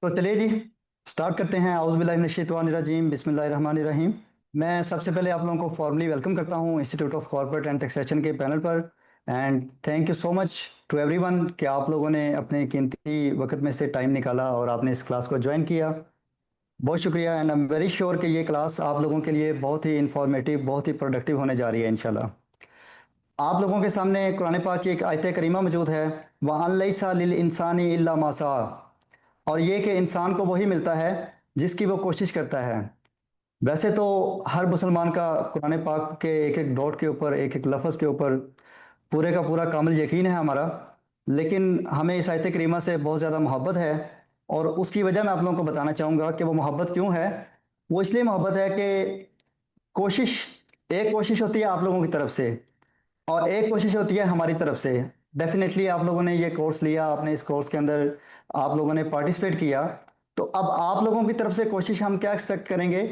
तो चलिए जी, स्टार्ट करते हैं। आउज़ बिल्लाहि मिनश शैतानिर रजीम, बिस्मिल्लाहिर रहमानिर रहीम। मैं सबसे पहले आप लोगों को फॉर्मली वेलकम करता हूं institute of corporate and taxation के पैनल पर। And thank you so much to everyone कि आप लोगों ने अपने कीमती वक्त में से टाइम निकाला और आपने इस क्लास को ज्वाइन किया। बहुत शुक्रिया। And I am very sure कि ये क्लास आप लोगों के लिए बहुत ही इंफॉर्मेटिव, बहुत ही प्रोडक्टिव होने जा रही है इंशाल्लाह। आप लोगों के सामने कुरान पाक की एक आयत करीमा मौजूद है, वअन लैसा लिल इंसानी इल्ला मा सआ। और ये कि इंसान को वही मिलता है जिसकी वो कोशिश करता है। वैसे तो हर मुसलमान का कुरान पाक के एक एक डॉट के ऊपर, एक एक लफ्ज़ के ऊपर पूरे का पूरा कामिल यकीन है हमारा, लेकिन हमें इस आयत करीमा से बहुत ज़्यादा मोहब्बत है। और उसकी वजह मैं आप लोगों को बताना चाहूँगा कि वो मोहब्बत क्यों है। वो इसलिए मोहब्बत है कि कोशिश, एक कोशिश होती है आप लोगों की तरफ से और एक कोशिश होती है हमारी तरफ से। डेफिनेटली आप लोगों ने ये कोर्स लिया, आपने इस कोर्स के अंदर आप लोगों ने पार्टिसिपेट किया, तो अब आप लोगों की तरफ से कोशिश हम क्या एक्सपेक्ट करेंगे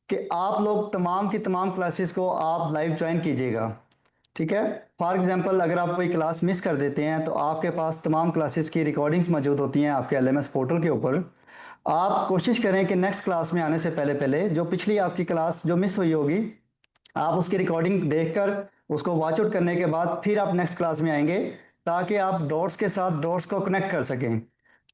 कि आप लोग तमाम की तमाम क्लासेस को आप लाइव ज्वाइन कीजिएगा। ठीक है। फॉर एग्जांपल, अगर आप कोई क्लास मिस कर देते हैं तो आपके पास तमाम क्लासेस की रिकॉर्डिंग्स मौजूद होती हैं आपके एलएमएस पोर्टल के ऊपर। आप कोशिश करें कि नेक्स्ट क्लास में आने से पहले पहले जो पिछली आपकी क्लास जो मिस हुई होगी, आप उसकी रिकॉर्डिंग देखकर उसको वॉच आउट करने के बाद फिर आप नेक्स्ट क्लास में आएंगे, ताकि आप डॉट्स के साथ डॉट्स को कनेक्ट कर सकें।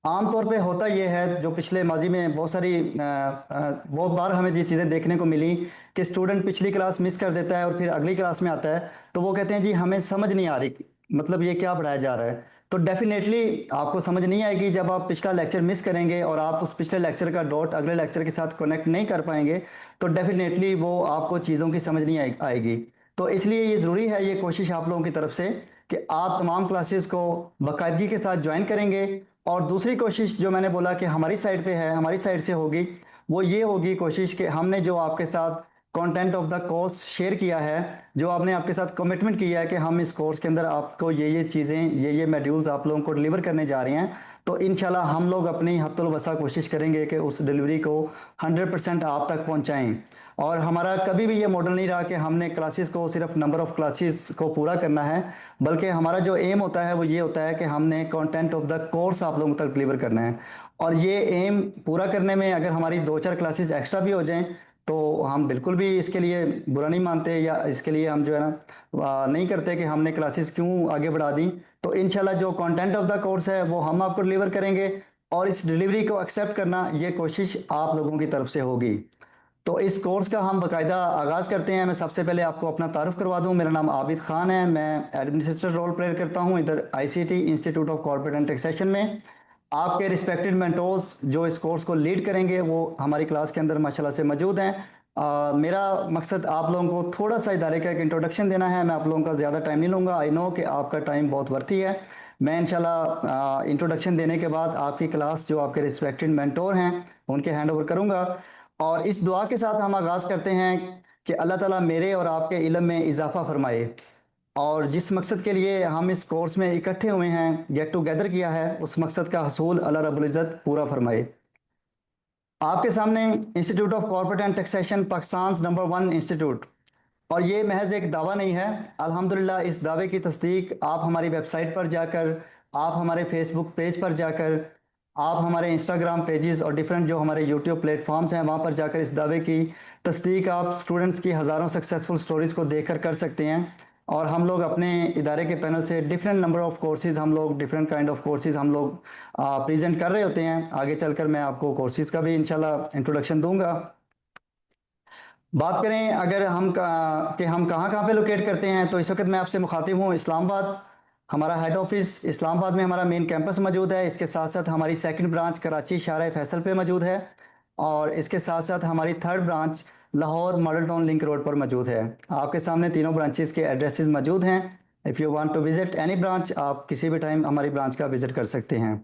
आमतौर पे होता यह है, जो पिछले माजी में बहुत सारी बहुत बार हमें ये चीज़ें देखने को मिली कि स्टूडेंट पिछली क्लास मिस कर देता है और फिर अगली क्लास में आता है तो वो कहते हैं जी हमें समझ नहीं आ रही, मतलब ये क्या पढ़ाया जा रहा है। तो डेफिनेटली आपको समझ नहीं आएगी जब आप पिछला लेक्चर मिस करेंगे और आप उस पिछले लेक्चर का डॉट अगले लेक्चर के साथ कनेक्ट नहीं कर पाएंगे, तो डेफिनेटली वो आपको चीज़ों की समझ नहीं आएगी। तो इसलिए ये ज़रूरी है, ये कोशिश आप लोगों की तरफ से कि आप तमाम क्लासेस को बाकायदगी के साथ ज्वाइन करेंगे। और दूसरी कोशिश जो मैंने बोला कि हमारी साइड पे है, हमारी साइड से होगी, वो ये होगी कोशिश कि हमने जो आपके साथ content of the course share किया है, जो आपने आपके साथ कमिटमेंट किया है कि हम इस कोर्स के अंदर आपको ये चीज़ें, ये मॉड्यूल्स आप लोगों को डिलीवर करने जा रहे हैं, तो इंशाल्लाह हम लोग अपनी हत्तुल वसा कोशिश करेंगे कि उस डिलीवरी को 100% आप तक पहुंचाएं। और हमारा कभी भी ये मॉडल नहीं रहा कि हमने क्लासेस को सिर्फ नंबर ऑफ क्लासेस को पूरा करना है, बल्कि हमारा जो एम होता है वो ये होता है कि हमने कंटेंट ऑफ द कोर्स आप लोगों तक डिलीवर करना है। और ये एम पूरा करने में अगर हमारी दो चार क्लासेस एक्स्ट्रा भी हो जाएं तो हम बिल्कुल भी इसके लिए बुरा नहीं मानते, या इसके लिए हम जो है ना नहीं करते कि हमने क्लासेस क्यों आगे बढ़ा दी। तो इंशाल्लाह जो कंटेंट ऑफ द कोर्स है वो हम आपको डिलीवर करेंगे, और इस डिलीवरी को एक्सेप्ट करना ये कोशिश आप लोगों की तरफ से होगी। तो इस कोर्स का हम बाकायदा आगाज़ करते हैं। मैं सबसे पहले आपको अपना तारुफ करवा दूं। मेरा नाम आबिद खान है, मैं एडमिनिस्ट्रेटर रोल प्ले करता हूं इधर ICT institute of corporate and taxation में। आपके रिस्पेक्टेड मेंटोर्स जो इस कोर्स को लीड करेंगे वो हमारी क्लास के अंदर माशाल्लाह से मौजूद हैं। मेरा मकसद आप लोगों को थोड़ा सा इदारे का एक इंट्रोडक्शन देना है। मैं आप लोगों का ज़्यादा टाइम नहीं लूँगा, आई नो कि आपका टाइम बहुत वर्थी है। मैं इंशाल्लाह इंट्रोडक्शन देने के बाद आपकी क्लास जो आपके रिस्पेक्टेड मेंटोर हैं उनके हैंड ओवर करूँगा। और इस दुआ के साथ हम आगाज़ करते हैं कि अल्लाह ताला मेरे और आपके इल्म में इजाफ़ा फरमाए, और जिस मकसद के लिए हम इस कोर्स में इकट्ठे हुए हैं, गेट टुगेदर किया है, उस मकसद का हसूल अल्लाह रब्बुल इज़्ज़त पूरा फरमाए। आपके सामने institute of corporate and taxation Pakistan number 1 institute, और ये महज एक दावा नहीं है। अल्हम्दुलिल्लाह इस दावे की तस्दीक आप हमारी वेबसाइट पर जाकर, आप हमारे फेसबुक पेज पर जाकर, आप हमारे इंस्टाग्राम पेजेस और डिफरेंट जो हमारे यूट्यूब प्लेटफॉर्म्स हैं वहाँ पर जाकर इस दावे की तस्दीक आप स्टूडेंट्स की हज़ारों सक्सेसफुल स्टोरीज़ को देखकर कर सकते हैं। और हम लोग अपने इदारे के पैनल से डिफरेंट नंबर ऑफ़ कोर्सेज़, हम लोग डिफरेंट काइंड ऑफ कोर्सेज़ हम लोग प्रेजेंट कर रहे होते हैं। आगे चलकर मैं आपको कोर्सेज़ का भी इंशाल्लाह इंट्रोडक्शन दूंगा। बात करें अगर कि हम कहाँ कहाँ पे लोकेट करते हैं, तो इस वक्त मैं आपसे मुखातिब हूँ इस्लामाबाद। हमारा हेड ऑफिस इस्लामाबाद में, हमारा मेन कैंपस मौजूद है। इसके साथ साथ हमारी सेकंड ब्रांच कराची शाहराह फैसल पे मौजूद है, और इसके साथ साथ हमारी third branch Lahore model town link road पर मौजूद है। आपके सामने तीनों ब्रांचेस के एड्रेसेस मौजूद हैं। If you want to visit any branch, आप किसी भी टाइम हमारी ब्रांच का विजिट कर सकते हैं।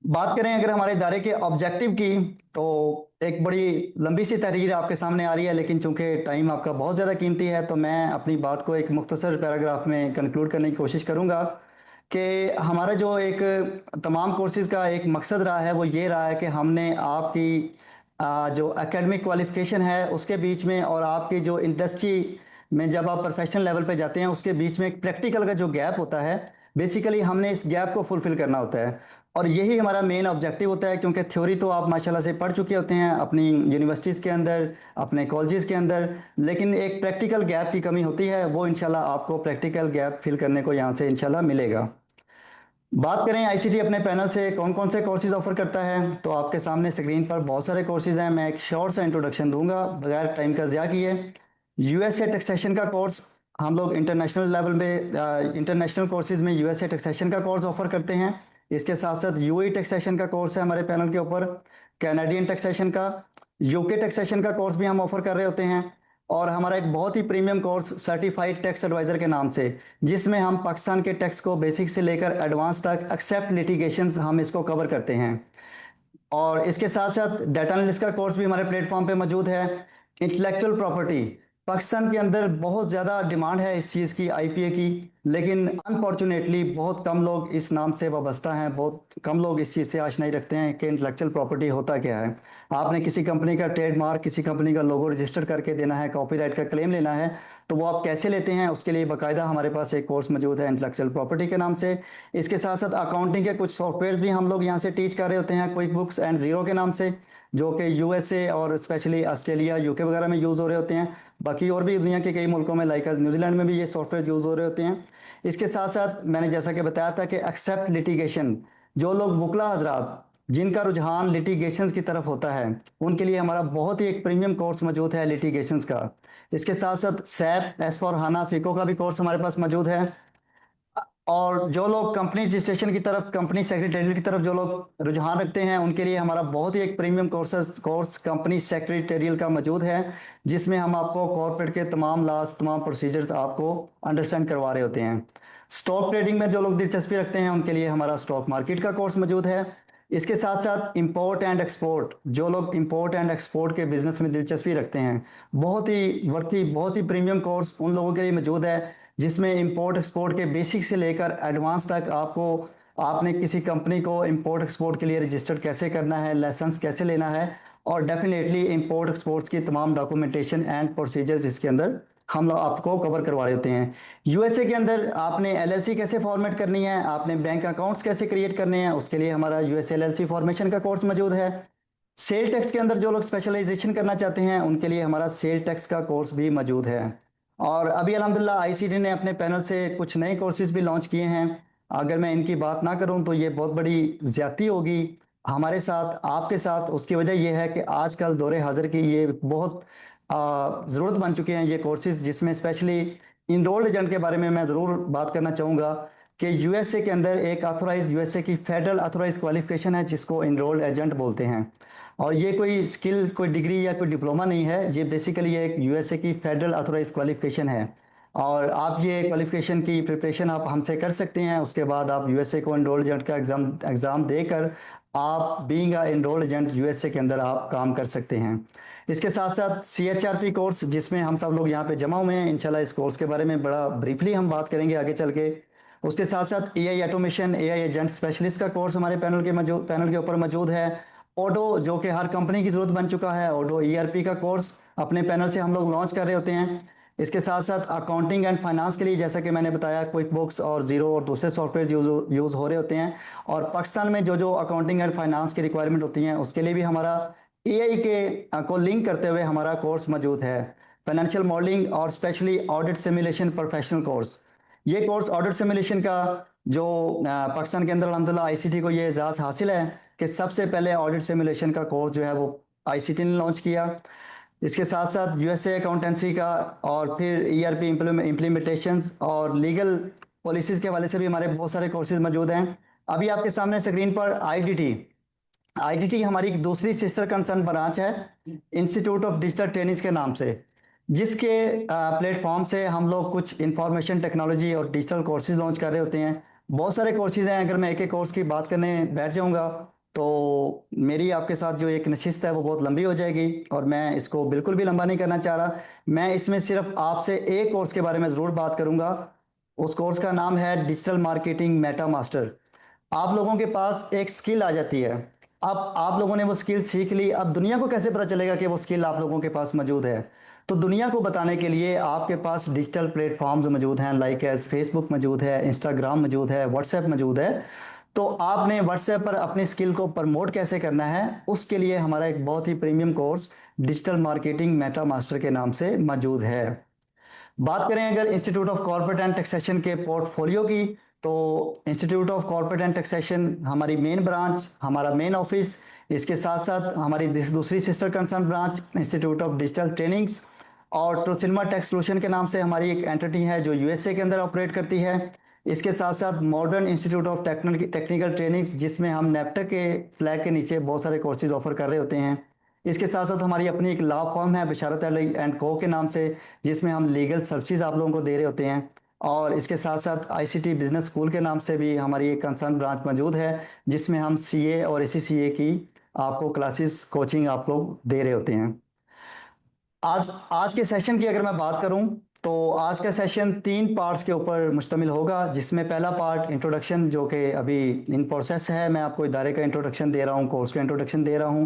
बात करें अगर हमारे इदारे के ऑब्जेक्टिव की, तो एक बड़ी लंबी सी तहरीर आपके सामने आ रही है, लेकिन चूंकि टाइम आपका बहुत ज़्यादा कीमती है तो मैं अपनी बात को एक मुख्तसर पैराग्राफ में कंक्लूड करने की कोशिश करूंगा कि हमारा जो एक तमाम कोर्सेज़ का एक मकसद रहा है वो ये रहा है कि हमने आपकी जो एकेडमिक क्वालिफ़िकेशन है उसके बीच में और आपकी जो इंडस्ट्री में जब आप प्रोफेशनल लेवल पे जाते हैं उसके बीच में एक प्रैक्टिकल का जो गैप होता है, बेसिकली हमने इस गैप को फुलफिल करना होता है। और यही हमारा मेन ऑब्जेक्टिव होता है, क्योंकि थ्योरी तो आप माशाल्लाह से पढ़ चुके होते हैं अपनी यूनिवर्सिटीज़ के अंदर, अपने कॉलेजेस के अंदर, लेकिन एक प्रैक्टिकल गैप की कमी होती है। वो इंशाल्लाह आपको प्रैक्टिकल गैप फिल करने को यहाँ से इंशाल्लाह मिलेगा। बात करें आईसीटी अपने पैनल से कौन कौन से कोर्सेज ऑफर करता है, तो आपके सामने स्क्रीन पर बहुत सारे कोर्सेज हैं। मैं एक शॉर्ट सा इंट्रोडक्शन दूंगा बगैर टाइम का ज़िया किए। यूएसए टैक्सेशन का कोर्स हम लोग इंटरनेशनल लेवल पे इंटरनेशनल कोर्सेज में यूएसए टैक्सेशन का कोर्स ऑफर करते हैं। इसके साथ साथ यूएई टैक्सेशन का कोर्स है हमारे पैनल के ऊपर, कैनेडियन टैक्सेशन का, यूके टैक्सेशन का कोर्स भी हम ऑफर कर रहे होते हैं। और हमारा एक बहुत ही premium course certified tax adviser के नाम से, जिसमें हम पाकिस्तान के टैक्स को बेसिक से लेकर एडवांस तक एक्सेप्ट लिटिगेशंस हम इसको कवर करते हैं। और इसके साथ साथ डाटा एनालिस्ट का कोर्स भी हमारे प्लेटफॉर्म पे मौजूद है। इंटेलेक्चुअल प्रॉपर्टी, पाकिस्तान के अंदर बहुत ज़्यादा डिमांड है इस चीज़ की, आईपीए की, लेकिन अनफॉर्चुनेटली बहुत कम लोग इस नाम से वाबस्ता हैं, बहुत कम लोग इस चीज़ से आशनाई रखते हैं कि इंटेलेक्चुअल प्रॉपर्टी होता क्या है। आपने किसी कंपनी का ट्रेडमार्क, किसी कंपनी का लोगो रजिस्टर करके देना है, कॉपीराइट का क्लेम लेना है, तो वो आप कैसे लेते हैं उसके लिए बाकायदा हमारे पास एक कोर्स मौजूद है इंटेलेक्चुअल प्रॉपर्टी के नाम से। इसके साथ साथ अकाउंटिंग के कुछ सॉफ्टवेयर भी हम लोग यहाँ से टीच कर रहे होते हैं, क्विक बुक्स एंड ज़ीरो के नाम से, जो कि यूएसए और स्पेशली ऑस्ट्रेलिया, यूके वगैरह में यूज़ हो रहे होते हैं। बाकी और भी दुनिया के कई मुल्कों में लाइक न्यूजीलैंड में भी ये सॉफ्टवेयर यूज़ हो रहे होते हैं। इसके साथ साथ मैंने जैसा कि बताया था कि एक्सेप्ट लिटिगेशन, जो लोग वकला हजरात जिनका रुझान लिटिगेशंस की तरफ होता है, उनके लिए हमारा बहुत ही एक प्रीमियम कोर्स मौजूद है लिटिगेशंस का। इसके साथ साथ SAP, S for HANA, FICO का भी कोर्स हमारे पास मौजूद है। और जो लोग कंपनी रजिस्ट्रेशन की तरफ, कंपनी सेक्रेटरियल की तरफ जो लोग रुझान रखते हैं, उनके लिए हमारा बहुत ही एक प्रीमियम कोर्स कंपनी सेक्रेटरियल का मौजूद है, जिसमें हम आपको कॉर्पोरेट के तमाम लॉस, तमाम प्रोसीजर्स आपको अंडरस्टैंड करवा रहे होते हैं। स्टॉक ट्रेडिंग में जो लोग दिलचस्पी रखते हैं, उनके लिए हमारा स्टॉक मार्केट का कोर्स मौजूद है। इसके साथ साथ इंपोर्ट एंड एक्सपोर्ट, जो लोग इंपोर्ट एंड एक्सपोर्ट के बिजनेस में दिलचस्पी रखते हैं, बहुत ही वर्थी, बहुत ही प्रीमियम कोर्स उन लोगों के लिए मौजूद है, जिसमें इंपोर्ट एक्सपोर्ट के बेसिक से लेकर एडवांस तक आपको, आपने किसी कंपनी को इंपोर्ट एक्सपोर्ट के लिए रजिस्टर्ड कैसे करना है, लाइसेंस कैसे लेना है, और डेफिनेटली इंपोर्ट एक्सपोर्ट्स की तमाम डॉक्यूमेंटेशन एंड प्रोसीजर्स इसके अंदर हम लोग आपको कवर करवा रहे होते हैं। यूएसए के अंदर आपने एलएलसी कैसे फॉर्मेट करनी है, आपने बैंक अकाउंट्स कैसे क्रिएट करने हैं, उसके लिए हमारा यूएसए एलएलसी फॉर्मेशन का कोर्स मौजूद है। सेल टैक्स के अंदर जो लोग स्पेशलाइजेशन करना चाहते हैं, उनके लिए हमारा सेल टैक्स का कोर्स भी मौजूद है। और अभी अल्हम्दुलिल्लाह आईसीटी ने अपने पैनल से कुछ नए कोर्सेज भी लॉन्च किए हैं। अगर मैं इनकी बात ना करूं तो ये बहुत बड़ी ज़्यादती होगी हमारे साथ, आपके साथ। उसकी वजह यह है कि आजकल दौरे हाजिर की ये बहुत ज़रूरत बन चुके हैं ये कोर्सेज, जिसमें स्पेशली इनरोल्ड एजेंट के बारे में मैं ज़रूर बात करना चाहूँगा कि यूएसए के अंदर एक ऑथोराइज, यूएसए की फेडरल ऑथोराइज क्वालिफिकेशन है जिसको इनरोल्ड एजेंट बोलते हैं। और ये कोई स्किल, कोई डिग्री या कोई डिप्लोमा नहीं है, ये बेसिकली एक यूएसए की फेडरल ऑथोराइज क्वालिफिकेशन है। और आप ये क्वालिफिकेशन की प्रिपरेशन आप हमसे कर सकते हैं। उसके बाद आप यूएसए को एनरोल्ड एजेंट का एग्ज़ाम देकर आप being a enrolled agent USA के अंदर आप काम कर सकते हैं। इसके साथ साथ सीएचआरपी कोर्स, जिसमें हम सब लोग यहाँ पे जमा हुए हैं, इंशाल्लाह इस कोर्स के बारे में बड़ा ब्रीफली हम बात करेंगे आगे चल के। उसके साथ साथ AI automation, AI agent specialist का कोर्स हमारे पैनल के ऊपर मौजूद है। ओडो, जो कि हर कंपनी की ज़रूरत बन चुका है, ओडो ईआरपी का कोर्स अपने पैनल से हम लोग लॉन्च कर रहे होते हैं। इसके साथ साथ अकाउंटिंग एंड फाइनेंस के लिए, जैसा कि मैंने बताया, क्विक बुक्स और ज़ीरो और दूसरे सॉफ्टवेयर यूज़ हो रहे होते हैं। और पाकिस्तान में जो जो अकाउंटिंग एंड फाइनेंस की रिक्वायरमेंट होती हैं, उसके लिए भी हमारा एआई के को लिंक करते हुए हमारा कोर्स मौजूद है। फाइनेंशियल मॉडलिंग और specially audit simulation professional course. ये कोर्स ऑडिट सिमुलेशन का जो पाकिस्तान के अंदर अल्हम्दुलिल्लाह आईसीटी को ये एजाज़ हासिल है कि सबसे पहले ऑडिट सिमुलेशन का कोर्स जो है वो आईसीटी ने लॉन्च किया। इसके साथ साथ यूएसए अकाउंटेंसी का, और फिर ईआरपी इम्प्लीमेंटेशंस और लीगल पॉलिसीज़ के हवाले से भी हमारे बहुत सारे कोर्सेज मौजूद हैं। अभी आपके सामने स्क्रीन पर आईडीटी, आईडीटी हमारी एक दूसरी सिस्टर कंसर्न ब्रांच है इंस्टीट्यूट ऑफ डिजिटल ट्रेनिंग्स के नाम से, जिसके प्लेटफॉर्म से हम लोग कुछ इंफॉर्मेशन टेक्नोलॉजी और डिजिटल कोर्सेज लॉन्च कर रहे होते हैं। बहुत सारे कोर्सेज हैं, अगर मैं एक एक कोर्स की बात करने बैठ जाऊंगा तो मेरी आपके साथ जो एक नशिस्त है वो बहुत लंबी हो जाएगी, और मैं इसको बिल्कुल भी लंबा नहीं करना चाह रहा। मैं इसमें सिर्फ आपसे एक कोर्स के बारे में ज़रूर बात करूंगा। उस कोर्स का नाम है डिजिटल मार्केटिंग मेटा मास्टर। आप लोगों के पास एक स्किल आ जाती है, अब आप लोगों ने वो स्किल सीख ली, अब दुनिया को कैसे पता चलेगा कि वो स्किल आप लोगों के पास मौजूद है? तो दुनिया को बताने के लिए आपके पास डिजिटल प्लेटफॉर्म्स मौजूद हैं, लाइक एज फेसबुक मौजूद है, इंस्टाग्राम मौजूद है, व्हाट्सएप मौजूद है। तो आपने व्हाट्सएप पर अपनी स्किल को प्रमोट कैसे करना है, उसके लिए हमारा एक बहुत ही premium course digital marketing Meta master के नाम से मौजूद है। बात करें अगर institute of corporate and taxation के पोर्टफोलियो की, तो institute of corporate and taxation हमारी मेन ब्रांच, हमारा मेन ऑफिस, इसके साथ साथ हमारी दूसरी sister concern branch institute of digital trainings और ट्रोसिल्मा टैक्स सोल्यूशन के नाम से हमारी एक एंटिटी है जो यूएसए के अंदर ऑपरेट करती है। इसके साथ साथ modern institute of technical trainings, जिसमें हम नेफ्टा के फ्लैग के नीचे बहुत सारे कोर्सेज ऑफर कर रहे होते हैं। इसके साथ साथ हमारी अपनी एक लॉ फर्म है बशारत अली एंड को के नाम से, जिसमें हम लीगल सर्विसेज आप लोगों को दे रहे होते हैं। और इसके साथ साथ आईसीटी बिजनेस स्कूल के नाम से भी हमारी एक कंसर्न ब्रांच मौजूद है, जिसमें हम सीए और एसीसीए की आपको क्लासेस कोचिंग आप लोग दे रहे होते हैं। आज आज के सेशन की अगर मैं बात करूं, तो आज का सेशन 3 पार्ट्स के ऊपर मुश्तमिल होगा, जिसमें पहला पार्ट इंट्रोडक्शन जो कि अभी इन प्रोसेस है, मैं आपको इदारे का इंट्रोडक्शन दे रहा हूं, कोर्स का इंट्रोडक्शन दे रहा हूं।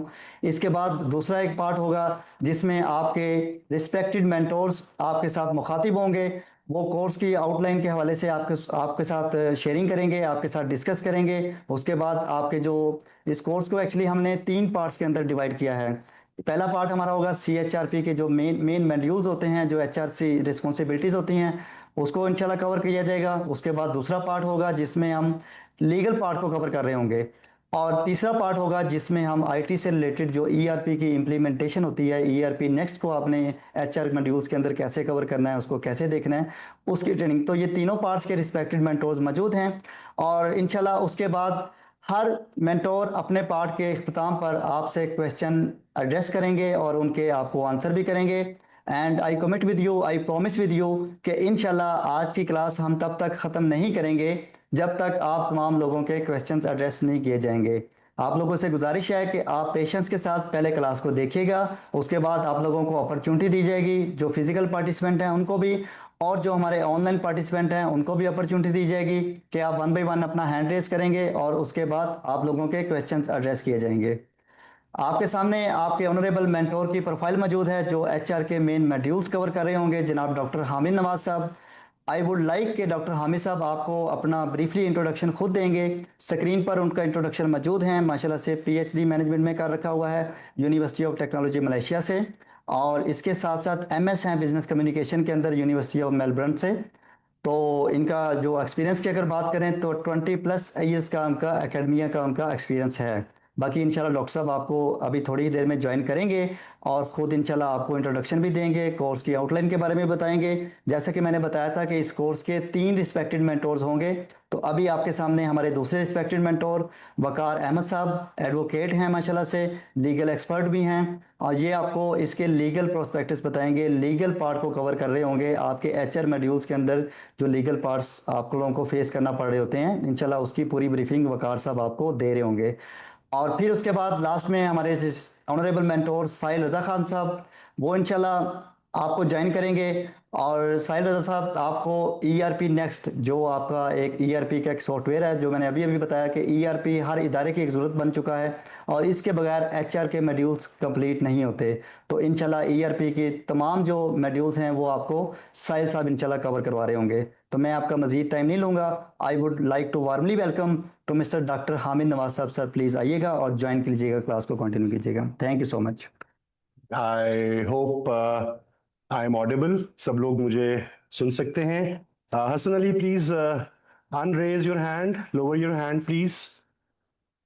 इसके बाद दूसरा एक पार्ट होगा जिसमें आपके रिस्पेक्टेड मेंटोर्स आपके साथ मुखातिब होंगे, वो कोर्स की आउटलाइन के हवाले से आपके आपके साथ शेयरिंग करेंगे, आपके साथ डिस्कस करेंगे। उसके बाद आपके जो इस कोर्स को एक्चुअली हमने 3 पार्ट्स के अंदर डिवाइड किया है। पहला पार्ट हमारा होगा सीएचआरपी के जो मेन मेन मॉड्यूल्स होते हैं, जो एचआरसी रिस्पॉन्सिबिलिटीज़ होती हैं, उसको इंशाल्लाह कवर किया जाएगा। उसके बाद दूसरा पार्ट होगा जिसमें हम लीगल पार्ट को कवर कर रहे होंगे, और तीसरा पार्ट होगा जिसमें हम आईटी से रिलेटेड जो ईआरपी की इम्प्लीमेंटेशन होती है, ईआरपी नेक्स्ट को आपने एचआर मॉड्यूल्स के अंदर कैसे कवर करना है, उसको कैसे देखना है, उसकी ट्रेनिंग। तो ये तीनों पार्ट्स के रिस्पेक्टेड मेंटोर्स मौजूद हैं, और इंशाल्लाह उसके बाद हर मेंटोर अपने पार्ट के इख्तिताम पर आपसे क्वेश्चन एड्रेस करेंगे और उनके आपको आंसर भी करेंगे। And I commit with you, I promise with you कि इंशाल्लाह आज की क्लास हम तब तक ख़त्म नहीं करेंगे जब तक आप तमाम लोगों के क्वेश्चंस एड्रेस नहीं किए जाएंगे। आप लोगों से गुजारिश है कि आप पेशेंस के साथ पहले क्लास को देखिएगा, उसके बाद आप लोगों को अपॉर्चुनिटी दी जाएगी, जो फिजिकल पार्टिसिपेंट हैं उनको भी, और जो हमारे ऑनलाइन पार्टिसिपेंट हैं उनको भी अपॉर्चुनिटी दी जाएगी कि आप 1 बाय 1 अपना हैंड रेज करेंगे और उसके बाद आप लोगों के क्वेश्चंस एड्रेस किए जाएंगे। आपके सामने आपके ऑनरेबल मेंटोर की प्रोफाइल मौजूद है जो एचआर के मेन मॉड्यूल्स कवर कर रहे होंगे, जनाब डॉक्टर हामिद नवाज साहब। आई वुड लाइक कि डॉक्टर हामिद साहब आपको अपना ब्रीफली इंट्रोडक्शन खुद देंगे। स्क्रीन पर उनका इंट्रोडक्शन मौजूद है, माशाल्लाह से पीएचडी मैनेजमेंट में कर रखा हुआ है यूनिवर्सिटी ऑफ टेक्नोलॉजी मलेशिया से, और इसके साथ साथ एमएस हैं बिजनेस कम्युनिकेशन के अंदर यूनिवर्सिटी ऑफ मेलबर्न से। तो इनका जो एक्सपीरियंस की अगर बात करें तो 20+ ईयर्स का उनका एकेडमिया का उनका एक्सपीरियंस है। बाकी इंशाल्लाह डॉक्टर साहब आपको अभी थोड़ी ही देर में ज्वाइन करेंगे और ख़ुद इंशाल्लाह आपको इंट्रोडक्शन भी देंगे, कोर्स की आउटलाइन के बारे में बताएंगे। जैसा कि मैंने बताया था कि इस कोर्स के 3 रिस्पेक्टेड मेंटोर्स होंगे, तो अभी आपके सामने हमारे दूसरे रिस्पेक्टेड मेंटोर वकार अहमद साहब, एडवोकेट हैं माशाल्लाह से, लीगल एक्सपर्ट भी हैं, और ये आपको इसके लीगल प्रोस्पेक्टस बताएंगे, लीगल पार्ट को कवर कर रहे होंगे। आपके एचआर मॉड्यूल्स के अंदर जो लीगल पार्ट्स आप लोगों को फेस करना पड़ रहे होते हैं, इंशाल्लाह उसकी पूरी ब्रीफिंग वकार साहब आपको दे रहे होंगे। और फिर उसके बाद लास्ट में हमारे ऑनरेबल मेंटोर साहिल रजा खान साहब, वो इंशाल्लाह आपको ज्वाइन करेंगे। और साहिल रजा साहब आपको ईआरपी नेक्स्ट, जो आपका एक ईआरपी का एक सॉफ्टवेयर है, जो मैंने अभी अभी बताया कि ईआरपी हर इदारे की एक ज़रूरत बन चुका है और इसके बगैर एचआर के मॉड्यूल्स कंप्लीट नहीं होते। तो इंशाल्लाह ईआरपी के तमाम जो मॉड्यूल्स हैं वो आपको साहिल साहब इंशाल्लाह कवर करवा रहे होंगे। तो मैं आपका मजीद टाइम नहीं लूँगा। I would like to warmly welcome to mister doctor Hamid Nawaz साहब। सर प्लीज़ आइएगा और ज्वाइन कीजिएगा, क्लास को कंटिन्यू कीजिएगा। Thank you so much. I hope I am audible, सब लोग मुझे सुन सकते हैं। Hasan Ali, please unraise your hand, lower your hand please,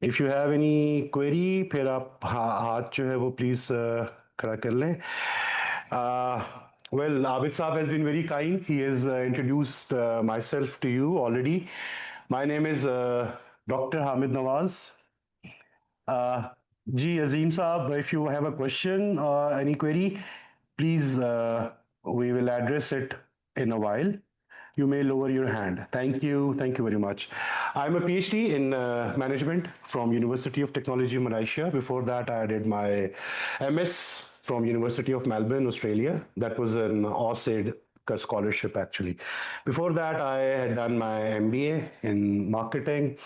if you have any query. फिर आप हाथ जो है वो प्लीज खड़ा कर लें। Well, Abid Saab has been very kind. He has introduced myself to you already. My name is Dr. Hamid Nawaz. Ji Azim Saab, if you have a question or any query, please we will address it in a while. You may lower your hand. Thank you very much. I'm a PhD in management from University of Technology Malaysia. Before that, I did my MS from University of Melbourne, Australia. That was an AUSAID scholarship actually. Before that, I had done my MBA in marketing,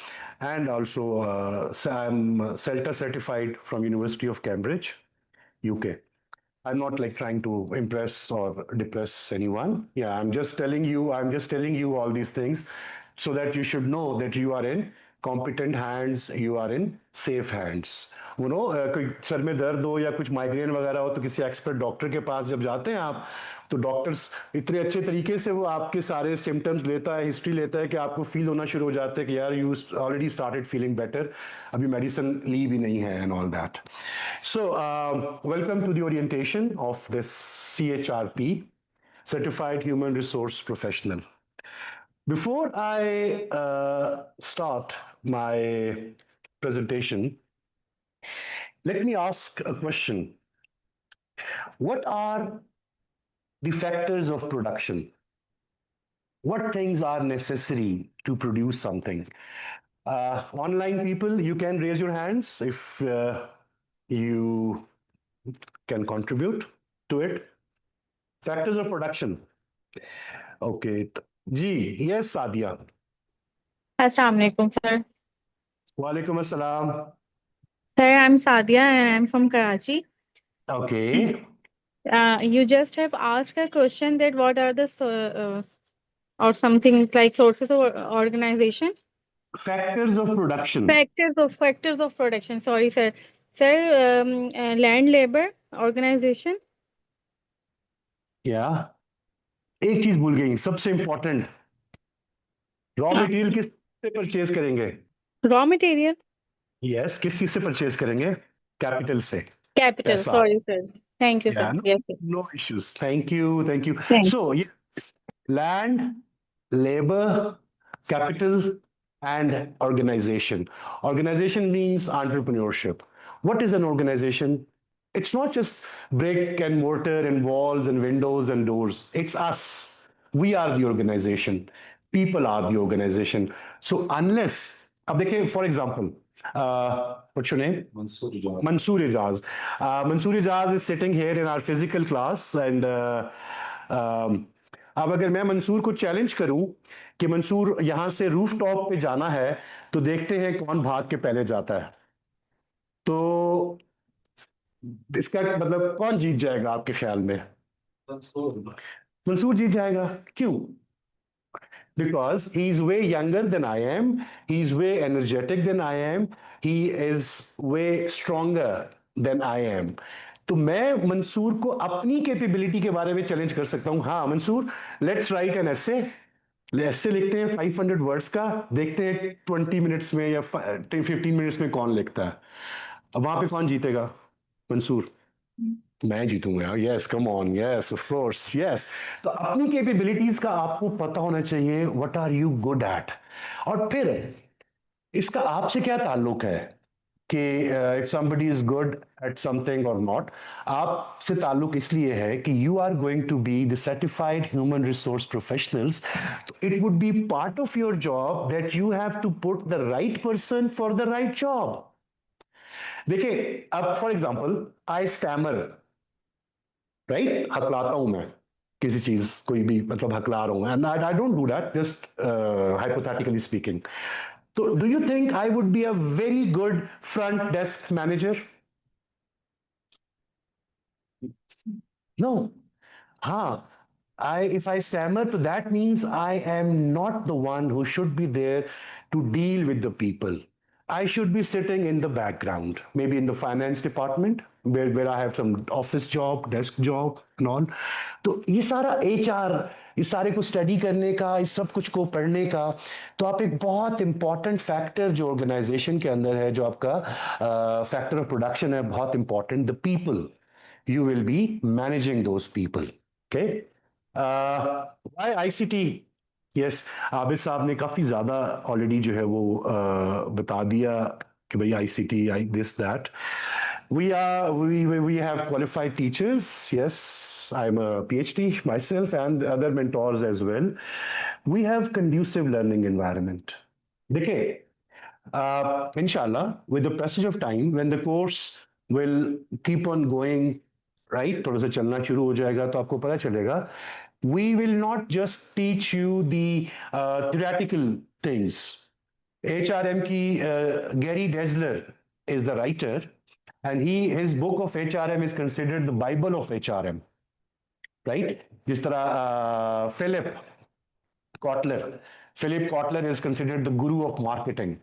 and also I'm CELTA certified from University of Cambridge, UK. I'm not like trying to impress or depress anyone. Yeah, I'm just telling you all these things so that you should know that you are in competent hands, you are in safe hands. कोई sir में दर्द हो या कुछ migraine वगैरह हो तो किसी एक्सपर्ट डॉक्टर के पास जब जाते हैं आप, तो डॉक्टर्स इतने अच्छे तरीके से वो आपके सारे सिम्टम्स लेता है, हिस्ट्री लेता है कि आपको फील होना शुरू हो जाता है कि यार you already started feeling better, अभी मेडिसिन ली भी नहीं है and all that. So, welcome to the orientation of this CHRP, Certified Human Resource Professional. Before I start my presentation, let me ask a question. What are the factors of production? What things are necessary to produce something? Online people, you can raise your hands if you can contribute to it. Factors of production. Okay. Ji, yes, Sadia. Assalamu alaikum, sir. Walaikum assalam. Sir, I'm Sadia and I'm from Karachi. Okay. You just have asked a question that what are the or something like sources of organization? Factors of production. Factors of production. Sorry, sir. Sir, land labor organization. Yeah. एक चीज भूल गई, सबसे important, raw material किस से purchase करेंगे? Raw material. Yes, किस चीज से परचेज करेंगे? कैपिटल से. Capital. पैसा. Sorry, sir. Thank you, Yeah, sir. no, Yes, sir. no issues. Thank you. Thank you. Thanks. So, yes, land, labor, capital, and organization. Organization means entrepreneurship. What is an organization? It's not just brick and mortar and walls and windows and doors. It's us. We are the organization. People are the organization. So unless, अब देखिए, for example, what's your name? Mansoor Ijaz. Mansoor Ijaz. Mansoor Ijaz is sitting here in our physical class and अब अगर मैं मंसूर को challenge करूं कि मंसूर यहां से रूफ टॉप पे जाना है तो देखते हैं कौन भाग के पहले जाता है, तो इसका मतलब कौन जीत जाएगा आपके ख्याल में? Mansoor. मंसूर जीत जाएगा. क्यों? Because he's way younger than I am, he's way energetic than I am, he is way stronger than I am. तो मैं मंसूर को अपनी कैपेबिलिटी के बारे में चैलेंज कर सकता हूं. हाँ Mansoor, let's write an essay. ऐसे लिखते हैं 500 वर्ड्स का, देखते हैं 20 मिनट्स में या 15 मिनट्स में कौन लिखता है. अब वहां पे कौन जीतेगा? मंसूर. मैं जीतूंगा. Yes, come on, yes, of course, yes. तो अपनी कैपेबिलिटीज का आपको पता होना चाहिए, what are you good at. और फिर इसका आपसे क्या ताल्लुक है कि if somebody is good at something और नॉट. आपसे ताल्लुक इसलिए है कि you are going to be the certified human resource professionals. तो it would be part of your job that you have to put the right person for the right job. देखिए, अब for example I stammer, right, हकलाता हूं मैं किसी चीज, कोई भी मतलब हकला रहा हूं, and I don't do that, just hypothetically speaking. तो do you think I would be a very good front desk manager? No. हाँ, if I stammer, so that means I am not the one who should be there to deal with the people. I should be sitting in the background, maybe in the finance department, where I have some office job, desk job and all. तो ये सारा HR, इस सारे को study करने का, इस सब कुछ को पढ़ने का, तो आप एक बहुत इंपॉर्टेंट फैक्टर जो ऑर्गेनाइजेशन के अंदर है, जो आपका फैक्टर ऑफ प्रोडक्शन है, बहुत important, the people. You will be managing those people. Okay. Why ICT? Yes, Abid साहब ने काफी ज्यादा ऑलरेडी जो है वो बता दिया कि भाई ICT, this, that. We have qualified teachers. Yes, I'm a PhD myself and other mentors as well. We have conducive learning environment. देखिए, inshallah, with the passage of time, when the course will keep on going, right, थोड़ा सा चलना शुरू हो जाएगा तो आपको पता चलेगा. We will not just teach you the theoretical things. HRM की Gary Dessler is the writer. and his book of HRM is considered the Bible of HRM, right? जिस तरह Philip Kotler is considered the guru of marketing.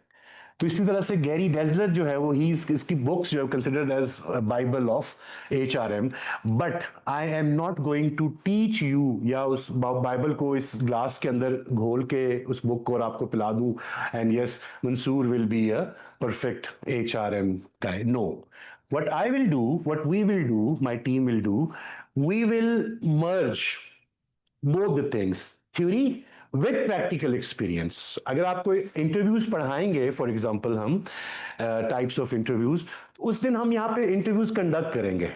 तो इसी तरह से Gary डेजलर जो है वो इसकी बुक्स जो है considered as bible of HRM. But I am not going to teach you या उस बाइबल को इस ग्लास के अंदर घोल के उस बुक को और आपको पिला दूं and yes Mansoor will be a perfect HRM guy. No, what I will do, what we will do, my team will do, we will merge both the things, theory with practical experience. अगर आपको interviews पढ़ाएंगे for example हम types of interviews, तो उस दिन हम यहाँ पे इंटरव्यूज कंडक्ट करेंगे,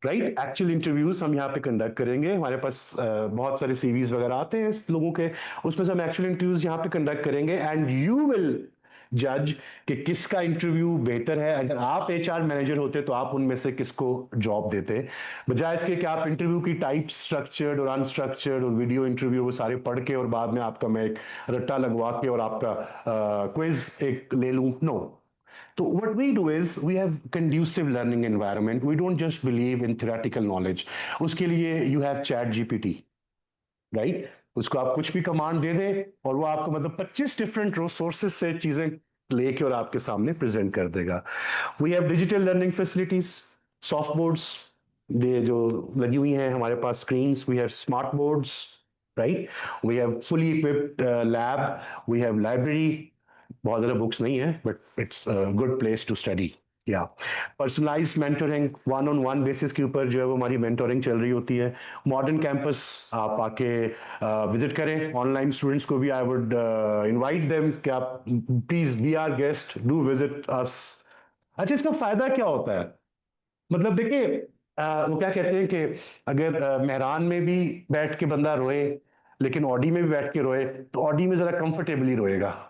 राइट? एक्चुअल इंटरव्यूज हम यहाँ पे कंडक्ट करेंगे. हमारे पास बहुत सारे सीवीज वगैरह आते हैं लोगों के, उसमें से हम एक्चुअल इंटरव्यूज यहाँ पे कंडक्ट करेंगे एंड यू विल जज कि किसका इंटरव्यू बेहतर है. अगर आप HR मैनेजर होते तो आप उनमें से किसको जॉब देते, बजाय इसके कि आप इंटरव्यू की टाइप स्ट्रक्चर्ड और अनस्ट्रक्चर्ड और वीडियो इंटरव्यू वो सारे पढ़ के और बाद में आपका मैं एक रट्टा लगवा के और आपका क्विज एक ले लूं. No. So what we do is we have conducive learning environment. We don't just believe in theoretical knowledge. उसके लिए you have ChatGPT, right? उसको आप कुछ भी कमांड दे दे और वो आपको मतलब 25 डिफरेंट सोर्सेस से चीजें लेके और आपके सामने प्रेजेंट कर देगा. We have digital learning facilities, soft boards ये जो लगी हुई हैं हमारे पास screens, we have smart boards, right? We have fully equipped lab, we have library. बहुत ज़्यादा बुक्स नहीं है but it's good place to study. या personalised mentoring, one on one basis के ऊपर जो है वो हमारी मेंटरिंग चल रही होती है. मॉडर्न कैंपस आप आके विजिट करें. ऑनलाइन स्टूडेंट्स को भी आई वुड इनवाइट देम कि आप please be our guest, do visit us. अच्छा, इसका फायदा क्या होता है? मतलब देखिए वो क्या कहते हैं कि अगर मेहरान में भी बैठ के बंदा रोए लेकिन ऑडी में भी बैठ के रोए तो ऑडी में जरा कंफर्टेबली रोएगा,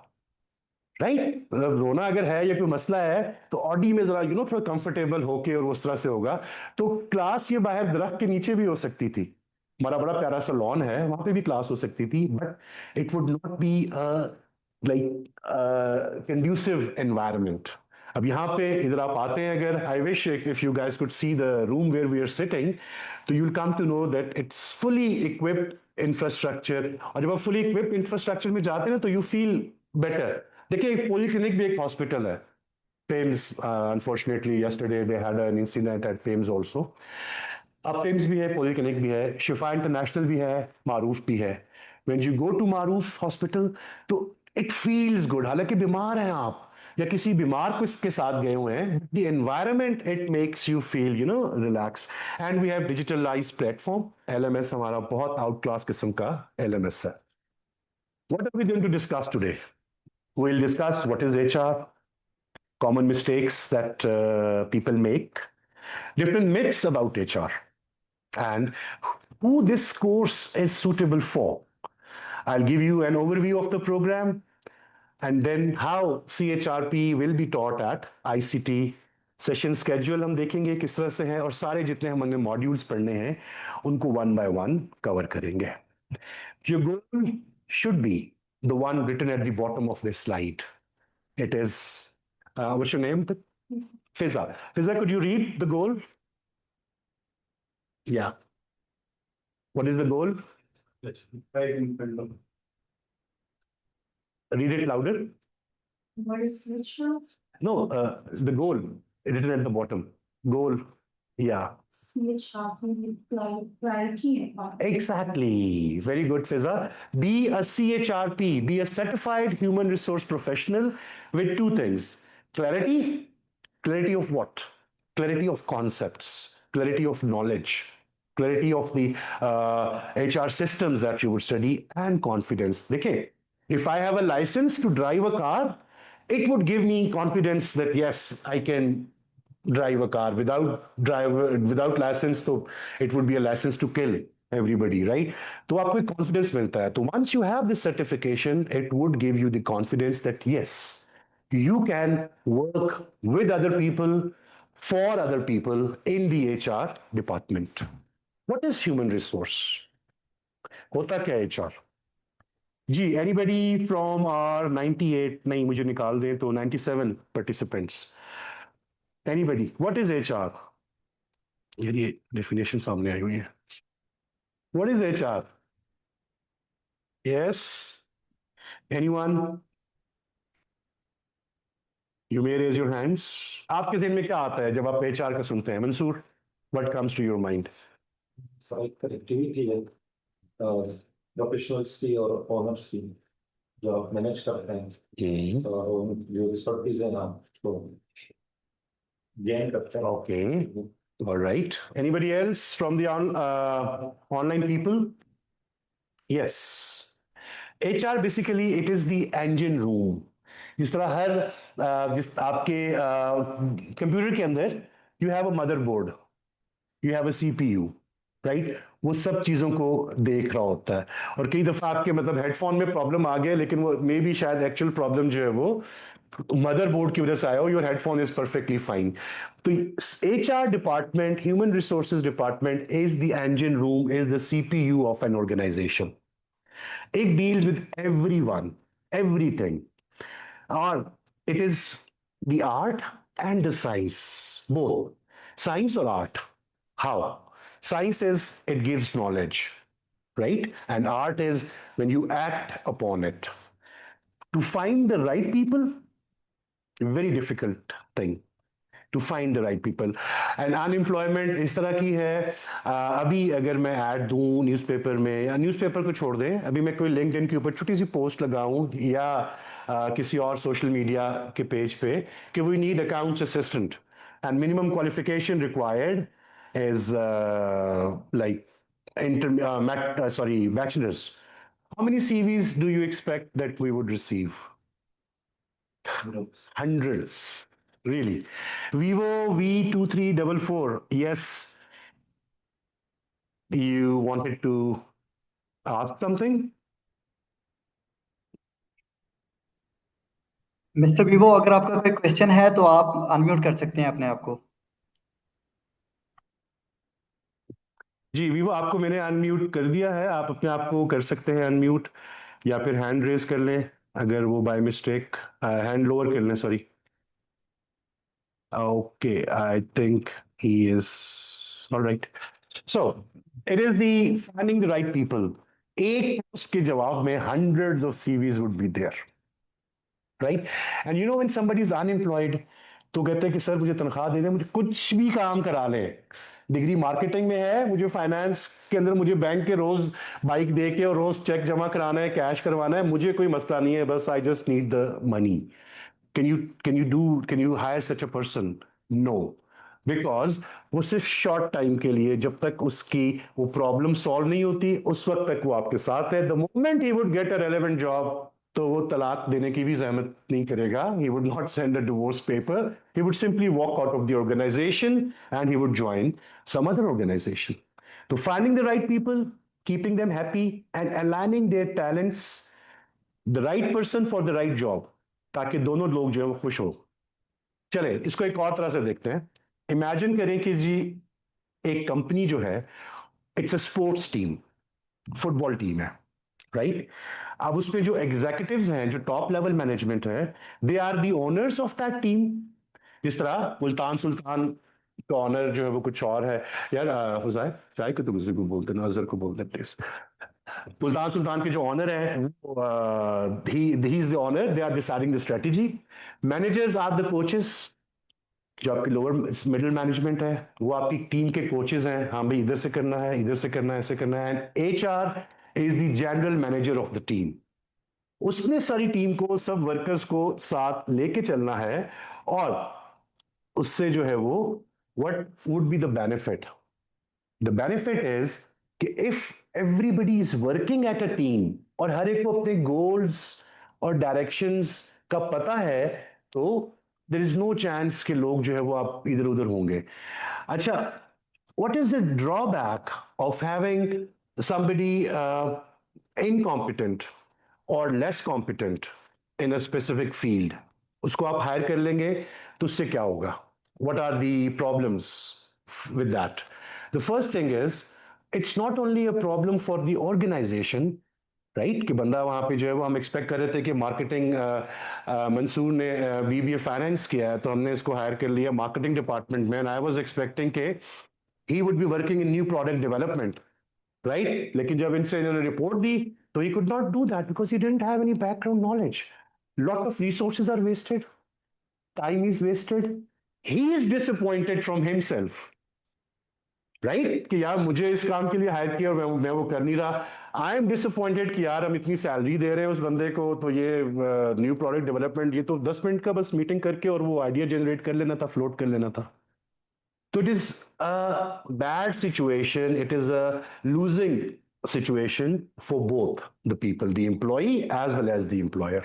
राइट? मतलब रोना अगर है या कोई मसला है तो ऑडी में जरा थोड़ा कंफर्टेबल होके और उस तरह से होगा. तो क्लास ये बाहर दरख्त के नीचे भी हो सकती थी. हमारा बड़ा प्यारा सा लॉन है, वहां पे भी क्लास हो सकती थी, but it would not be like conducive environment. अब यहाँ पे इधर आप आते हैं, अगर I wish if you guys could see the room where we are sitting, तो you will come to know that it's fully equipped infrastructure. और जब आप फुली इक्विप्ड इंफ्रास्ट्रक्चर में जाते हैं ना तो यू फील बेटर. देखिए पॉलीक्लिनिक भी एक हॉस्पिटल है. PIMS, unfortunately yesterday they had an incident at PIMS also. अब पेम्स भी है, पॉलीक्लिनिक भी है, शिफा इंटरनेशनल भी है, मारूफ भी है. When you go to Maroof hospital तो इट फील्स गुड. हालांकि बीमार हैं आप या किसी बीमार को इसके साथ गए हुए हैं, the environment it makes you feel relax. And we have digitalize platform. LMS हमारा बहुत आउट क्लास किस्म का LMS है. What are we going to discuss today? We'll discuss what is HR, common mistakes that people make, different myths about HR, and who this course is suitable for. I'll give you an overview of the program and then how CHRP will be taught at ICT. Session schedule हम देखेंगे किस तरह से है और सारे जितने हमने मॉड्यूल्स पढ़ने हैं उनको one by one कवर करेंगे. Your goal should be the one written at the bottom of this slide. It is, what's your name? Fiza. Fiza, could you read the goal? Yeah. What is the goal? Read it louder. What is which one? No, the goal written at the bottom. Goal. Yeah. Clarity. Exactly. Very good, Fiza. Be a CHRP, be a certified human resource professional with two things. Clarity. Clarity of what? Clarity of concepts, clarity of knowledge, clarity of the HR systems that you would study, and confidence. Okay. If I have a license to drive a car, it would give me confidence that yes, I can drive a car. Without license, so it would be a license to kill everybody, right? तो आपको एक confidence मिलता है. तो once you have this certification, it would give you the confidence that yes, you can work with other people, for other people in the HR department. What is human resource? होता क्या है HR? Ji, anybody from our 98, नहीं मुझे निकाल दें तो 97 participants. Anybody? What is HR? ये definition सामने आई हुई है. What is HR? Yes. Anyone? You may raise your hands. आपके ज़हन में क्या आता है जब आप HR का सुनते हैं? Mansoor, what comes to your mind? Site connectivity है प्रोफेशनल्स की और ऑनर्स की जो आप मैनेज करते हैं और जो एक्सपर्टीज है ना तो गेन करते हैं. Okay. All right. Anybody else from the online people? Yes. HR basically it is the engine room. जिस तरह हर जिस आपके कंप्यूटर के अंदर you have a motherboard, you have a CPU, right? वो सब चीजों को देख रहा होता है और कई दफा आपके मतलब हेडफोन में प्रॉब्लम आ गया लेकिन वो मे बी शायद एक्चुअल प्रॉब्लम जो है वो मदरबोर्ड की वजह से आया हो. Your headphone is perfectly fine. तो HR department, human resources department is the engine room, is the CPU of an organization. It deals with everyone, everything. Or it is the art and the science, both. Science or art. How? Science is it gives knowledge, right? And art is when you act upon it. To find the right people, very difficult thing. To find the right people. And unemployment इस तरह की है. अभी अगर मैं add दूं newspaper में या न्यूज़पेपर को छोड़ दें, अभी मैं कोई लिंक्डइन के ऊपर छोटी सी पोस्ट लगाऊं या किसी और सोशल मीडिया के पेज पे कि we need accounts assistant and minimum qualification required is like bachelor's. How many CVs do you expect that we would receive? Hundreds, really. Vivo V2344. Yes. You wanted to ask something? Mister Vivo, अगर आपका कोई question है तो आप unmute कर सकते हैं अपने आप को. जी वीवो, आपको मैंने अनम्यूट कर दिया है. आप अपने आप को कर सकते हैं अनम्यूट या फिर हैंड रेज कर लें अगर वो बाय मिस्टेक हैंड लोअर कर लें. Sorry. Okay, I think he is all right. So it is the finding the right people. एक post के जवाब में hundreds of CVs would be there, right? And you know when somebody is unemployed, तो कहते हैं कि sir मुझे तनख्वाह दे दें, मुझे कुछ भी काम करा ले. डिग्री मार्केटिंग में है, मुझे फाइनेंस के अंदर मुझे बैंक के रोज बाइक दे के और रोज चेक जमा कराना है, कैश करवाना है, मुझे कोई मसला नहीं है, बस I just need the money. Can you hire such a person? No. Because वो सिर्फ शॉर्ट टाइम के लिए, जब तक उसकी वो प्रॉब्लम सॉल्व नहीं होती उस वक्त तक वो आपके साथ है. The moment he would get a relevant job तो वो तलाक देने की भी जहमत नहीं करेगा. He would not send a divorce paper. He would simply walk out of the organization and he would join some other organization. So finding the right people, keeping them happy and aligning their talents, the right person for the right job, ताकि दोनों लोग जो है वो खुश हो. चले इसको एक और तरह से देखते हैं. इमेजिन करें कि जी एक कंपनी जो है it's a sports team, football team है, राइट? अब उसमें जो एग्जीक्यूटिव्स हैं, जो टॉप लेवल मैनेजमेंट है, they are the owners of that team. जिस तरह मुल्तान सुल्तान का ऑनर जो है वो कुछ और है. यार हुज़ैफ चाय को तो किसी को बोलते हैं, अजहर को बोलते हैं प्लीज. मुल्तान सुल्तान के जो ऑनर है he is the owner. They are deciding the strategy. Managers are the coaches. जो आपकी लोअर मिडिल मैनेजमेंट है वो आपकी टीम के कोचेज हैं. हाँ भाई इधर से करना है, इधर से करना है, ऐसे करना है. And HR is the general manager of the team. उसने सारी टीम को, सब वर्कर्स को साथ लेके चलना है और उससे जो है वो what would be the benefit. The benefit is कि if everybody is working at a team और हर एक को अपने गोल्स और डायरेक्शंस का पता है तो देयर इज नो चांस कि लोग जो है वो आप इधर उधर होंगे. अच्छा, what is the drawback of having somebody incompetent or less competent in a specific field? उसको आप हायर कर लेंगे तो उससे क्या होगा? What are the problems with that? The first thing is it's not only a problem for the organization, right कि बंदा वहां पे जो है वो हम एक्सपेक्ट कर रहे थे कि मार्केटिंग मंसूर ने बीबीए फाइनेंस किया है तो हमने इसको हायर कर लिया मार्केटिंग डिपार्टमेंट में, एंड आई वाज एक्सपेक्टिंग के he would be working in new product development, right. लेकिन जब इनसे इन्होंने रिपोर्ट दी तो he could not do that because he didn't have any background knowledge, lot of resources are wasted, time is wasted, he is disappointed from himself, right कि यार मुझे इस काम के लिए हायर किया मैं वो कर नहीं रहा, आई एम डिसअपॉइंटेड कि यार हम इतनी सैलरी दे रहे हैं उस बंदे को तो ये न्यू प्रोडक्ट डेवलपमेंट ये तो 10 मिनट का बस मीटिंग करके और वो आइडिया जनरेट कर लेना था, फ्लोट कर लेना था। तो it is a bad situation, it is a losing situation for both the people, the employee as well as the employer.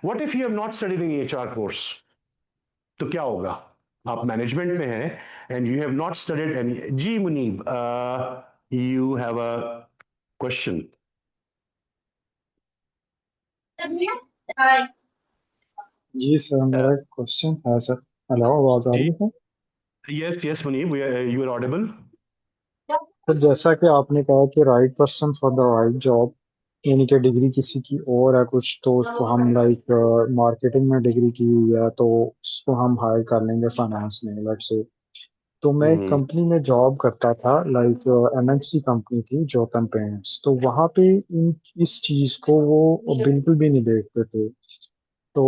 What if you have not studied any HR course? तो क्या होगा? आप management में हैं and you have not studied any. जी Muneeb, you have a question. जी sir, मेरा एक क्वेश्चन है सर। हेलो, आवाज आ रही है sir? Yes yes Muneeb, you are audible. तो जैसा कि आपने कहा कि right person for the right job, यानी कि डिग्री किसी की और है कुछ तो उसको हम लाइक मार्केटिंग में डिग्री की हुई है तो उसको हम हायर कर लेंगे फाइनेंस में, लेट्स से। तो मैं एक कंपनी में जॉब करता था, लाइक एमएनसी कंपनी थी जोतन पेंट्स, तो वहाँ पे इस चीज को वो बिल्कुल भी नहीं देखते थे। तो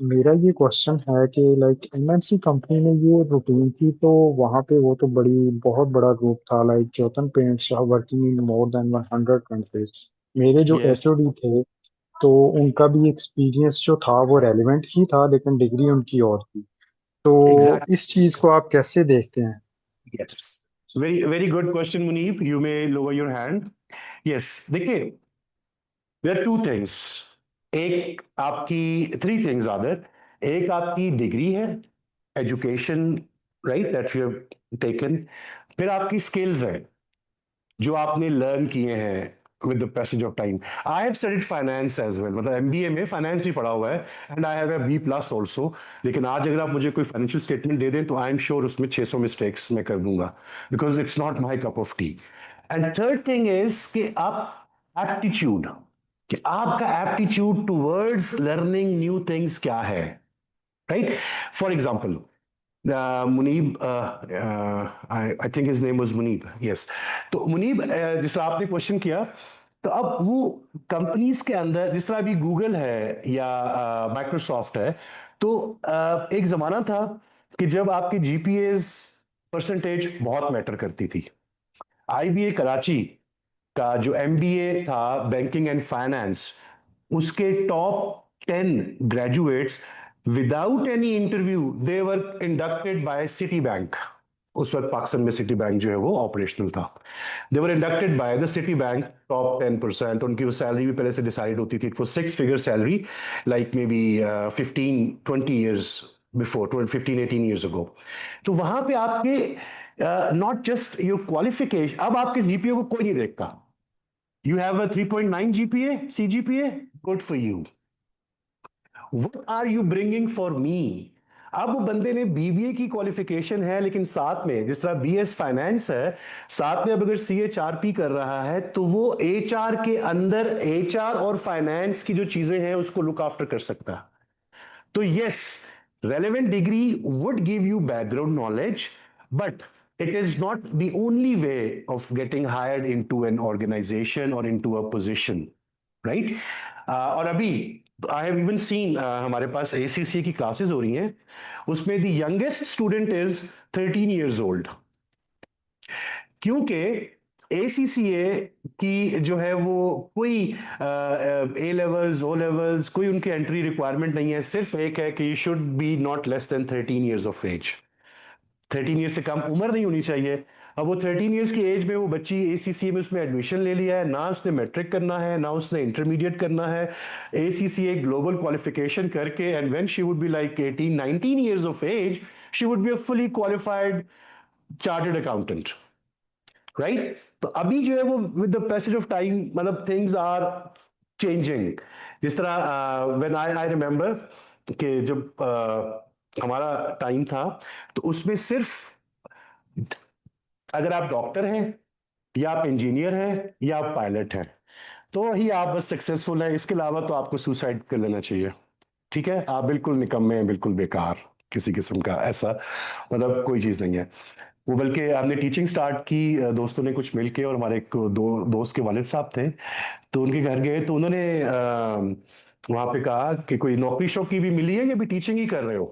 मेरा ये क्वेश्चन है कि लाइक एमएनसी कंपनी में ये रूटीन थी, तो वहाँ पे वो तो बहुत बड़ा ग्रुप था, like Jotun paints working in more than 100 countries. मेरे जो यस एचओडी थे तो उनका भी एक्सपीरियंस जो था वो रेलिवेंट ही था, लेकिन डिग्री उनकी और थी। तो एग्जैक्ट इस चीज को आप कैसे देखते हैं? Yes, very very good question Muneeb, you may lower your hand. Yes देखिए, देयर आर टू थिंग्स, एक आपकी थ्री थिंग्स रादर, एक आपकी डिग्री है, education, right, that you have taken, फिर आपकी स्किल्स हैं जो आपने लर्न किए हैं with the passage of time. I have studied finance as well, मतलब एमबीए में फाइनेंस भी पढ़ा हुआ है and I have a B plus also, लेकिन आज अगर आप मुझे कोई फाइनेंशियल स्टेटमेंट दे दें तो आई एम श्योर उसमें 600 मिस्टेक्स मैं कर दूंगा because it's not my cup of tea. And third thing is कि आप एप्टीट्यूड, कि आपका aptitude towards learning new things क्या है, right. For example Muneeb, I think his name was Muneeb, yes. तो मुनीब, जिस तरह आपने क्वेश्चन किया, तो अब वो कंपनीज के अंदर जिस तरह अभी गूगल है या माइक्रोसॉफ्ट है, तो एक जमाना था कि जब आपके जीपीएस परसेंटेज बहुत मैटर करती थी। आईबीए कराची का जो एमबीए था बैंकिंग एंड फाइनेंस, उसके top 10 graduates without any interview they were inducted by Citibank. उस वक्त पाकिस्तान में सिटी बैंक जो है वो ऑपरेशनल था। They were inducted by the Citibank top 10%। उनकी वो सैलरी भी पहले से डिसाइड होती थी, for 6 figure salary, like may be 15-20 years before, 15-18 years ago. तो वहां पे आपके नॉट जस्ट योर क्वालिफिकेशन, अब आपके जीपीए को कोई नहीं देखता। You have a 3.9 GPA, CGPA, good for you. What are you bringing for me? अब वो बंदे ने बीबीए की क्वालिफिकेशन है लेकिन साथ में जिस तरह बीएस फाइनेंस है, साथ में अब अगर सीएचआरपी कर रहा है तो वो एचआर के अंदर एचआर और फाइनेंस की जो चीजें हैं उसको लुक आफ्टर कर सकता है। तो yes, relevant degree would give you background knowledge, but it is not the only way of getting hired into an organization or into a position, right? और अभी I have even seen हमारे पास ACCA की classes हो रही हैं, उसमें the youngest student is 13 years old, क्योंकि ACCA की जो है वो कोई ए लेवल्स ओ लेवल्स कोई उनकी एंट्री रिक्वायरमेंट नहीं है, सिर्फ एक है कि you should be not less than 13 years of age. 13 years से कम उम्र नहीं होनी चाहिए। अब वो 13 ईयर्स की एज में वो बच्ची ACCA में उसमें एडमिशन ले लिया है, ना उसने मैट्रिक करना है ना उसने इंटरमीडिएट करना है, ACCA ग्लोबल क्वालिफिकेशन करके, and when she would be like 18-19 years of age, she would be a fully qualified chartered accountant, right. तो अभी जो है वो with the passage of time मतलब थिंग्स आर चेंजिंग। जिस तरह व्हेन आई रिमेंबर कि जब हमारा टाइम था तो उसमें सिर्फ अगर आप डॉक्टर हैं या आप इंजीनियर हैं या आप पायलट हैं, तो ही आप बस सक्सेसफुल है। इसके अलावा तो आपको सुसाइड कर लेना चाहिए। ठीक है, आप बिल्कुल निकम्मे हैं, बिल्कुल बेकार, किसी किस्म का ऐसा मतलब कोई चीज नहीं है वो। बल्कि हमने टीचिंग स्टार्ट की दोस्तों ने कुछ मिलके, और हमारे एक दोस्त के वालिद साहब थे, तो उनके घर गए तो उन्होंने वहां पे कहा कि कोई नौकरी शौकरी भी मिली है या भी टीचिंग ही कर रहे हो।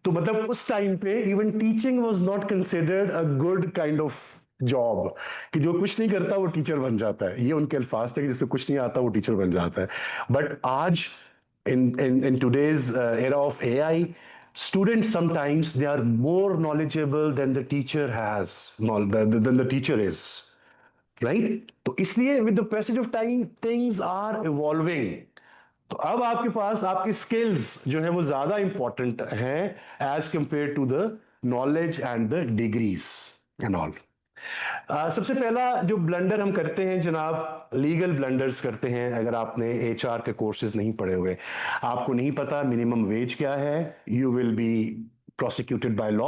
तो मतलब उस टाइम पे even teaching was not considered a good kind of job, कि जो कुछ नहीं करता वो टीचर बन जाता है। ये उनके अल्फाज थे कि जिसको कुछ नहीं आता वो टीचर बन जाता है। बट आज in today's era of AI, students sometimes they are more knowledgeable than the teacher has, than the teacher is, right? तो इसलिए with the passage of time things are evolving। तो अब आपके पास आपकी स्किल्स जो है वो ज्यादा इंपॉर्टेंट है as compare to the knowledge and the degrees and all. सबसे पहला जो ब्लंडर हम करते हैं जनाब, लीगल ब्लंडर्स करते हैं। अगर आपने एचआर के कोर्सेज नहीं पढ़े हुए, आपको नहीं पता मिनिमम वेज क्या है, you will be prosecuted by law.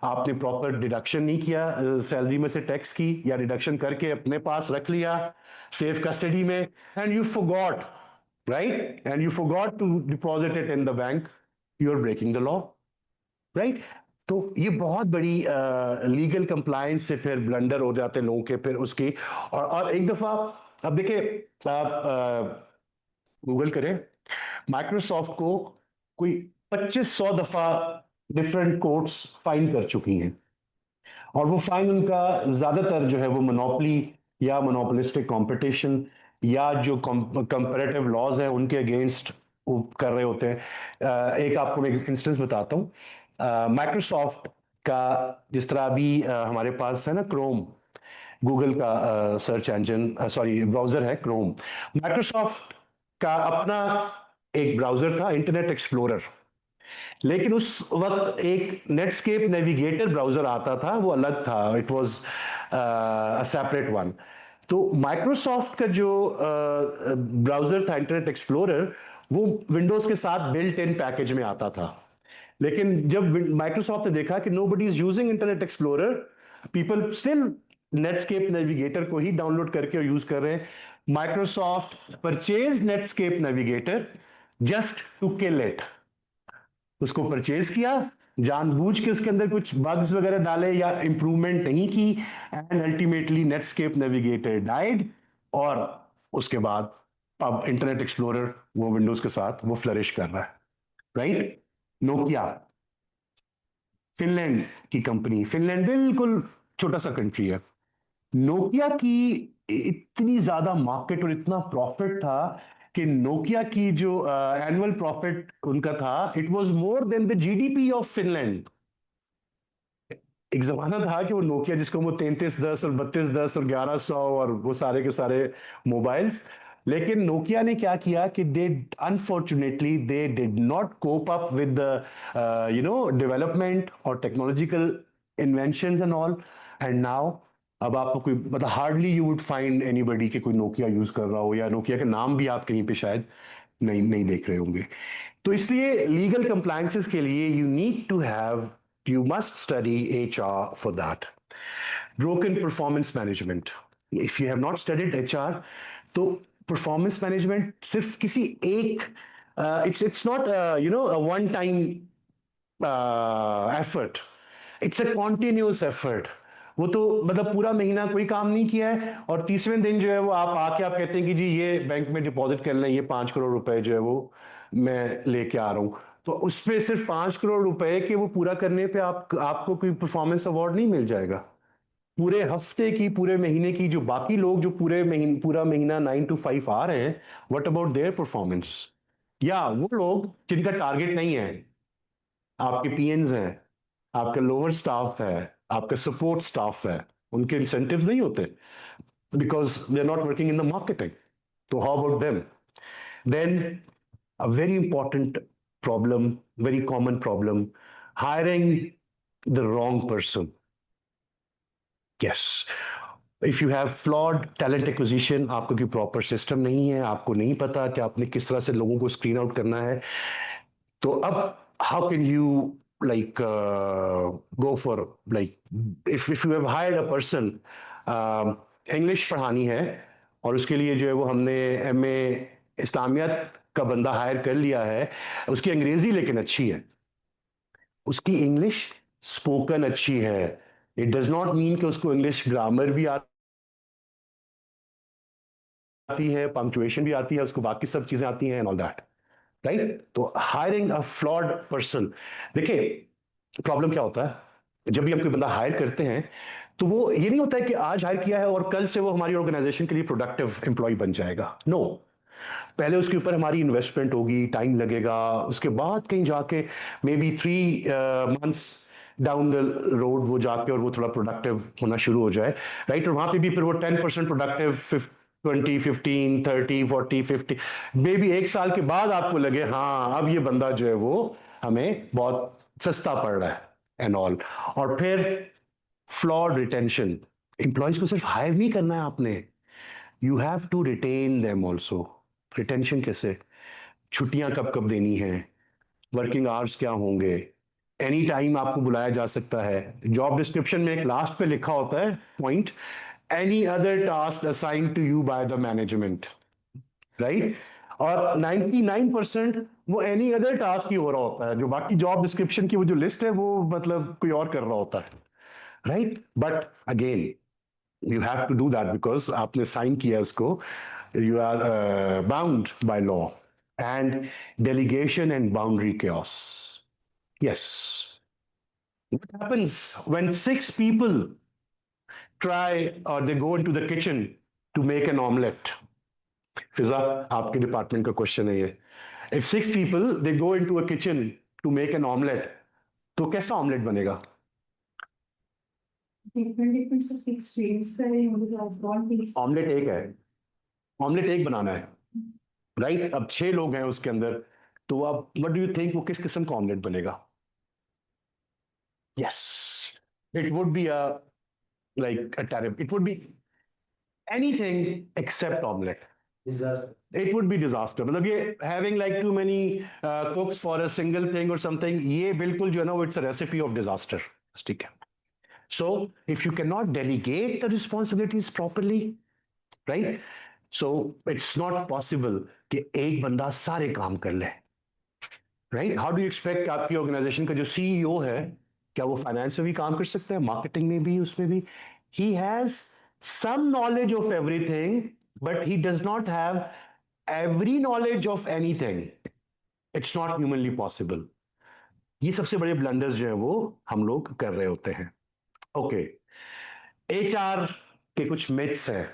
आपने प्रॉपर डिडक्शन नहीं किया सैलरी में से टैक्स की, या डिडक्शन करके अपने पास रख लिया सेफ कस्टडी में, and you forgot, right? And you forgot to deposit it in the bank, you're breaking the law, right? तो ये बहुत बड़ी लीगल कंप्लायंस से फिर ब्लंडर हो जाते हैं लोगों के फिर उसकी। और एक दफा अब देखिए, आप गूगल करें, माइक्रोसॉफ्ट को कोई 2500 दफा डिफरेंट कोर्ट्स फाइन कर चुकी हैं, और वो फाइन उनका ज्यादातर जो है वो मोनोपोली या मोनोपोलिस्टिक कंपटीशन या जो कंपैरेटिव लॉज है उनके अगेंस्ट वो कर रहे होते हैं। एक आपको मैं इंस्टेंस बताता हूँ। माइक्रोसॉफ्ट का जिस तरह अभी हमारे पास है ना क्रोम, गूगल का सर्च इंजन, सॉरी ब्राउजर है क्रोम। माइक्रोसॉफ्ट का अपना एक ब्राउजर था इंटरनेट एक्सप्लोरर, लेकिन उस वक्त एक नेटस्केप नेविगेटर ब्राउजर आता था, वो अलग था, it was a separate one. तो माइक्रोसॉफ्ट का जो ब्राउजर था इंटरनेट एक्सप्लोरर, वो विंडोज के साथ बिल्ट इन पैकेज में आता था। लेकिन जब माइक्रोसॉफ्ट ने देखा कि nobody is using Internet Explorer, people still Netscape Navigator को ही डाउनलोड करके और यूज कर रहे हैं, Microsoft purchase Netscape Navigator just to kill it. उसको परचेज किया, जानबूझ के उसके अंदर कुछ बग्स वगैरह डाले या इंप्रूवमेंट नहीं की, and ultimately Netscape navigator died. और उसके बाद अब इंटरनेट एक्सप्लोरर वो विंडोज के साथ वो फ्लरिश कर रहा है, राइट? नोकिया, फिनलैंड की कंपनी, फिनलैंड बिल्कुल छोटा सा कंट्री है। नोकिया की इतनी ज्यादा मार्केट और इतना प्रॉफिट था कि नोकिया की जो एनुअल प्रॉफिट उनका था, it was more than the GDP of Finland. एक जमाना था कि वो नोकिया जिसको वो 3310 और 3210 और 1100 और वो सारे के सारे मोबाइल्स, लेकिन नोकिया ने क्या किया कि they unfortunately they did not cope up with the development और technological inventions and all, and now अब आपको कोई मतलब hardly you would find anybody कि कोई नोकिया यूज कर रहा हो, या नोकिया का नाम भी आप कहीं पे शायद नहीं नहीं देख रहे होंगे। तो इसलिए लीगल कंप्लायंसेस के लिए you must study HR for that. Broken performance management. If you have not studied HR, तो performance management सिर्फ किसी एक it's not a one time effort. It's a continuous effort. वो तो मतलब पूरा महीना कोई काम नहीं किया है और तीसवें दिन जो है वो आप आके आप कहते हैं कि जी ये बैंक में डिपॉजिट कर लें, ये 5 करोड़ रुपए जो है वो मैं लेके आ रहा हूं। तो उस पे सिर्फ 5 करोड़ रुपए के वो पूरा करने पे आपको कोई परफॉर्मेंस अवार्ड नहीं मिल जाएगा। पूरे हफ्ते की, पूरे महीने की जो बाकी लोग जो पूरा महीना 9 to 5 आ रहे हैं, व्हाट अबाउट देयर परफॉर्मेंस? या वो लोग जिनका टारगेट नहीं है, आपके पीएनस हैं, आपका लोअर स्टाफ है, आपका सपोर्ट स्टाफ है, उनके इंसेंटिव्स नहीं होते because they are not working in the marketing. तो how about them? Then a very important problem, very common problem, hiring the wrong person. Yes. If you have flawed talent acquisition, आपको कोई proper system नहीं है, आपको नहीं पता कि आपने किस तरह से लोगों को स्क्रीन आउट करना है, तो अब how can you like go for like if you have hired a person English पढ़ानी है और उसके लिए जो है वो हमने एमए इस्लामियत का बंदा हायर कर लिया है, उसकी अंग्रेजी लेकिन अच्छी है, उसकी इंग्लिश स्पोकन अच्छी है, इट डज नॉट मीन कि उसको इंग्लिश ग्रामर भी आती है, पंक्चुएशन भी आती है, उसको बाकी सब चीजें आती हैं एंड ऑल दैट, राइट? तो हायरिंग अ फ्लॉड पर्सन, देखिए प्रॉब्लम क्या होता है जब भी हम कोई बंदा हायर करते हैं तो वो ये नहीं होता है कि आज हायर किया है और कल से वो हमारी ऑर्गेनाइजेशन के लिए प्रोडक्टिव एम्प्लॉय बन जाएगा। नो, पहले उसके ऊपर हमारी इन्वेस्टमेंट होगी, टाइम लगेगा, उसके बाद कहीं जाके may be 3 months down the road वो जाके और वो थोड़ा प्रोडक्टिव होना शुरू हो जाए, राइट? और वहां पे भी फिर वो 10% प्रोडक्टिव, 20, 15, 30, 40, 50, मे बी 1 साल के बाद आपको लगे हाँ अब ये बंदा जो है वो हमें बहुत सस्ता पड़ रहा है एंड ऑल। और फिर फ्लॉड रिटेंशन, एम्प्लॉयज को सिर्फ हायर नहीं करना है आपने, you have to retain them also. Retention कैसे? छुट्टियां कब कब देनी है, वर्किंग आवर्स क्या होंगे, एनी टाइम आपको बुलाया जा सकता है, जॉब डिस्क्रिप्शन में एक लास्ट पे लिखा होता है point, any other task assign to you by the management, right? और 99% वो एनी अदर टास्क ही हो रहा होता है, जो बाकी जॉब डिस्क्रिप्शन की वो जो लिस्ट है वो मतलब कोई और कर रहा होता है, right? But again you have to do that because आपने साइन किया उसको, you are bound by law, and delegation and boundary chaos. Yes. What happens when 6 people try or they go into the kitchen to make an omelette? फिजा, आपके department का question है ये। If 6 people they go into a kitchen to make an omelette, तो कैसा omelette बनेगा? different सब experience करें मुझे तो बहुत taste ऑमलेट एक है, ऑमलेट एक बनाना है, राइट? अब 6 लोग हैं उसके अंदर, तो अब व्हाट डू यू थिंक वो किस किस्म का ऑमलेट बनेगा? Yes, it would be a like a terrible, it would be anything except omelette, Disaster. It would be disaster. मतलब ये having like too many cooks for a single thing और something, ये बिल्कुल जो है ना it's a recipe of disaster, ठीक है? So if you can not delegate the responsibilities properly, right, so it's not possible कि एक बंदा सारे काम कर ले, right? How do you expect आपकी ऑर्गेनाइजेशन का जो सीईओ है, क्या वो फाइनेंस में भी काम कर सकता है, मार्केटिंग में भी, उसमें भी? He has some knowledge of everything but he does not have every knowledge of anything, it's not humanly possible. ये सबसे बड़े ब्लंडर्स जो है वो हम लोग कर रहे होते हैं। ओके, एचआर के कुछ मिथ्स हैं।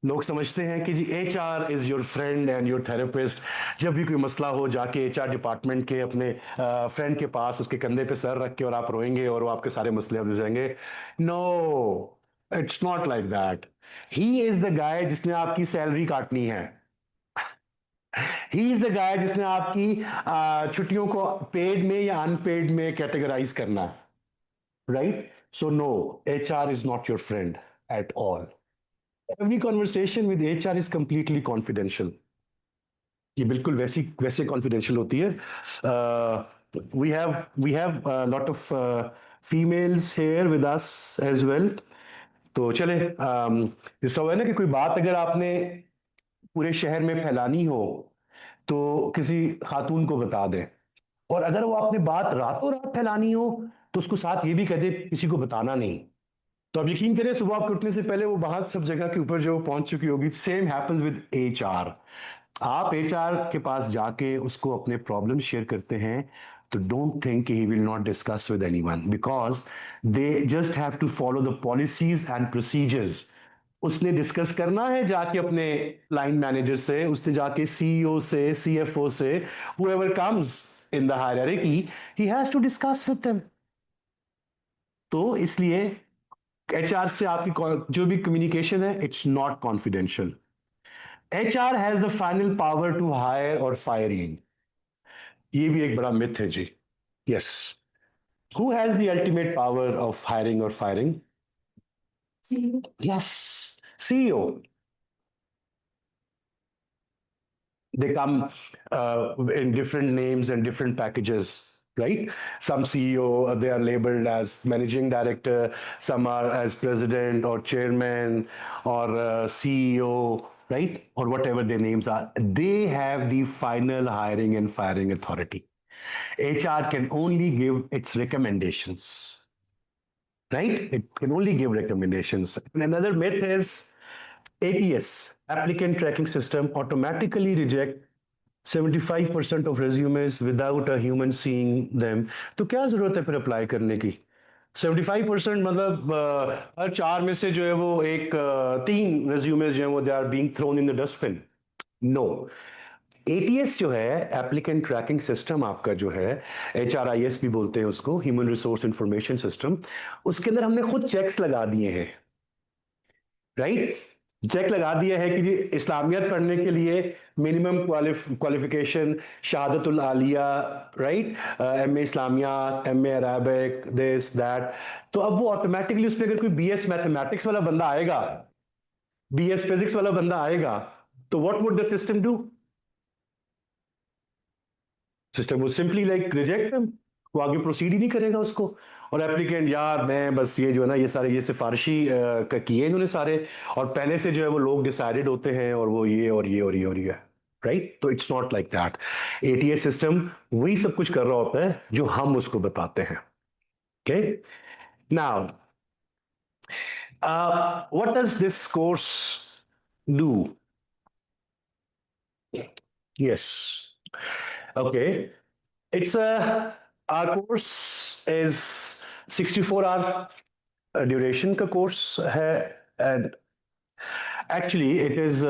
लोग समझते हैं कि जी HR is your friend and your therapist, जब भी कोई मसला हो जाके एचआर डिपार्टमेंट के अपने फ्रेंड के पास उसके कंधे पे सर रख के और आप रोएंगे और वो आपके सारे मसले हल हो जाएंगे। No, it's not like that. He is the guy जिसने आपकी सैलरी काटनी है, ही इज द गाय जिसने आपकी छुट्टियों को पेड में या अनपेड में कैटेगराइज करना है, right? So no, HR is not your friend at all. Every conversation with HR is completely confidential. ये बिल्कुल वैसे confidential होती है। We have a lot of females here with us as well. तो चले, ऐसा हुआ है ना कि कोई बात अगर आपने पूरे शहर में फैलानी हो तो किसी खातून को बता दें, और अगर वो आपने बात रातों रात फैलानी हो तो उसको साथ ये भी कह दे किसी को बताना नहीं। तो आप यकीन करें सुबह आपके उठने से पहले वो बात सब जगह के ऊपर जो पहुंच चुकी होगी। Same happens with HR. आप एचआर के पास जाके उसको अपने प्रॉब्लम शेयर करते हैं तो don't think he will not discuss with anyone, because they just have to follow the policies and procedures. उसने डिस्कस करना है जाके अपने लाइन मैनेजर से, उसने जाके सीईओ से, सीएफओ से, whoever comes in the hierarchy, he has to discuss with them। तो इसलिए एचआर से आपकी जो भी कम्युनिकेशन है it's not confidential. HR has the final power to hire और फायरिंग, ये भी एक बड़ा मिथ है जी। Yes, who has the ultimate power of hiring और firing? see yes, CEO. They come in different names and different packages, right? Some CEO, they are labeled as managing director, some are as president or chairman or CEO, right? Or whatever their names are. They have the final hiring and firing authority. HR can only give its recommendations, right? It can only give recommendations. And another myth is ATS, applicant tracking system, automatically reject 75% of resumes without a human seeing them. तो क्या जरूरत है फिर apply करने की? 75% मतलब हर 4 में से जो है वो एक 3 resumes जो है वो they are being thrown in the dustbin. No. ATS जो है एप्लीकेंट ट्रैकिंग सिस्टम आपका जो है HRIS भी बोलते हैं उसको, ह्यूमन रिसोर्स इंफॉर्मेशन सिस्टम, उसके अंदर हमने खुद चेक्स लगा दिए हैं, राइट? चेक लगा दिया है कि जी इस्लामियत पढ़ने के लिए मिनिमम क्वालिफिकेशन शहादतुल आलिया, राइट, MA इस्लामिया, MA अरबिक, दिस दैट। तो अब वो ऑटोमेटिकली उसमें अगर कोई BS मैथमेटिक्स वाला बंदा आएगा, BS फिजिक्स वाला बंदा आएगा, तो what would the system do? System वो सिंपली लाइक रिजेक्ट हिम, वो आगे प्रोसीड ही नहीं करेगा उसको। और एप्लीकेंट यार मैं बस ये जो है ना ये सारे ये सिफारिशी किए इन्होंने सारे, और पहले से जो है वो लोग डिसाइडेड होते हैं और वो ये और ये और ये और ये, राइट? तो it's not like that. ATS system वही सब कुछ कर रहा होता है जो हम उसको बताते हैं। Okay, now what does this course do? Yes, okay, it's our course is 64 hour duration का course है, and actually it is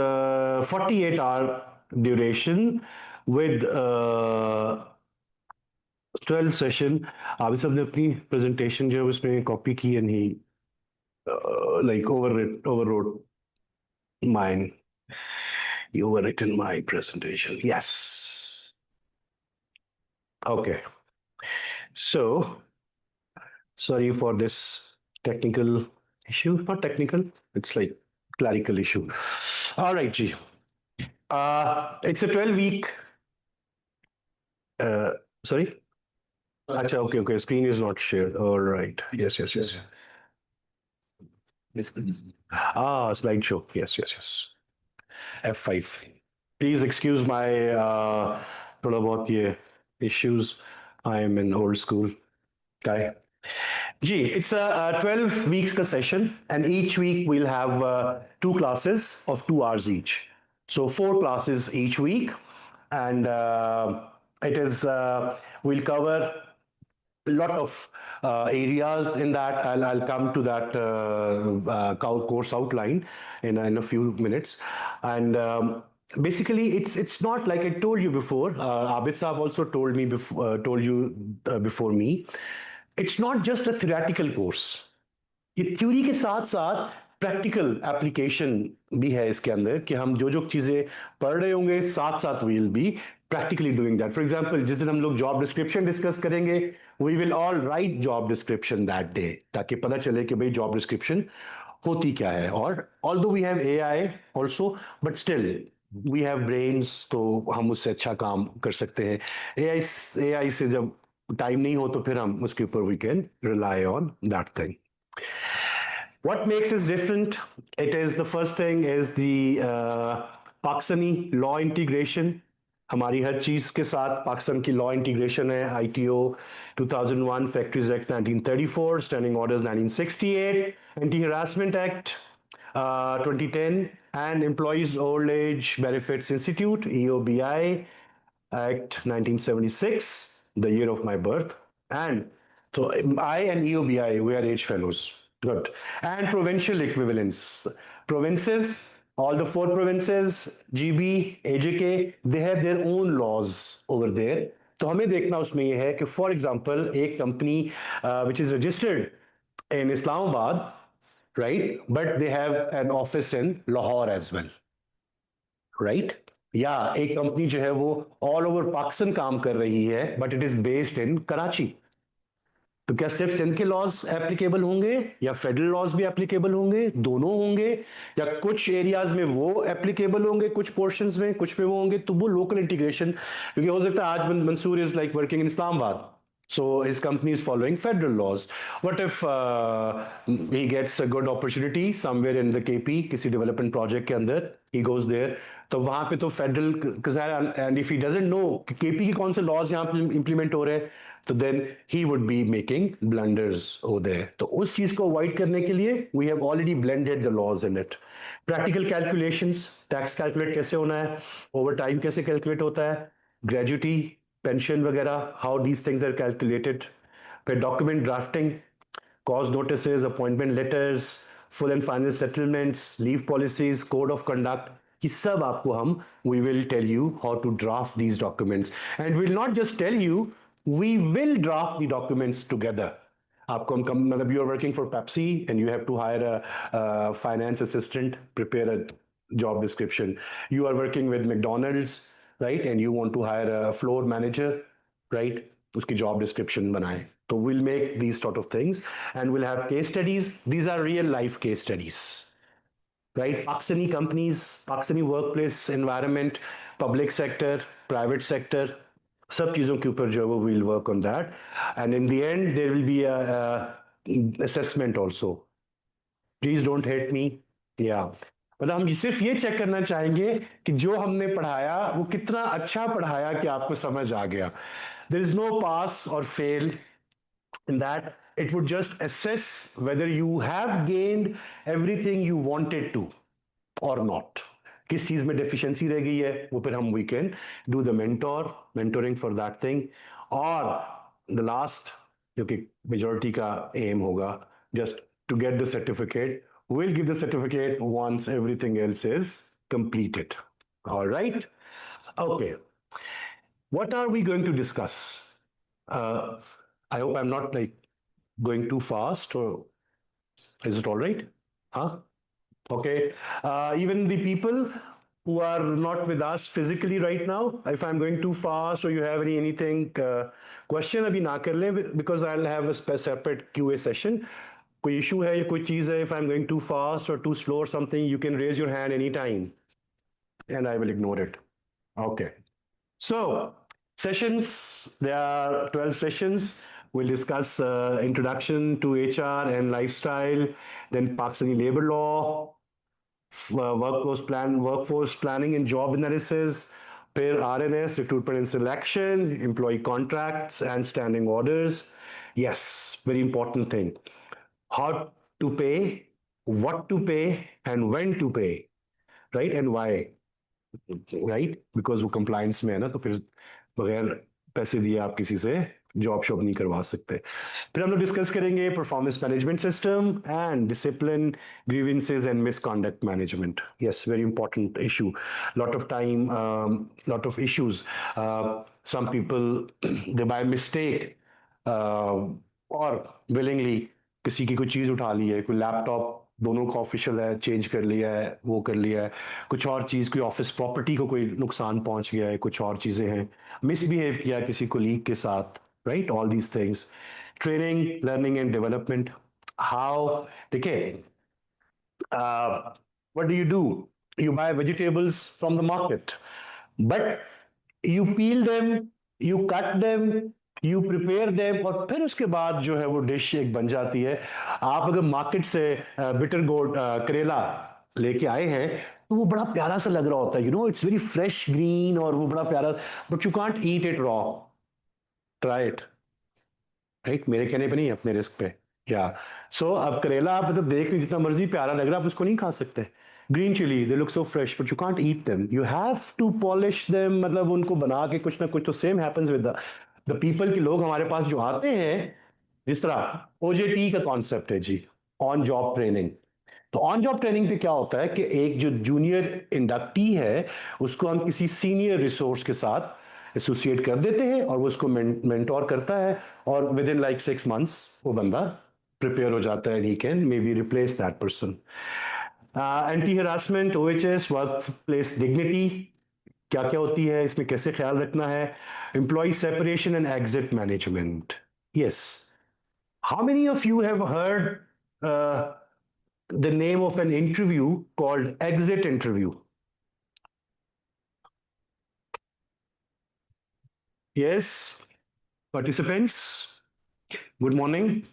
48 hour duration with 12 session. आप सबने अपनी presentation जो है उसमें copy की and he like overwrote mine. You overwritten my presentation. Yes. Okay. So, sorry for this technical issue. Not technical, it's like clerical issue. All right, G. It's a 12-week. Sorry? Acha, okay. Screen is not shared. All right. Yes. Slideshow. Yes. F5. Please excuse my थोड़ा बहुत ये issues. I am an old school guy. Gee, it's a 12 weeks ka session, and each week we'll have 2 classes of 2 hours each. So 4 classes each week, and it is we'll cover a lot of areas in that. I'll come to that course outline in a few minutes, and basically it's not like I told you before. Abid Saab also told me told you before me. It's not just a theoretical course. ये theory के साथ साथ practical application भी है इसके अंदर, कि हम जो चीजें पढ़ रहे होंगे साथ साथ we will be practically doing that. For example, जिस दिन हम लोग जॉब डिस्क्रिप्शन डिस्कस करेंगे, we will all write job description that day, ताकि पता चले कि भाई जॉब डिस्क्रिप्शन होती क्या है। और although we have AI also, but still we have brains, तो हम उससे अच्छा काम कर सकते हैं। AI से जब टाइम नहीं हो तो फिर हम उसके ऊपर we can rely on that thing. What makes it different? It is the first thing is the Pakistani law integration. हमारी हर चीज के साथ पाकिस्तान की लॉ इंटीग्रेशन है। ITO 2001, Factories Act 1934, Standing Orders 1968, Anti-Harassment Act 2010, and Employees Old Age Benefits Institute EOBI Act 1976, the year of my birth. And so I and EOBI, we are age fellows. Good. And provincial equivalents. Provinces, all the 4 provinces, GB, AJK, they have their own laws over there. तो हमें देखना उसमें ये है कि for example एक company which is registered in Islamabad, right, but they have an office in Lahore as well, right? या एक कंपनी जो है वो ऑल ओवर पाकिस्तान काम कर रही है, but it is based in Karachi. तो क्या सिर्फ सिंध के लॉज एप्लीकेबल होंगे या फेडरल लॉज भी एप्लीकेबल होंगे? दोनों होंगे, या कुछ एरियाज में वो एप्लीकेबल होंगे, कुछ पोर्शंस में, कुछ में वो होंगे। तो वो लोकल इंटीग्रेशन, क्योंकि हो सकता है आज Mansoor is like working in Islamabad, So his company is following federal laws. What if he gets a good opportunity somewhere in the KP, किसी development project के अंदर, he goes there, तो वहाँ पे तो federal, and if he doesn't know कि KP के कौन से laws यहाँ पे implement हो रहे हैं, तो then he would be making blunders over there. तो उस चीज को avoid करने के लिए we have already blended the laws in it. Practical calculations, tax calculate कैसे होना है, overtime कैसे calculate होता है, gratuity, पेंशन वगैरह, how these things are calculated, फिर document drafting, cause notices, appointment letters, full and final settlements, leave policies, code of conduct, ये सब आपको हम we will tell you how to draft these documents and will not just tell you, we will draft the documents together. आपको हम मतलब you are working for Pepsi and you have to hire a finance assistant, prepare a job description. You are working with McDonald's, right? And you want to hire a floor manager, right? उसकी job description बनाए. So we'll make these sort of things and we'll have case studies. These are real life case studies, right? Pakistani companies, Pakistani workplace environment, public sector, private sector, सब चीज़ों के ऊपर जो है वो we'll work on that. And in the end, there will be a assessment also. Please don't hate me. Yeah. मतलब हम सिर्फ ये चेक करना चाहेंगे कि जो हमने पढ़ाया वो कितना अच्छा पढ़ाया कि आपको समझ आ गया. There is no pass or fail in that. It would just assess whether you have gained everything you wanted to or not. किस चीज में deficiency रह गई है वो फिर हम we can do the mentoring for that thing. और the last जो कि majority का aim होगा, just to get the certificate. We'll give the certificate once everything else is completed. All right? Okay. What are we going to discuss? I hope I'm not like going too fast, or is it all right? Huh? Okay. Even the people who are not with us physically right now, if I'm going too fast or you have anything, question अभी ना कर लें, because I'll have a separate QA session. कोई issue है या कोई चीज़ है, if I'm going too fast or too slow or something, you can raise your hand anytime and I will ignore it. Okay. So, sessions, there are 12 sessions. We'll discuss introduction to HR and lifestyle, then Pakistani labor law, workforce planning and job analysis, फिर RNS, recruitment and selection, employee contracts and standing orders. Yes, very important thing. How to pay, what to pay, and when to pay, right? And why, right? Because वो compliance में है ना, तो फिर बगैर पैसे दिए आप किसी से जॉब शॉप नहीं करवा सकते. फिर हम लोग डिस्कस करेंगे performance management system and discipline, grievances and misconduct management. Yes, very important issue. Lot of time, lot of issues, some people they by mistake और विलिंगली किसी की कोई चीज़ उठा ली है, कोई लैपटॉप दोनों का ऑफिशियल है, चेंज कर लिया है, वो कर लिया है, कुछ और चीज़, कोई ऑफिस प्रॉपर्टी को कोई नुकसान पहुंच गया है, कुछ और चीज़ें हैं, मिसबिहेव किया किसी कोलीग के साथ, right? All these things. Training, learning and development. How, देखिए, what do? You buy vegetables from the market, but you peel them, you cut them, you prepare them, और फिर उसके बाद जो है वो डिश एक बन जाती है. आप अगर मार्केट से बिटर गोड करेला लेके आए हैं तो वो बड़ा प्यारा सा लग रहा होता है, इट्स वेरी फ्रेश ग्रीन और वो बड़ा प्यारा, but you can't eat it raw. Try it, right? मेरे कहने पे नहीं, अपने रिस्क पे. क्या सो अब करेला आप मतलब देख जितना मर्जी प्यारा लग रहा है, आप उसको नहीं खा सकते. Green chilli, they look so fresh, but you can't eat them, you have to polish them, मतलब उनको बना के कुछ ना कुछ. तो same happens with the people, के लोग हमारे पास जो आते हैं, जिस तरह OJT का कॉन्सेप्ट है जी, ऑन जॉब ट्रेनिंग. तो ऑन जॉब ट्रेनिंग पे क्या होता है कि एक जो जूनियर इंडक्टी है उसको हम किसी सीनियर रिसोर्स के साथ एसोसिएट कर देते हैं और वो उसको मेंटोर करता है, और विद इन लाइक 6 months वो बंदा प्रिपेयर हो जाता है, he can may be replace that person. Anti harassment, OHS, work place dignity, क्या क्या होती है इसमें, कैसे ख्याल रखना है. Employ separation and exit management. Yes, how many of you have heard the name of an interview called exit interview? Yes, Participants, good morning.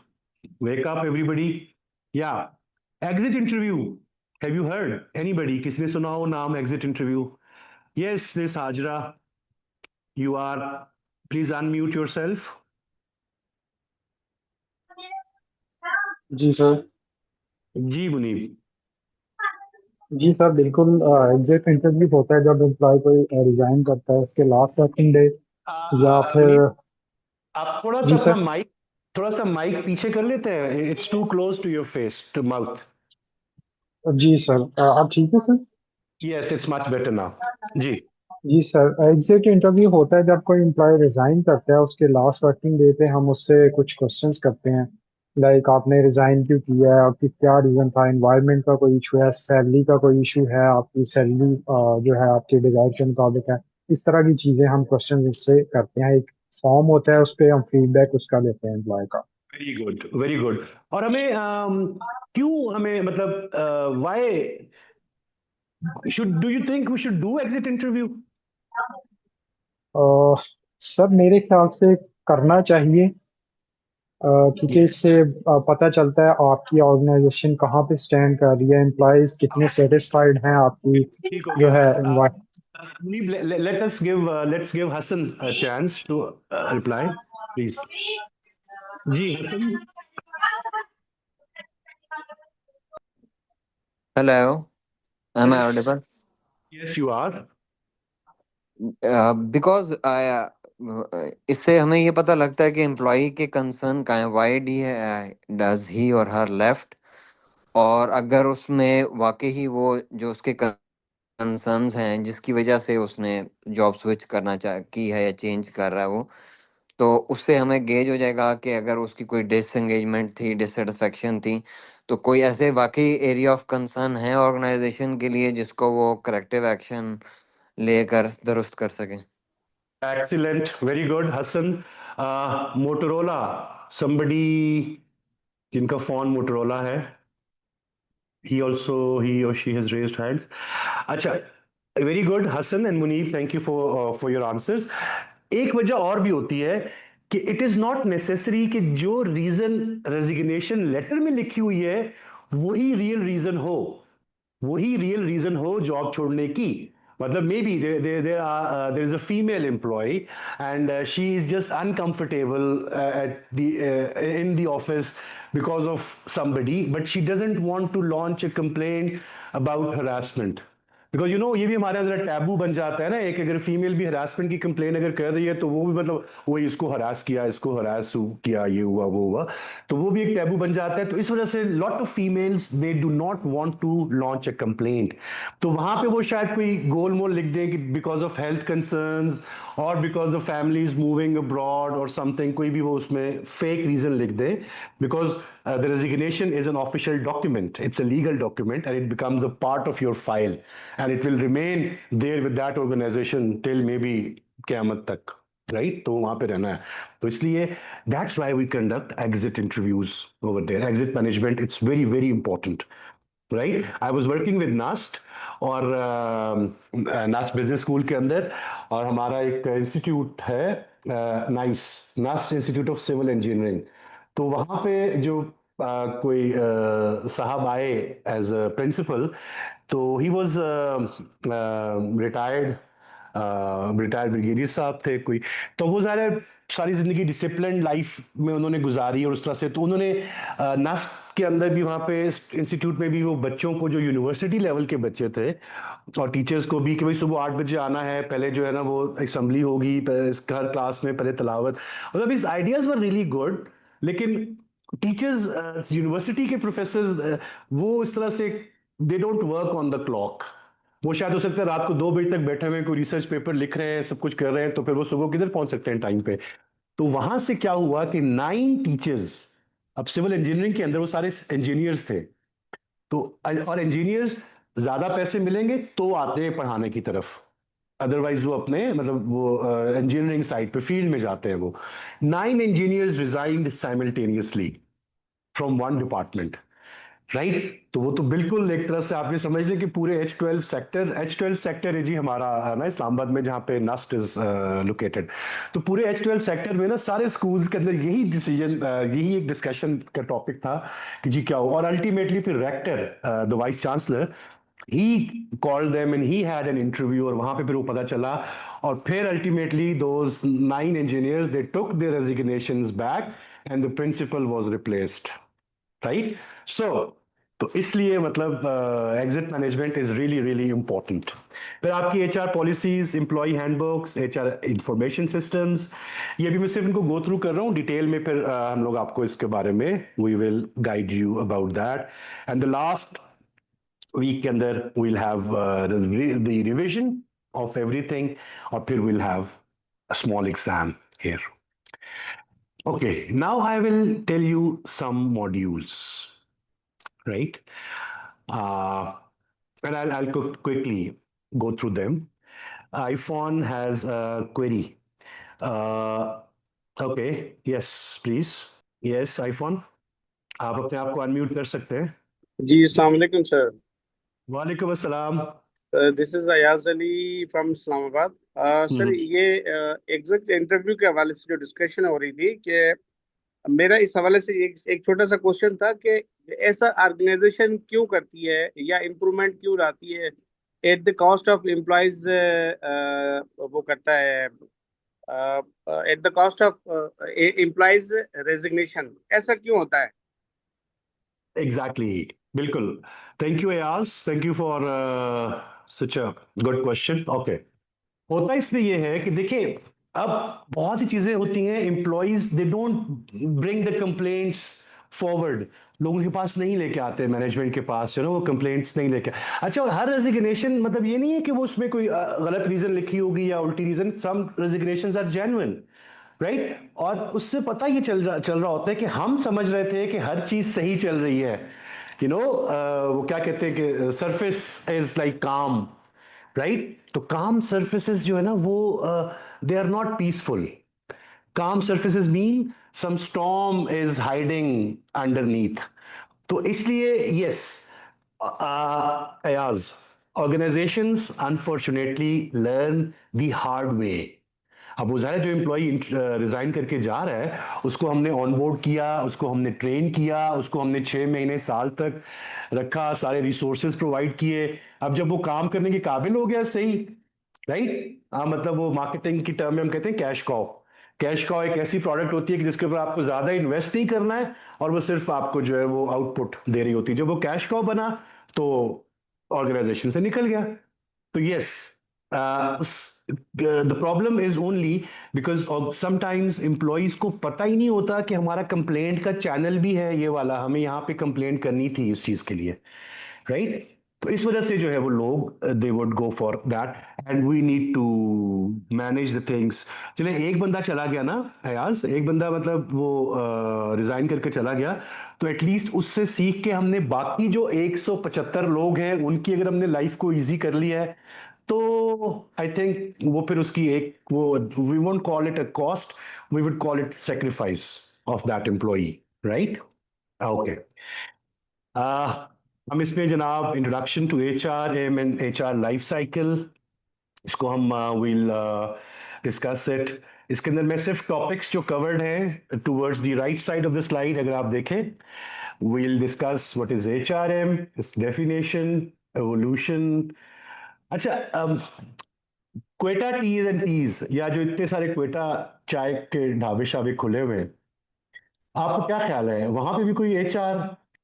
Wake up, everybody. Yeah, exit interview. Have you heard? Anybody? किसने सुना हो नाम exit interview? Yes, Miss Hajra, you are. Please unmute yourself. जी sir. जी मुनीब। जी sir, बिल्कुल। Exit interview होता है जब एम्प्लॉय कोई रिजाइन करता है, उसके लास्ट वर्किंग डे या फिर। मुनीब, आप जी सर। थोड़ा सा माइक पीछे कर लेते हैं. It's too close to your face to mouth. जी सर, आप ठीक है sir? Yes, it's much better now. जी. जी सर, एग्जिट इंटरव्यू होता है जब कोई एम्प्लॉय रिजाइन करता है, उसके लास्ट वर्किंग डे पे हम उससे कुछ क्वेश्चंस करते हैं। लाइक आपने रिजाइन क्यों किया है, आपकी क्या रीजन था, एनवायरनमेंट का कोई इशू है, सैलरी का कोई इशू है, आपकी सैलरी जो है आपके डिजायर के मुताबिक है। इस तरह की चीजें हम क्वेश्चन उससे करते हैं। एक फॉर्म होता है, उस पर हम फीडबैक उसका लेते हैं एम्प्लॉय का। Very good, very good. और हमें क्यों हमें मतलब why should do you think we should do exit interview? Sir मेरे ख्याल से करना चाहिए, क्योंकि इससे पता चलता है आपकी ऑर्गेनाइजेशन कहाँ पे स्टैंड कर रही है, एम्प्लॉयज कितने सेटिस्फाइड हैं आपकी ठीक हो जो गया. है Muneeb, let's give Hassan a chance to reply, please. Ji Hasan. Hello, am I audible? Yes, you are. Because इससे हमें ये पता लगता है कि एम्प्लॉई के कंसर्न का है, वाई डी डज ही और हर लेफ्ट, और अगर उसमें वाकई ही वो जो उसके कंसर्न्स हैं जिसकी वजह से उसने जॉब स्विच करना की है या चेंज कर रहा है वो, तो उससे हमें गेज हो जाएगा कि अगर उसकी कोई डिसएंगेजमेंट थी, डिससेटिस्फैक्शन थी, तो कोई ऐसे वाकई एरिया ऑफ कंसर्न है ऑर्गेनाइजेशन के लिए जिसको वो करेक्टिव एक्शन लेकर दुरुस्त कर सके. Excellent, very good, Hassan. Motorola, somebody जिनका फोन मोटरोला है, he or she has raised hands. अच्छा, very good Hassan and Munib, thank you for your answers. एक वजह और भी होती है कि इट इज नॉट नेसेसरी कि जो रीजन रेजिग्नेशन लेटर में लिखी हुई है वही रियल रीजन हो जॉब छोड़ने की. मतलब may be there is a female employ and she is just uncomfortable at the in the office because of somebody, but she doesn't want to launch a complaint about harassment. Because ये भी हमारे यहाँ जरा taboo बन जाता है ना. एक अगर फीमेल भी हरासमेंट की कंप्लेन अगर कर रही है तो वो भी मतलब वही इसको हरास किया, इसको हरास किया, ये हुआ वो हुआ, तो वो भी एक टैबू बन जाता है. तो इस वजह से lot of females they do not want to launch a complaint. तो वहां पे वो शायद कोई गोल मोल लिख दें कि बिकॉज ऑफ हेल्थ कंसर्न्स और because the family is moving abroad और समथिंग, कोई भी वो उसमें फेक रीजन लिख दें. Because the resignation is an official document, it's a legal document, and it becomes a part of your file, and it will remain there with that organization till maybe क़यामत तक, right? तो वहां पे रहना है. तो इसलिए that's why we conduct exit interviews over there. Exit management, it's very very important, right? I was working with NAST और नास्ट बिजनेस स्कूल के अंदर, और हमारा एक इंस्टीट्यूट है नास्ट इंस्टीट्यूट ऑफ सिविल इंजीनियरिंग. तो वहाँ पे जो कोई साहब आए एज अ प्रिंसिपल, तो ही वाज रिटायर्ड ब्रिगेडियर साहब थे कोई. तो वो ज़ाहिर है सारी ज़िंदगी डिसिप्लिन लाइफ में उन्होंने गुजारी और उस तरह से, तो उन्होंने नास्ट के अंदर भी वहाँ पे इंस्टीट्यूट में भी वो बच्चों को जो यूनिवर्सिटी लेवल के बच्चे थे और टीचर्स को भी कि भाई सुबह 8 बजे आना है, पहले जो है ना वो असेंबली होगी, हर क्लास में पहले तलावत, मतलब इस आइडियाज वर रियली गुड. लेकिन टीचर्स यूनिवर्सिटी के प्रोफेसर वो इस तरह से they don't work on the clock. वो शायद हो सकता है रात को 2 बजे तक बैठे हुए कोई रिसर्च पेपर लिख रहे हैं, सब कुछ कर रहे हैं, तो फिर वो सुबह किधर पहुंच सकते हैं टाइम पे. तो वहां से क्या हुआ कि 9 टीचर्स, अब सिविल इंजीनियरिंग के अंदर वो सारे इंजीनियर्स थे, तो और इंजीनियर्स ज्यादा पैसे मिलेंगे तो आते हैं पढ़ाने की तरफ, अदरवाइज वो अपने मतलब वो इंजीनियरिंग साइड पे फील्ड में जाते हैं. वो 9 engineers resigned simultaneously from one department. Right. तो वो तो बिल्कुल एक तरह से आप ये समझ लें कि पूरे H12 सेक्टर है जी हमारा, है ना, इस्लामाबाद में जहाँ पे नस्ट इज लोकेटेड। तो पूरे H12 सेक्टर में ना सारे स्कूल्स के अंदर यही डिसीजन, यही एक डिस्कशन का टॉपिक था कि जी क्या हो। और अल्टीमेटली फिर rector, the vice chancellor, he called them and he had an interview, और वहां पे फिर वो पता चला। और फिर ultimately those 9 engineers, they took their resignations back and the principal was replaced, right? So तो इसलिए मतलब exit management is really really important. फिर आपकी HR policies, employ handbooks, HR information systems, ये भी मैं सिर्फ इनको गो थ्रू कर रहा हूँ डिटेल में, फिर हम लोग आपको इसके बारे में we will guide you about that. And the last week के अंदर we'll have the revision of everything, और फिर we'll have a small exam here. Okay, now I will tell you some modules, right? And I'll quickly go through them. iPhone has a query. Okay, yes, please. Yes, iPhone. आप अपने आप को unmute कर सकते हैं। जी अस्सलाम वालेकुम sir. वालेकुम अस्सलाम। This is Ayaz Ali from Islamabad. Sir ये एग्जैक्ट इंटरव्यू के हवाले से जो डिस्कशन हो रही थी कि मेरा इस हवाले से एक छोटा सा क्वेश्चन था कि ऐसा ऑर्गेनाइजेशन क्यों करती है या इम्प्रूवमेंट क्यों लाती है at the cost of employees, वो करता है at the cost of employees resignation, ऐसा क्यों होता है? Exactly. बिल्कुल। Thank you, Ayaz. Thank you for such a good question. Okay. होता इसमें ये है कि देखिए, अब बहुत सी चीजें होती हैं, employees they don't bring the complaints forward, लोगों के पास नहीं लेके आते, मैनेजमेंट के पास जो ना वो कंप्लेंट्स नहीं लेके। अच्छा, हर रेजिग्नेशन मतलब ये नहीं है कि वो उसमें कोई गलत रीजन लिखी होगी या उल्टी reason, some resignations are genuine, right. और उससे पता ये चल रहा होता है कि हम समझ रहे थे कि हर चीज सही चल रही है, वो क्या कहते हैं कि surface is like calm, right. तो काम सर्फेसेस जो है ना वो they are not peaceful. Calm surfaces mean some storm is hiding underneath. तो इसलिए yes Ayaz, organisations unfortunately learn the hard way. अब वो जाहिर है, जो एम्प्लॉई रिजाइन करके जा रहा है उसको हमने ऑनबोर्ड किया, उसको हमने ट्रेन किया, उसको हमने 6 महीने साल तक रखा, सारे रिसोर्सेज प्रोवाइड किए। अब जब वो काम करने के काबिल हो गया, सही, राइट। हाँ, मतलब वो मार्केटिंग की टर्म में हम कहते हैं कैश काउ। कैश काउ एक ऐसी प्रोडक्ट होती है कि जिसके ऊपर आपको ज्यादा इन्वेस्ट नहीं करना है और वो सिर्फ आपको जो है वो आउटपुट दे रही होती है। जब वो कैश काउ बना तो ऑर्गेनाइजेशन से निकल गया। तो yes, the problem is only because of sometimes employees को पता ही नहीं होता कि हमारा कंप्लेंट का चैनल भी है ये वाला, हमें यहाँ पे कंप्लेंट करनी थी इस चीज के लिए, राइट। तो इस वजह से जो है वो लोग they would go for that and we need to manage the things. चले, एक बंदा चला गया ना अयाज, एक बंदा मतलब वो रिजाइन करके चला गया, तो एटलीस्ट उससे सीख के हमने बाकी जो 175 लोग हैं उनकी अगर हमने लाइफ को इजी कर लिया है, तो आई थिंक वो फिर उसकी एक वो, we won't call it a cost, we would call it sacrifice of that employee, right. Okay, हम इसमें जनाब introduction to HR and HR life cycle, इसको हम विल डिस्कस इट। इसके अंदर मैं सिर्फ टॉपिक्स जो कवर्ड हैं towards the right side of the slide अगर आप देखें, we'll discuss what is HRM, its definition, evolution। अच्छा, क्वेटा टीज एंड टीज, या जो इतने सारे क्वेटा चाय के ढाबे शाबे खुले हुए हैं, आपको क्या ख्याल है वहां पे भी कोई एचआर,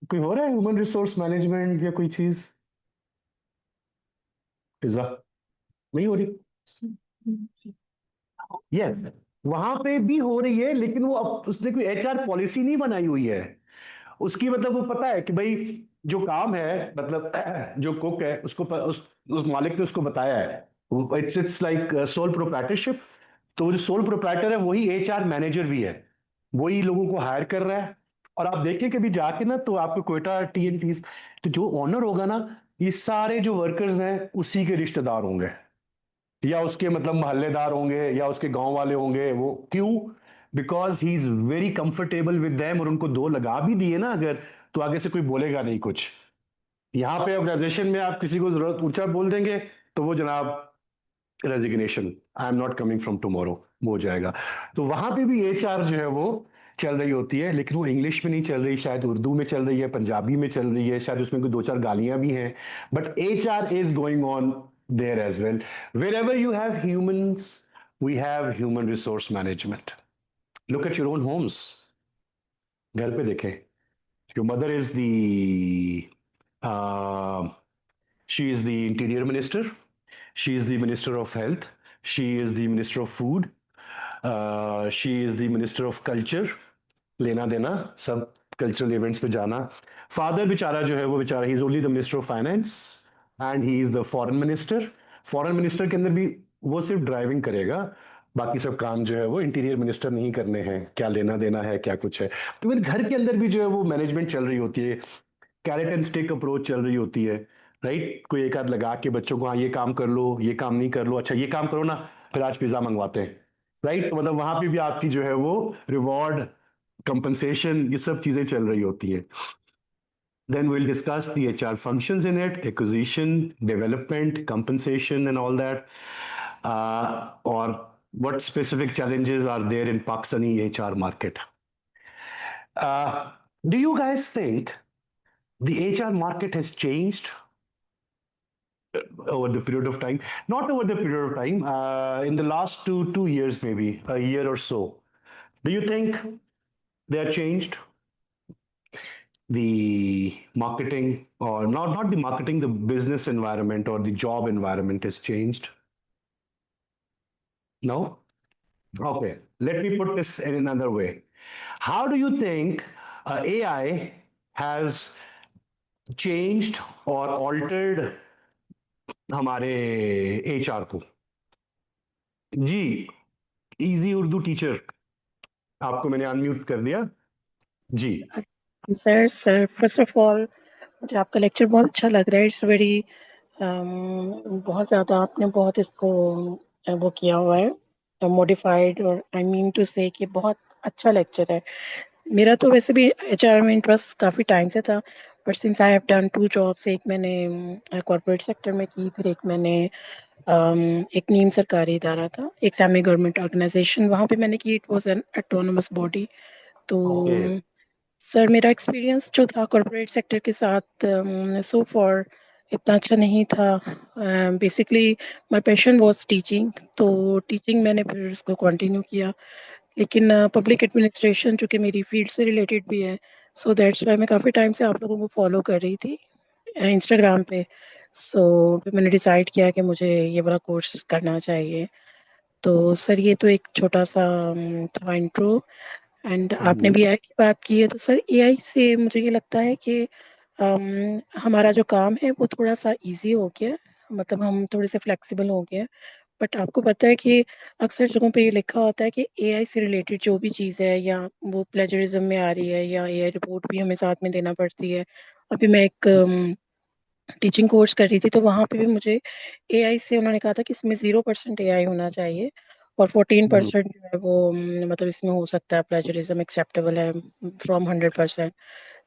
कोई हो रहा है, ह्यूमन रिसोर्स मैनेजमेंट या कोई चीज? पिज्जा नहीं हो रही? यस, वहां पे भी हो रही है, लेकिन वो उसने कोई एचआर पॉलिसी नहीं बनाई हुई है उसकी। मतलब वो पता है कि भाई जो काम है, मतलब जो कुक है उसको उस मालिक ने उसको बताया है, इट्स लाइक सोल प्रोप्राइटरशिप। तो जो सोल प्रोप्राइटर है वही एचआर मैनेजर भी है, वही लोगों को हायर कर रहा है। और आप देखिए कभी जाके ना, तो आपको क्वेटा टी, तो जो ओनर होगा ना, ये सारे जो वर्कर्स हैं उसी के रिश्तेदार होंगे, या उसके मतलब मोहल्लेदार होंगे, या उसके गांव वाले होंगे। वो क्यों? Because he is very comfortable with them, और उनको 2 लगा भी दिए ना अगर, तो आगे से कोई बोलेगा नहीं कुछ। यहाँ पे ऑर्गेनाइजेशन में आप किसी को जरूरत ऊंचा बोल देंगे तो वो जनाब resignation, I am not coming from tomorrow, वो हो जाएगा। तो वहां पे भी एचआर जो है वो चल रही होती है, लेकिन वो इंग्लिश में नहीं चल रही, शायद उर्दू में चल रही है, पंजाबी में चल रही है, शायद उसमें कोई दो चार गालियां भी हैं, but HR is going on there as well. Wherever you have humans, we have human resource management. Look at your own homes, घर पे देखें, your mother is the she is the interior minister, she is the minister of health, she is the minister of food, she is the minister of culture, लेना देना सब cultural events पे जाना। Father बेचारा जो है वो बेचारा he is only the minister of finance and he is the foreign minister. Foreign minister के अंदर भी वो सिर्फ ड्राइविंग करेगा, बाकी सब काम जो है वो इंटीरियर मिनिस्टर नहीं करने हैं, क्या लेना देना है क्या कुछ है। तो फिर घर के अंदर भी जो है वो मैनेजमेंट चल रही होती है, कैरेट एंड स्टिक अप्रोच चल रही होती है, राइट। कोई एक आध लगा के बच्चों को, हाँ ये काम कर लो, ये काम नहीं कर लो, अच्छा ये काम करो ना, फिर आज पिज्जा मंगवाते हैं, राइट। मतलब वहां पे भी आपकी जो है वो रिवॉर्ड, कंपनसेशन, ये सब चीजें चल रही होती है। Then we'll discuss the HR functions in it, acquisition, development, compensation, and all that. Or what specific challenges are there in Pakistani HR market? Do you guys think the HR market has changed over the period of time? Not over the period of time, in the last two years, maybe a year or so. Do you think they are changed? The marketing, or not the marketing, the business environment or the job environment has changed? No? Okay, let me put this in another way. How do you think AI has changed or altered हमारे HR को? जी, easy Urdu teacher, आपको मैंने unmute कर दिया जी। Sir first of all मुझे आपका lecture बहुत अच्छा लग रहा है। इट्स वेरी बहुत ज़्यादा आपने बहुत इसको वो किया हुआ है मॉडिफाइड, और आई मीन टू से कि बहुत अच्छा लेक्चर है। मेरा तो वैसे भी एचआर में इंटरेस्ट काफ़ी टाइम से था, but since I have done 2 jobs, एक मैंने कॉर्पोरेट सेक्टर में की, फिर एक मैंने एक नीम सरकारी इदारा था, एक सेमी गवर्नमेंट ऑर्गेनाइजेशन, वहाँ पे मैंने की। It was an autonomous body. तो Okay. सर मेरा एक्सपीरियंस जो था कॉर्पोरेट सेक्टर के साथ सो फॉर इतना अच्छा नहीं था। Basically my passion was teaching, तो टीचिंग मैंने फिर उसको कंटिन्यू किया, लेकिन पब्लिक एडमिनिस्ट्रेशन जो कि मेरी फील्ड से रिलेटेड भी है, सो दैट्स व्हाई मैं काफ़ी टाइम से आप लोगों को फॉलो कर रही थी इंस्टाग्राम पे। सो फिर मैंने डिसाइड किया कि मुझे ये वाला कोर्स करना चाहिए। तो सर ये तो एक छोटा सा था इंट्रो, एंड आपने भी एआई की बात की है, तो सर एआई से मुझे ये लगता है कि हमारा जो काम है वो थोड़ा सा इजी हो गया, मतलब हम थोड़े से फ्लेक्सिबल हो गए। बट आपको पता है कि अक्सर जगहों पे ये लिखा होता है कि एआई से रिलेटेड जो भी चीज़ है या वो प्लेजरिज्म में आ रही है, या एआई रिपोर्ट भी हमें साथ में देना पड़ती है। अभी मैं एक टीचिंग कोर्स कर रही थी, तो वहाँ पे भी मुझे एआई से उन्होंने कहा था कि इसमें 0% एआई होना चाहिए, और 14% जो है वो मतलब इसमें हो सकता है प्लेजरिज्म एक्सेप्टेबल है from 100%।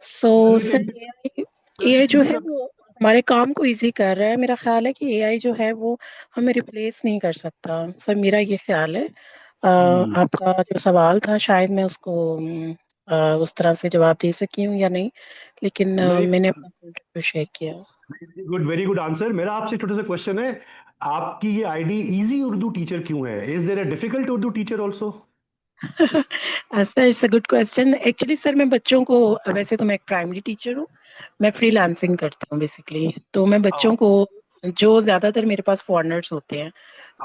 So sir AI AI जो है वो हमारे काम को इजी कर रहा है। मेरा ख्याल है कि एआई जो है वो हमें रिप्लेस नहीं कर सकता। सर मेरा ये ख्याल है। आपका जो सवाल था शायद मैं उसको उस तरह से जवाब दे सकी हूँ या नहीं, लेकिन मैंने अपना पॉइंट ऑफ व्यू शेयर किया। Very good answer. मेरा आपसे छोटा सा क्वेश्चन है, आपकी ये आईडी इजी उर्दू टीचर क्यों है? Is there a difficult Urdu teacher also? Sir it's a good question. Actually sir मैं बच्चों को, वैसे तो मैं एक प्राइमरी टीचर हूँ, मैं फ्रीलांसिंग करती हूँ बेसिकली। तो मैं बच्चों को, जो ज़्यादातर मेरे पास फॉरेनर्स होते हैं,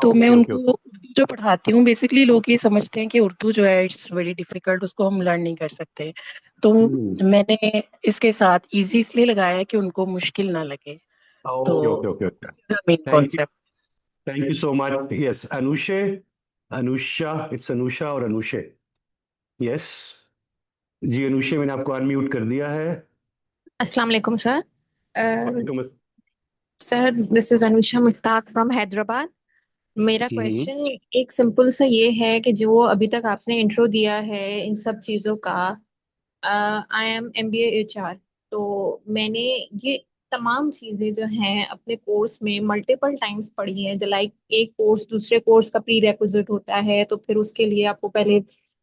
तो मैं ओके ओके उनको ओके। उर्दू जो पढ़ाती हूँ, बेसिकली लोग ये समझते हैं कि उर्दू जो है इट्स वेरी डिफिकल्ट, उसको हम लर्न नहीं कर सकते। तो मैंने इसके साथ इजी इसलिए लगाया है कि उनको मुश्किल ना लगे। तो okay okay okay. Main thank you, concept. Thank you so much. Yes Anushe, Anusha, it's Anusha और अनुषे। यस जी अनुषे, मैंने आपको अनम्यूट कर दिया है। अस्सलाम वालेकुम सर। वालेकुम sir this is Anusha Mushtaq from Hyderabad. मेरा अस्सलाम। क्वेश्चन एक सिंपल सा ये है कि जो अभी तक आपने इंट्रो दिया है इन सब चीज़ों का, आई एम एमबीए एचआर, तो मैंने ये तमाम चीजें जो हैं अपने कोर्स में मल्टीपल टाइम्स पढ़ी है। लाइक एक कोर्स दूसरे कोर्स का प्री रेक्विजिट होता है, तो फिर उसके लिए आपको पहले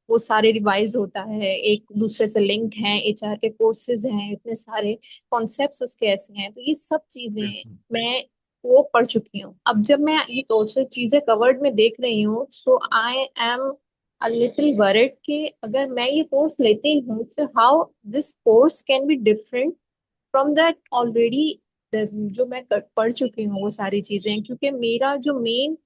वो सारे रिवाइज होता है, एक दूसरे से लिंक हैं, एचआर के कोर्सेज हैं, इतने सारे कॉन्सेप्ट्स उसके ऐसे हैं। तो ये सब चीजें मैं वो पढ़ चुकी हूँ। अब जब मैं ये कोर्सेज चीजें कवर्ड में देख रही हूँ, so I am a little worried कि अगर मैं ये कोर्स लेती हूँ, so how this course can be different from that already जो मैं पढ़ चुकी हूँ वो सारी चीजें। क्योंकि मेरा जो मेन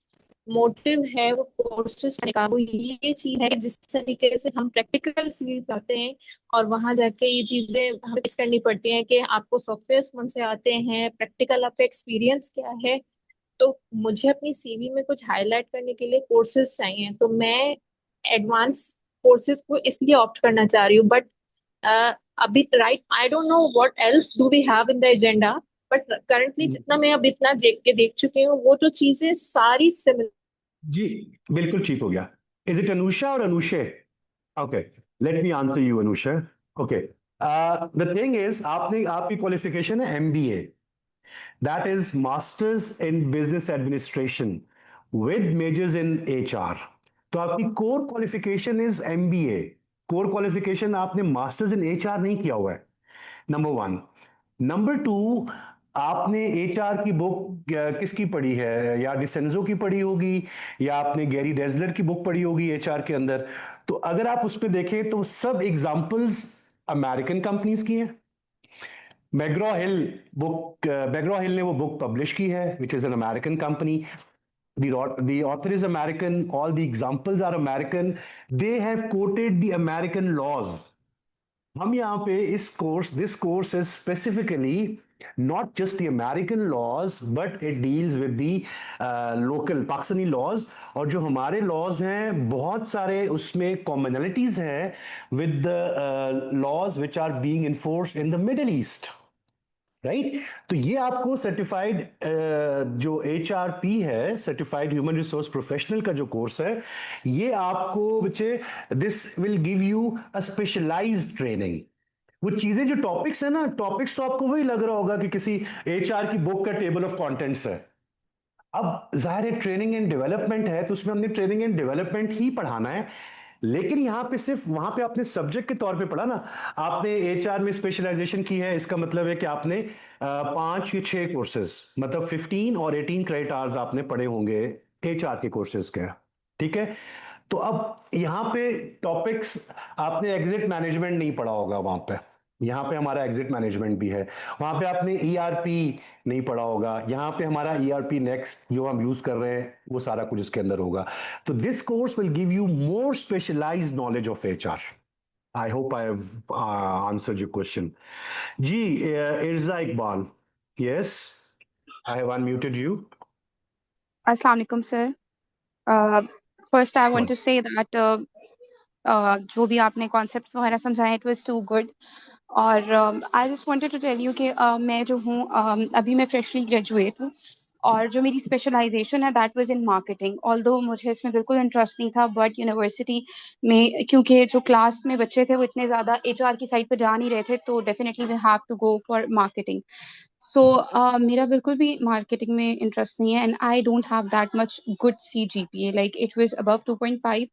मोटिव है वो कोर्सेज करने का, वो ये चीज है कि जिस तरीके से हम प्रैक्टिकल फील्ड आते हैं और वहां जाके ये चीजें हमें फेस करनी पड़ती हैं कि आपको सॉफ्टवेयर कौन से आते हैं, प्रैक्टिकल आपका एक्सपीरियंस क्या है। तो मुझे अपनी सीवी में कुछ हाईलाइट करने के लिए कोर्सेज चाहिए, तो मैं एडवांस कोर्सेज को इसलिए ऑप्ट करना चाह रही हूँ। बट अभी right I don't know what else do we have in the agenda, but currently जितना मैं अब इतना देख चुकी हूँ वो तो चीजें सारी सिमिलर। जी बिल्कुल ठीक हो गया. इज इट अनुषा और Anushe? Okay, let me answer you Anusha. Okay, the thing is आपकी क्वालिफिकेशन है MBA, that is masters in business administration with majors in HR. तो आपकी core qualification is MBA. Core qualification आपने मास्टर्स इन एचआर नहीं किया हुआ है, नंबर वन. नंबर टू, आपने एचआर की बुक किसकी पढ़ी है? या डिसेंजो की पढ़ी होगी, या आपने गैरी डेजलर की बुक पढ़ी होगी एचआर के अंदर. तो अगर आप उस पर देखें तो सब एग्जांपल्स अमेरिकन कंपनीज की हैं. मैग्रॉ हिल ने वो बुक पब्लिश की है, which is an American company. The author is American. All the examples are American. They have quoted the American laws. हम यहाँ पे this course is specifically not just the American laws, but it deals with the local Pakistani laws. और जो हमारे laws हैं बहुत सारे उसमें commonalities हैं with the laws which are being enforced in the Middle East. Right तो ये आपको सर्टिफाइड जो HRP है, सर्टिफाइड ह्यूमन रिसोर्स प्रोफेशनल का जो कोर्स है, ये आपको बच्चे this will give you a specialised training. वो चीजें जो टॉपिक्स है ना, टॉपिक्स तो आपको वही लग रहा होगा कि किसी HR की बुक का टेबल ऑफ कंटेंट्स है. अब जाहिर है ट्रेनिंग एंड डेवलपमेंट है, तो उसमें हमने ट्रेनिंग एंड डेवलपमेंट ही पढ़ाना है. लेकिन यहाँ पे सिर्फ वहां पे आपने सब्जेक्ट के तौर पे पढ़ा ना. आपने एचआर में स्पेशलाइजेशन की है, इसका मतलब है कि आपने 5 या 6 कोर्सेज, मतलब 15 और 18 क्रेडिट आवर्स आपने पढ़े होंगे एचआर के कोर्सेज के. ठीक है, तो अब यहाँ पे टॉपिक्स आपने एग्जिट मैनेजमेंट नहीं पढ़ा होगा वहां पे. यहाँ पे हमारा एग्जिट मैनेजमेंट भी है. वहां पे आपने ईआरपी नहीं पढ़ा होगा. यहाँ पे हमारा ईआरपी नेक्स्ट जो हम यूज कर रहे हैं वो सारा कुछ इसके अंदर होगा. तो this course will give you more specialized knowledge of HR. I hope I have answered your question. जी Irza Iqbal, yes, I have unmuted you. Assalamu alaikum, sir. First, I want to say that जो भी आपने concepts वगैरह समझाए, it was too good. और I just wanted to tell you कि मैं जो हूँ अभी मैं फ्रेशली ग्रेजुएट हूँ, और जो मेरी स्पेशलाइजेशन है that was in marketing. Although मुझे इसमें बिल्कुल इंटरेस्ट नहीं था, बट यूनिवर्सिटी में क्योंकि जो क्लास में बच्चे थे वो इतने ज़्यादा एचआर की साइड पे जा नहीं रहे थे, तो definitely we have to go for marketing. So मेरा बिल्कुल भी मार्केटिंग में इंटरेस्ट नहीं है, and I don't have that much good CGPA. Like it was above 2.5,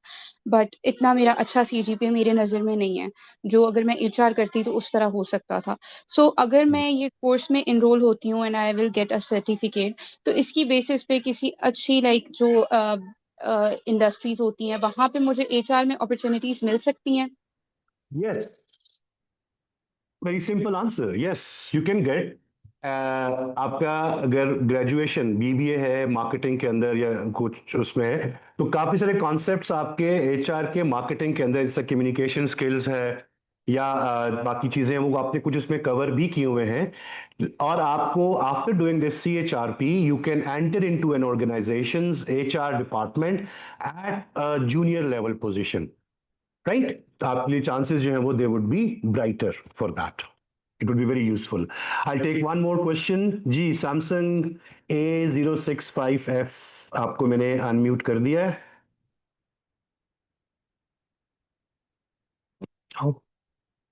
but इतना मेरा अच्छा CGPA मेरे नज़र में नहीं है जो अगर मैं HR करती तो उस तरह हो सकता था. सो अगर मैं ये कोर्स में इनरोल होती हूँ and I will get a certificate, तो इसकी बेसिस पे किसी अच्छी लाइक जो इंडस्ट्रीज होती हैं वहां पे मुझे HR में अपॉर्चुनिटीज मिल सकती हैं? Yes, very simple answer. Yes, you can get. आपका अगर ग्रेजुएशन BBA है मार्केटिंग के अंदर या कुछ उसमें है, तो काफी सारे कॉन्सेप्ट्स आपके HR के मार्केटिंग के अंदर, जैसे कम्युनिकेशन स्किल्स है या बाकी चीजें हैं, वो आपने कुछ उसमें कवर भी किए हुए हैं. और आपको after doing this CHRP you can enter into an organisations HR department at a junior level position. Right, आपके लिए चांसेस जो हैं वो they would be brighter for that. It would be very useful. I take one more question. जी Samsung A065F, आपको मैंने unmute कर दिया है.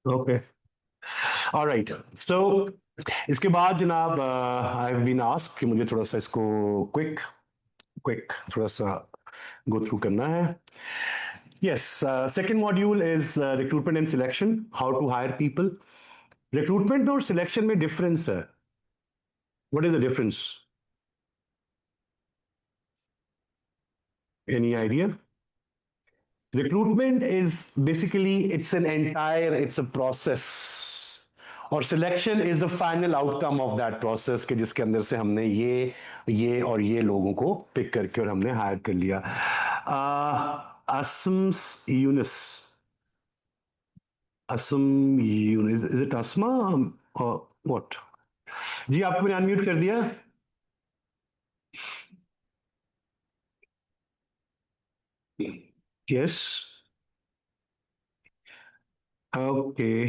ओके, ऑलराइट, सो इसके बाद जनाब आई हैव बीन आस्क्ड कि मुझे थोड़ा सा इसको क्विक थोड़ा सा गो थ्रू करना है. Yes, second module is recruitment and selection, how to hire people. Recruitment और selection में difference है. What is the difference? Any idea? Recruitment is basically it's a process. और selection is the final outcome of that process के जिसके अंदर से हमने ये और ये लोगों को पिक करके और हमने हायर कर लिया. Asam Younis is it Asma what? जी आपको मैंने अनम्यूट कर दिया. Yes, okay,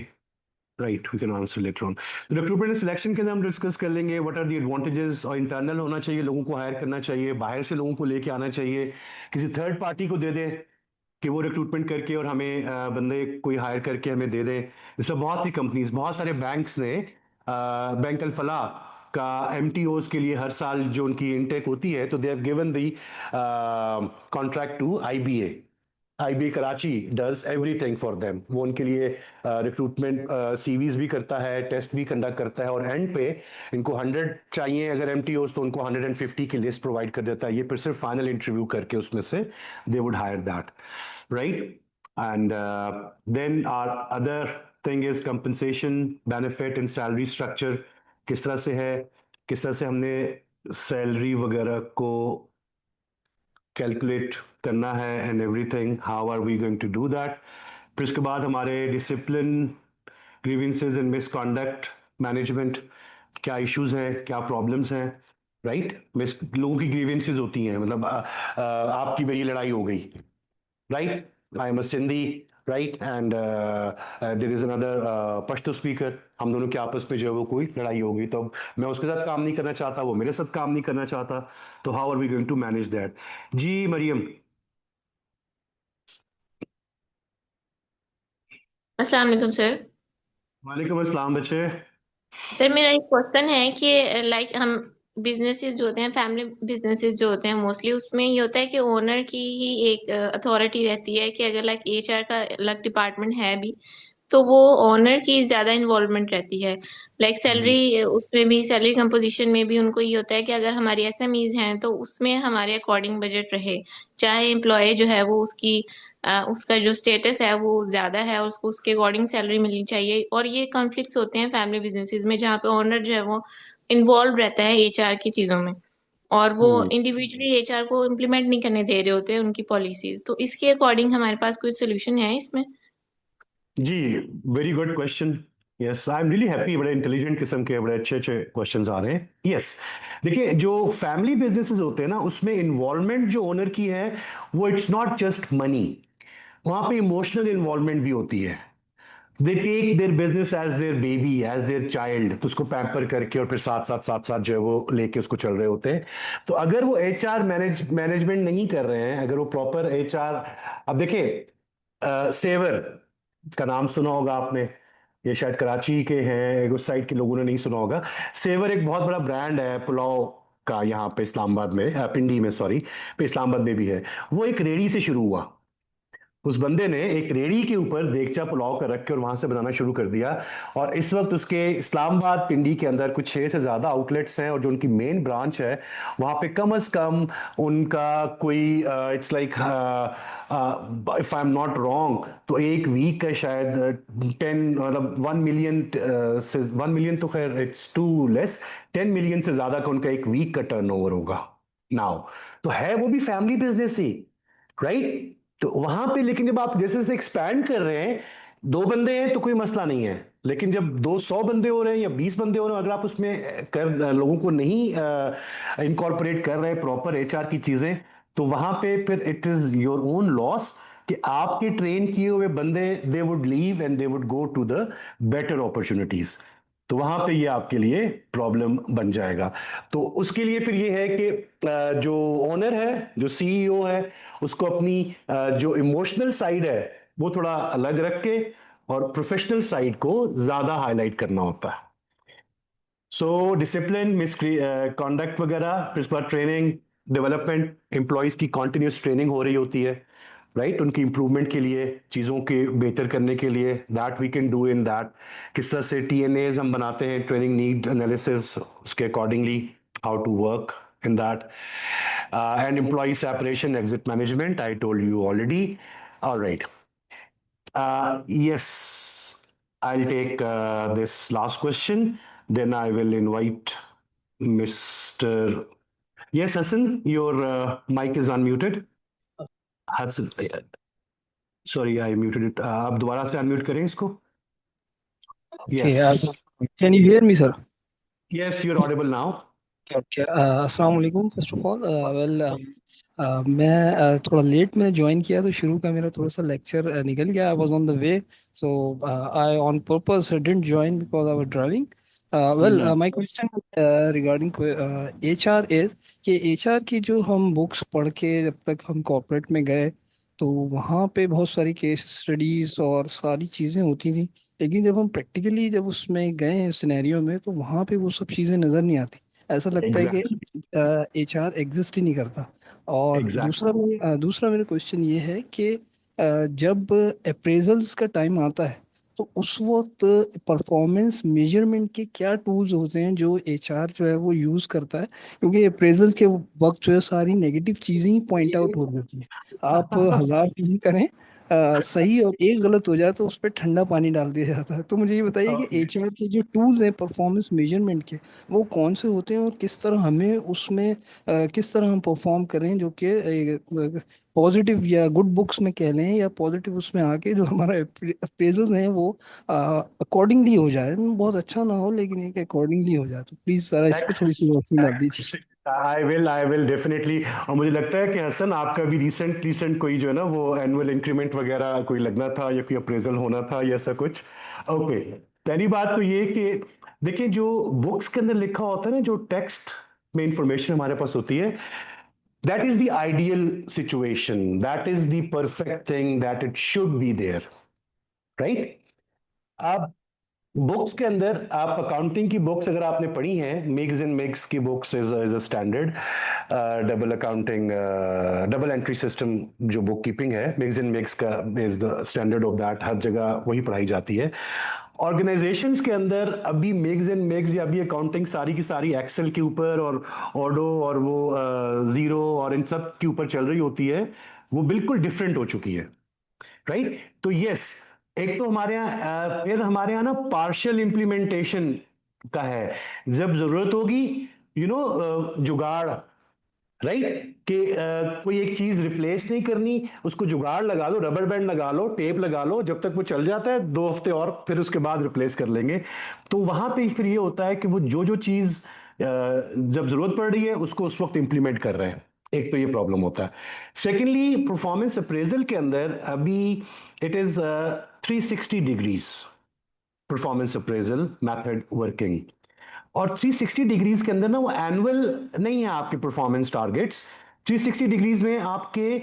right, we can answer later on. Recruitment and selection के अंदर हम डिस्कस कर लेंगे व्हाट आर द एडवांटेजेस. और इंटरनल होना चाहिए, लोगों को हायर करना चाहिए, बाहर से लोगों को लेके आना चाहिए, किसी थर्ड पार्टी को दे दें कि वो रिक्रूटमेंट करके और हमें बंदे कोई हायर करके हमें दे दें. जैसे बहुत सी कंपनीज, बहुत सारे बैंक्स ने बैंक अल फलाह का एमटीओज के लिए हर साल जो उनकी इनटेक होती है तो they have given the contract to IBA Karachi does everything for them. वो उनके लिए रिक्रूटमेंट सीवीज भी करता है, टेस्ट भी कंडक्ट करता है और एंड पे इनको 100 चाहिए अगर एमटीओज तो उनको 150 की लिस्ट प्रोवाइड कर देता है. ये फिर सिर्फ फाइनल इंटरव्यू करके उसमें से they would hire that, right. And then our other thing is compensation, benefit and salary structure. किस तरह से है, किस तरह से हमने सैलरी वगैरह को कैलकुलेट करना है and everything, how are we going to do that. फिर उसके बाद हमारे discipline, grievances and misconduct management, क्या इश्यूज हैं, क्या प्रॉब्लम्स हैं, राइट. लोगों की ग्रीवेंसेस होती हैं, मतलब आपकी मेरी लड़ाई हो गई, right. I am a Sindhi, right, and there is another Pashto speaker, हम दोनों के आपस में जो है वो कोई लड़ाई हो गई, तो मैं उसके साथ काम नहीं करना चाहता, वो मेरे साथ काम नहीं करना चाहता, तो how are we going to manage that. जी मरियम. अस्सलाम वालेकुम सर. वालेकुम अस्सलाम बच्चे. सर मेरा एक क्वेश्चन है कि लाइक हम बिजनेसेस जो होते हैं, फैमिली बिजनेसेस जो होते हैं मोस्टली, उसमें ये होता है कि ओनर की ही एक अथॉरिटी रहती है कि अगर लाइक एचआर का अलग डिपार्टमेंट है भी तो वो ओनर की ज्यादा इन्वॉल्वमेंट रहती है. लाइक सैलरी, उसमें भी सैलरी कंपोजिशन में भी उनको ये होता है कि अगर हमारी एसएमईज हैं तो उसमें हमारे अकॉर्डिंग बजट रहे, चाहे एम्प्लॉय जो है वो उसका जो स्टेटस है वो ज्यादा है और उसको उसके अकॉर्डिंग सैलरी मिलनी चाहिए. और ये कॉन्फ्लिक्ट्स होते हैं फैमिली बिजनेसेस में जहाँ पे ओनर जो है वो इन्वॉल्व रहता है एचआर की चीजों में और वो इंडिविजुअली एचआर को इम्प्लीमेंट नहीं करने दे रहे होते हैं उनकी पॉलिसीज. तो इसके अकॉर्डिंग हमारे पास कोई सोल्यूशन है इसमें? जी, very good question. Yes, I am really happy. बड़े इंटेलिजेंट किस्म के बड़े अच्छे अच्छे क्वेश्चंस आ रहे हैं. यस, देखिए जो फैमिली बिजनेसेस होते हैं ना उसमें इन्वॉल्वमेंट जो ओनर की है वो इट्स नॉट जस्ट मनी, वहां पे इमोशनल इन्वॉल्वमेंट भी होती है. They take their business as their baby, as their child, तो उसको पैम्पर करके और फिर साथ साथ जो है वो लेके उसको चल रहे होते हैं. तो अगर वो एचआर मैनेजमेंट नहीं कर रहे हैं, अगर वो प्रॉपर एचआर, अब देखिए सेवर का नाम सुना होगा आपने, ये शायद कराची के हैं, उस साइड के लोगों ने नहीं सुना होगा. सेवर एक बहुत बड़ा ब्रांड है पुलाव का, यहाँ पे इस्लामाबाद में, पिंडी में, सॉरी, पे इस्लामाबाद में भी है. वो एक रेड़ी से शुरू हुआ. उस बंदे ने एक रेड़ी के ऊपर देगचा पुलाव का रख के और वहां से बनाना शुरू कर दिया. और इस वक्त उसके इस्लामाबाद पिंडी के अंदर कुछ 6 से ज्यादा आउटलेट्स हैं और जो उनकी मेन ब्रांच है वहां पे कम से कम उनका कोई it's like, if I am not wrong, तो एक वीक का शायद 10 मतलब 1 मिलियन से 1 मिलियन तो खैर इट्स टू लेस, 10 मिलियन से ज्यादा का उनका एक वीक का टर्नओवर होगा नाउ. तो है वो भी फैमिली बिजनेस ही, राइट. तो वहां पे लेकिन जब आप जैसे जैसे एक्सपैंड कर रहे हैं, 2 बंदे हैं तो कोई मसला नहीं है, लेकिन जब 200 बंदे हो रहे हैं या 20 बंदे हो रहे हैं, अगर आप उसमें लोगों को नहीं इनकॉर्पोरेट कर रहे प्रॉपर एचआर की चीजें, तो वहां पे फिर it is your own loss कि आपके ट्रेन किए हुए बंदे they would leave and they would go to the better opportunities. तो वहां पे ये आपके लिए प्रॉब्लम बन जाएगा. तो उसके लिए फिर ये है कि जो ओनर है, जो सीईओ है, उसको अपनी जो इमोशनल साइड है वो थोड़ा अलग रख के और प्रोफेशनल साइड को ज्यादा हाईलाइट करना होता है। सो डिसिप्लिन, मिसकंडक्ट वगैरह, फिर उसके बाद ट्रेनिंग, डेवलपमेंट, एम्प्लॉयज की कॉन्टिन्यूस ट्रेनिंग हो रही होती है, राइट, उनकी इंप्रूवमेंट के लिए, चीज़ों के बेहतर करने के लिए, that we can do in that. किस तरह से TNAs हम बनाते हैं, ट्रेनिंग नीड एनालिसिस, उसके accordingly how to work in that, and employee separation, exit management, I told you already. All right. Yes, I'll take this last question, then I will invite Mr. Yes, Hassan, your mic is unmuted. Hassan, sorry, I muted it. आप दोबारा से unmute करें इसको. Okay, Yes. can you hear me, sir? Yes, you're audible now. Okay. अस्सलाम वालेकुम first of all मैं थोड़ा late में ज्वाइन किया तो शुरू का मेरा थोड़ा सा लेक्चर निकल गया. I was on the way, so I on purpose didn't join because I was driving. Well my question regarding HR is कि HR की जो हम बुक्स पढ़ के जब तक हम कॉर्पोरेट में गए तो वहाँ पे बहुत सारी केस स्टडीज और सारी चीज़ें होती थी, लेकिन जब हम प्रैक्टिकली जब उसमें गए सिनेरियो में तो वहाँ पे वो सब चीज़ें नज़र नहीं आती. ऐसा लगता है कि HR एग्जिस्ट ही नहीं करता. और दूसरा मेरा क्वेश्चन ये है कि जब अप्रेजल्स का टाइम आता है तो उस वक्त परफॉर्मेंस मेजरमेंट के क्या टूल्स होते हैं जो HR जो है वो यूज़ करता है, क्योंकि अप्रेजल के वक्त जो है सारी नेगेटिव चीज़ें ही पॉइंट आउट हो जाती हैं. आप हजार चीज़ें करें, सही और एक गलत हो जाए तो उस पर ठंडा पानी डाल दिया जाता है. तो मुझे ये बताइए कि HR के जो टूल्स हैं परफॉर्मेंस मेजरमेंट के वो कौन से होते हैं और किस तरह हमें उसमें किस तरह हम परफॉर्म करें जो कि पॉजिटिव या गुड बुक्स में कह लें या पॉजिटिव उसमें आके जो हमारा अप्रेजल्स हैं वो अकॉर्डिंगली हो जाए. बहुत अच्छा ना हो लेकिन एक अकॉर्डिंगली हो जाए. तो प्लीज सर इस पर थोड़ी सी रोशनी डाल दीजिए. I will definitely. और मुझे लगता है कि हसन आपका भी रिसेंट कोई जो है ना वो एनुअल इंक्रीमेंट वगैरह कोई लगना था या कोई अप्रेजल होना था या ऐसा कुछ. ओके, पहली बात तो ये कि देखिए जो बुक्स के अंदर लिखा होता है ना, जो टेक्स्ट में इंफॉर्मेशन हमारे पास होती है, that is the ideal situation, that is the perfect thing that it should be there, right? अब बुक्स के अंदर आप अकाउंटिंग की बुक्स अगर आपने पढ़ी हैं, मिग्स एंड मिग्स की books is a standard double accounting double entry system जो बुक कीपिंग है, मिग्स एंड मिग्स का is the standard of that, हर जगह वही पढ़ाई जाती है. ऑर्गेनाइजेशंस के अंदर अभी मिग्स एंड मिग्स या अभी अकाउंटिंग सारी की सारी एक्सेल के ऊपर और ऑडो और वो जीरो और इन सब के ऊपर चल रही होती है. वो बिल्कुल डिफरेंट हो चुकी है, राइट? तो यस, एक तो हमारे यहाँ फिर हमारे यहाँ ना पार्शियल इंप्लीमेंटेशन का है. जब जरूरत होगी जुगाड़, राइट, कि कोई एक चीज रिप्लेस नहीं करनी, उसको जुगाड़ लगा लो, रबर बैंड लगा लो, टेप लगा लो, जब तक वो चल जाता है 2 हफ्ते और फिर उसके बाद रिप्लेस कर लेंगे. तो वहां पे फिर ये होता है कि वो जो चीज जब जरूरत पड़ रही है उसको उस वक्त इंप्लीमेंट कर रहे हैं. एक तो ये प्रॉब्लम होता है. सेकेंडली, परफॉर्मेंस अप्रेजल के अंदर अभी it is 360 degrees performance appraisal method working. और 360 डिग्रीज के अंदर ना वो एनुअल नहीं है आपके परफॉर्मेंस टारगेट्स. 360 डिग्रीज में आपके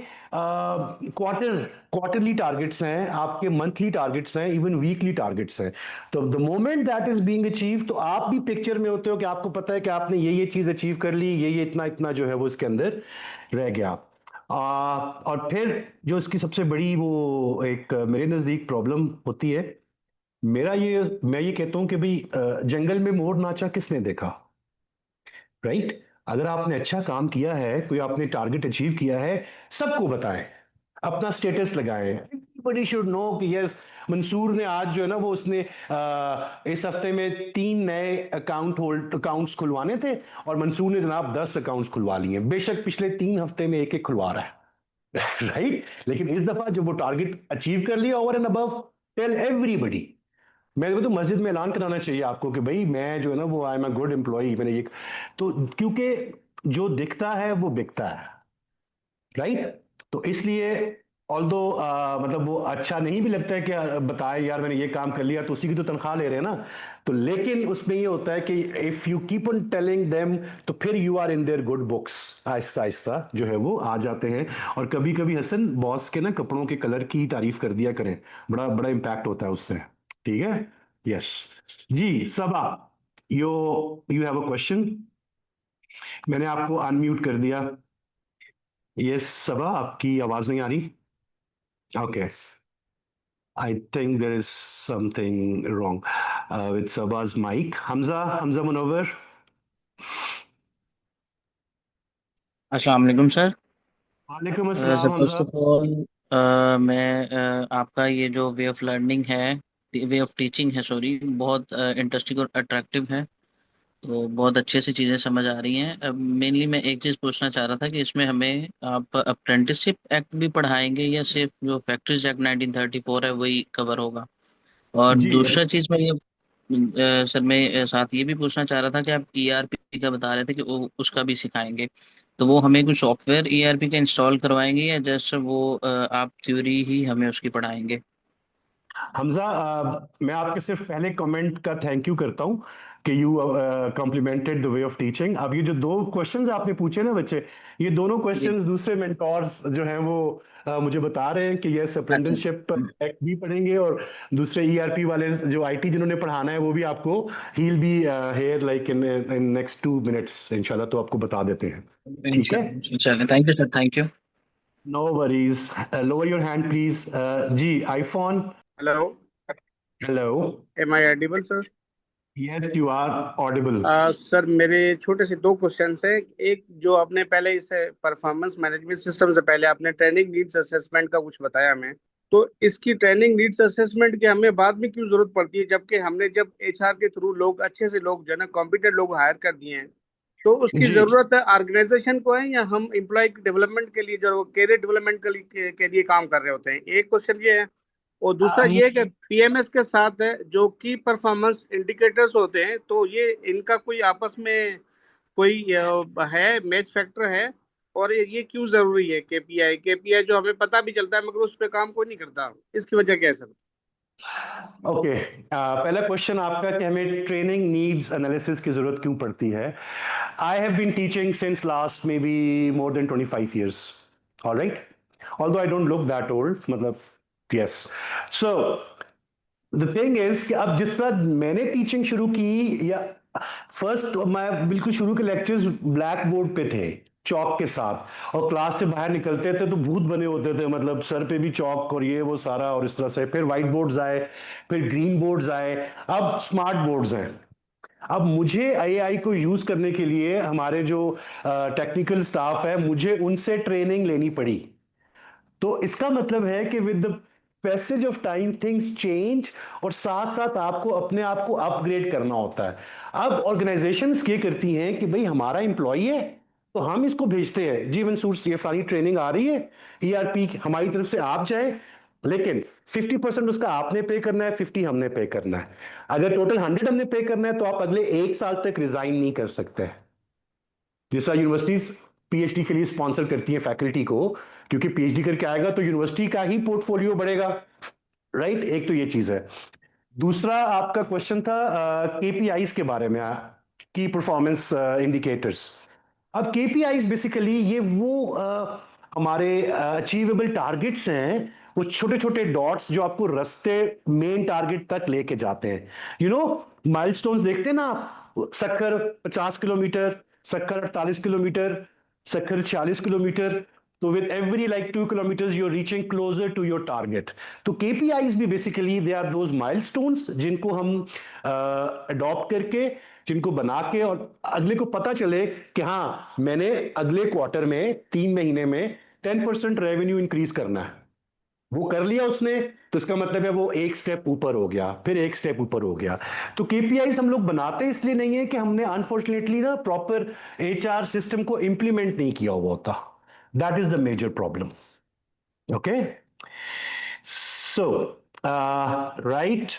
क्वार्टरली टारगेट्स हैं, आपके मंथली टारगेट्स हैं, इवन वीकली टारगेट्स हैं. तो the moment that is being achieve तो आप भी पिक्चर में होते हो कि आपको पता है कि आपने ये चीज अचीव कर ली, ये इतना जो है वो इसके अंदर रह गया. और फिर जो इसकी सबसे बड़ी वो एक मेरे नजदीक प्रॉब्लम होती है, मैं ये कहता हूं कि भाई जंगल में मोर नाचा किसने देखा, राइट? अगर आपने अच्छा काम किया है, कोई आपने टारगेट अचीव किया है, सबको बताएं, अपना स्टेटस लगाएं. एवरीबॉडी शुड नो कि यस, मंसूर ने आज जो है ना वो उसने इस हफ्ते में 3 नए अकाउंट्स खुलवाने थे और मंसूर ने जनाब 10 अकाउंट्स खुलवा लिए. बेशक पिछले 3 हफ्ते में एक खुलवा रहा है राइट, लेकिन इस दफा जब वो टारगेट अचीव कर लिया over and above, tell everybody. मैं तो मस्जिद में ऐलान कराना चाहिए आपको कि भाई मैं जो है ना वो आई एम अ गुड एम्प्लॉई. मैंने ये तो क्योंकि जो दिखता है वो बिकता है, राइट? तो इसलिए ऑल्दो मतलब वो अच्छा नहीं भी लगता है कि बताए यार मैंने ये काम कर लिया, तो उसी की तो तनख्वाह ले रहे हैं ना, तो लेकिन उसमें ये होता है कि if you keep on telling them, तो फिर you are in their good books, आहिस्ता आहिस्ता जो है वो आ जाते हैं। और कभी कभी हसन बॉस के ना कपड़ों के कलर की तारीफ कर दिया करें, बड़ा बड़ा इम्पैक्ट होता है उससे। ठीक है, यस। जी Saba, yo you have a question, मैंने आपको अनम्यूट कर दिया। यस सबा, आपकी आवाज नहीं आ रही। Okay, I think there is something wrong with Saba's mic. Hamza Munawar. अस्सलाम वालेकुम सर। वालेकुम सर अस्सलाम फर्स्ट हमजा। ऑफ ऑल मैं आपका ये जो वे ऑफ लर्निंग है, वे ऑफ टीचिंग है सॉरी, बहुत इंटरेस्टिंग और अट्रैक्टिव है। तो बहुत अच्छे से चीज़ें समझ आ रही हैं। मेनली मैं एक चीज़ पूछना चाह रहा था कि इसमें हमें आप अप्रेंटिसशिप एक्ट भी पढ़ाएंगे या सिर्फ जो फैक्ट्रीज एक्ट 1934 है वही कवर होगा? और जी दूसरा चीज़ मैं ये सर मैं साथ ये भी पूछना चाह रहा था कि आप ईआरपी का बता रहे थे कि उसका भी सिखाएंगे, तो वो हमें कुछ सॉफ्टवेयर ईआरपी का इंस्टॉल करवाएंगे या जस्ट वो आप थ्योरी ही हमें उसकी पढ़ाएंगे? हमजा, मैं आपके सिर्फ पहले कमेंट का थैंक यू करता हूं कि you complimented the way of teaching. अब ये जो दो क्वेश्चंस आपने पूछे ना बच्चे, ये दोनों जी। क्वेश्चंस दूसरे मेंटोर्स जो हैं वो मुझे बता रहे हैं कि यस अप्रेंटिसशिप एक्ट भी पढ़ेंगे, और दूसरे ईआरपी वाले जो आईटी जिन्होंने पढ़ाना है वो भी आपको, he will be here like in next 2 minutes इंशाल्लाह, तो आपको बता देते हैं। ठीक है, चलिए, thank you sir, thank you. No worries. Lower your hand please. जी iPhone. Hello, hello. Am I audible sir? Yes you are audible. Sir मेरे छोटे से दो क्वेश्चंस है। एक, जो आपने पहले इस परफॉर्मेंस मैनेजमेंट सिस्टम से पहले आपने ट्रेनिंग नीड्स असेसमेंट का कुछ बताया हमें, तो इसकी ट्रेनिंग नीड्स असेसमेंट की हमें बाद में क्यों जरूरत पड़ती है, जबकि हमने जब एचआर के थ्रू लोग अच्छे से लोग जो है ना कॉम्पिटेंट लोग हायर कर दिए हैं, तो उसकी जी जरूरत है ऑर्गेनाइजेशन को है या हम एम्प्लॉय डेवलपमेंट के लिए जो कैरियर डेवलपमेंट के लिए काम कर रहे होते हैं? एक क्वेश्चन ये है। और दूसरा ये है कि पीएमएस के साथ है जो की परफॉर्मेंस इंडिकेटर्स होते हैं, तो ये इनका कोई आपस में कोई है मैच फैक्टर है? और ये क्यों जरूरी है? केपीआई जो हमें पता भी चलता है मगर उस पर काम कोई नहीं करता, इसकी वजह क्या है सर? ओके, पहला क्वेश्चन आपका कि हमें ट्रेनिंग नीड्स एनालिसिस की जरूरत क्यों पड़ती है। I have been teaching since last maybe more than 25 years, alright, although I don't look that old, मतलब yes. So the thing is कि अब जिस तरह मैंने टीचिंग शुरू की, या फर्स्ट मैं बिल्कुल शुरू के लेक्चर्स ब्लैक बोर्ड पे थे चौक के साथ, और क्लास से बाहर निकलते थे तो भूत बने होते थे, मतलब सर पे भी चौक और ये वो सारा, और इस तरह से फिर व्हाइट बोर्ड्स आए, फिर ग्रीन बोर्ड्स आए, अब स्मार्ट बोर्ड्स हैं। अब मुझे एआई को यूज करने के लिए हमारे जो टेक्निकल स्टाफ है, मुझे उनसे ट्रेनिंग लेनी पड़ी। तो इसका मतलब है कि with the passage of time things change, और साथ साथ आपको अपने आप को अपग्रेड करना होता है। अब ऑर्गेनाइजेशंस क्या करती हैं कि भाई हमारा एम्प्लॉय है तो हम इसको भेजते हैं, जीवन सूट ये सारी ट्रेनिंग आ रही है ईआरपी हमारी तरफ से, आप जाए, लेकिन 50% उसका आपने पे करना है, 50 हमने पे करना है। अगर टोटल 100 हमने पे करना है तो आप अगले 1 साल तक रिजाइन नहीं कर सकते। जैसा यूनिवर्सिटीज पीएचडी के लिए स्पॉन्सर करती है फैकल्टी को, क्योंकि पीएचडी करके आएगा तो यूनिवर्सिटी का ही पोर्टफोलियो बढ़ेगा, राइट। एक तो ये चीज है। दूसरा आपका क्वेश्चन था केपीआईज के बारे में, की परफॉर्मेंस इंडिकेटर्स। अब केपीआईज बेसिकली ये वो हमारे अचीवेबल टारगेट्स हैं, वो छोटे छोटे डॉट्स जो आपको रास्ते मेन टारगेट तक लेके जाते हैं। यू नो, माइलस्टोन्स देखते हैं ना आप, Sukkur 50 kilometre, Sukkur 48 kilometre, Sukkur 46 kilometre, तो with every like 2 kilometers you're reaching closer to your target। तो केपीआईज भी basically they are those milestones जिनको हम अडॉप्ट करके, जिनको बना के, और अगले को पता चले कि हाँ मैंने अगले क्वार्टर में 3 महीने में 10% रेवेन्यू इंक्रीज करना है। वो कर लिया उसने, तो इसका मतलब है वो एक स्टेप ऊपर हो गया, फिर एक स्टेप ऊपर हो गया। तो केपीआईज हम लोग बनाते इसलिए नहीं है कि हमने अनफॉर्चुनेटली ना प्रॉपर एचआर सिस्टम को इंप्लीमेंट नहीं किया हुआ होता। That is the major problem. Okay, so right,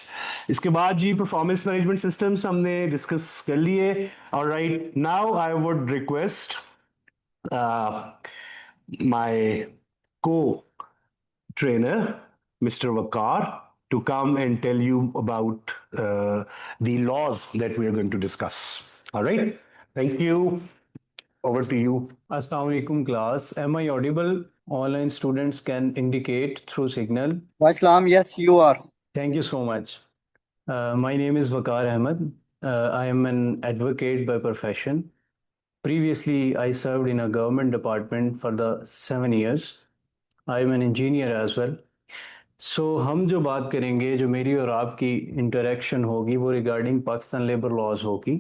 इसके बाद जी परफॉर्मेंस मैनेजमेंट सिस्टम्स हमने डिस्कस कर लिए। Alright, now I would request my co trainer, Mr. Vakar, to come and tell you about the laws that we are going to discuss. All right. Thank you. Over to you. Assalamu alaikum class. Am I audible? Online students can indicate through signal. Waislam, yes, you are. Thank you so much. My name is Vakar Ahmed. I am an advocate by profession. Previously, I served in a government department for the 7 years. I am an engineer as well. So हम जो बात करेंगे, जो मेरी और आपकी interaction होगी, वो रिगार्डिंग पाकिस्तान लेबर लॉज होगी,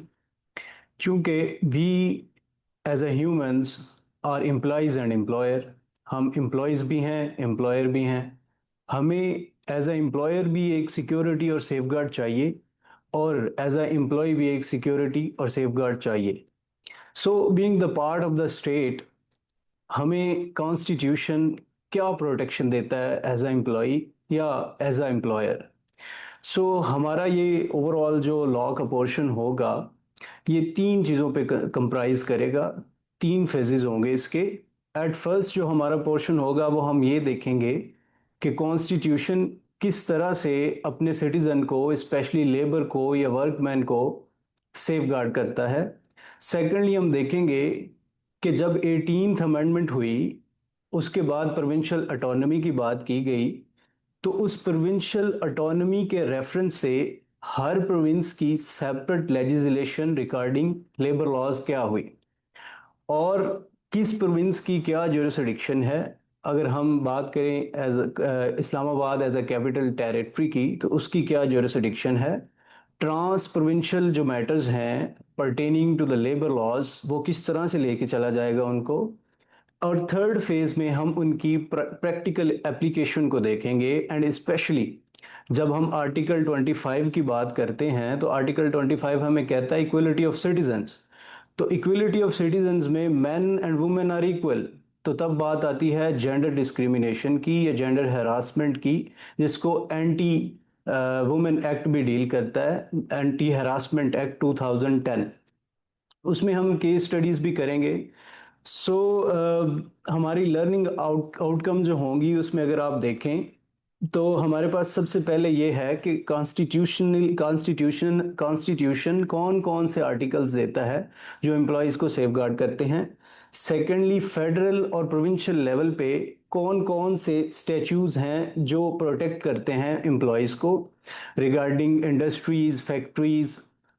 क्योंकि we as a humans are employees and employer, हम एम्प्लॉयज़ भी हैं, एम्प्लॉयर भी हैं. हमें एज ए एम्प्लॉयर भी एक सिक्योरिटी और सेफगार्ड चाहिए, और एज ए एम्प्लॉय भी एक सिक्योरिटी और सेफगार्ड चाहिए. So being the part of the state, हमें कॉन्स्टिट्यूशन क्या प्रोटेक्शन देता है एज ए एम्प्लॉय या एज ए एम्प्लॉयर. सो हमारा ये ओवरऑल जो लॉ का पोर्शन होगा, ये 3 चीज़ों पे कंप्राइज करेगा, 3 फेजेस होंगे इसके. एट फर्स्ट जो हमारा पोर्शन होगा वो हम ये देखेंगे कि कॉन्स्टिट्यूशन किस तरह से अपने सिटीज़न को, स्पेशली लेबर को या वर्कमैन को सेफगार्ड करता है. सेकेंडली हम देखेंगे कि जब 18th अमेंडमेंट हुई, उसके बाद प्रोविंशियल ऑटोनॉमी की बात की गई, तो उस प्रोविंशियल ऑटोनॉमी के रेफरेंस से हर प्रोविंस की separate legislation regarding labour laws क्या हुई और किस प्रोविंस की क्या जुरिसडिक्शन है. अगर हम बात करें as Islamabad as a capital territory की, तो उसकी क्या जुरिसडिक्शन है. ट्रांस प्रोविंशियल जो मैटर्स हैं pertaining to the labour laws, वो किस तरह से लेके चला जाएगा उनको. और थर्ड फेज में हम उनकी प्रैक्टिकल एप्लीकेशन को देखेंगे. एंड स्पेशली जब हम आर्टिकल 25 की बात करते हैं, तो आर्टिकल 25 हमें कहता है इक्वलिटी ऑफ सिटीजन्स. तो इक्वलिटी ऑफ सिटीजन्स में man and women are equal. तो तब बात आती है जेंडर डिस्क्रिमिनेशन की या जेंडर हैरासमेंट की, जिसको एंटी वुमेन एक्ट भी डील करता है, एंटी हैरासमेंट एक्ट 2010. उसमें हम केस स्टडीज़ भी करेंगे. सो हमारी लर्निंग आउटकम जो होंगी, उसमें अगर आप देखें तो हमारे पास सबसे पहले ये है कि कॉन्स्टिट्यूशन कौन कौन से आर्टिकल्स देता है जो एम्प्लॉयज़ को सेफगार्ड करते हैं. सेकेंडली, फेडरल और प्रोविंशियल लेवल पे कौन कौन से स्टैट्यूज हैं जो प्रोटेक्ट करते हैं एम्प्लॉयज़ को रिगार्डिंग इंडस्ट्रीज़, फैक्ट्रीज़,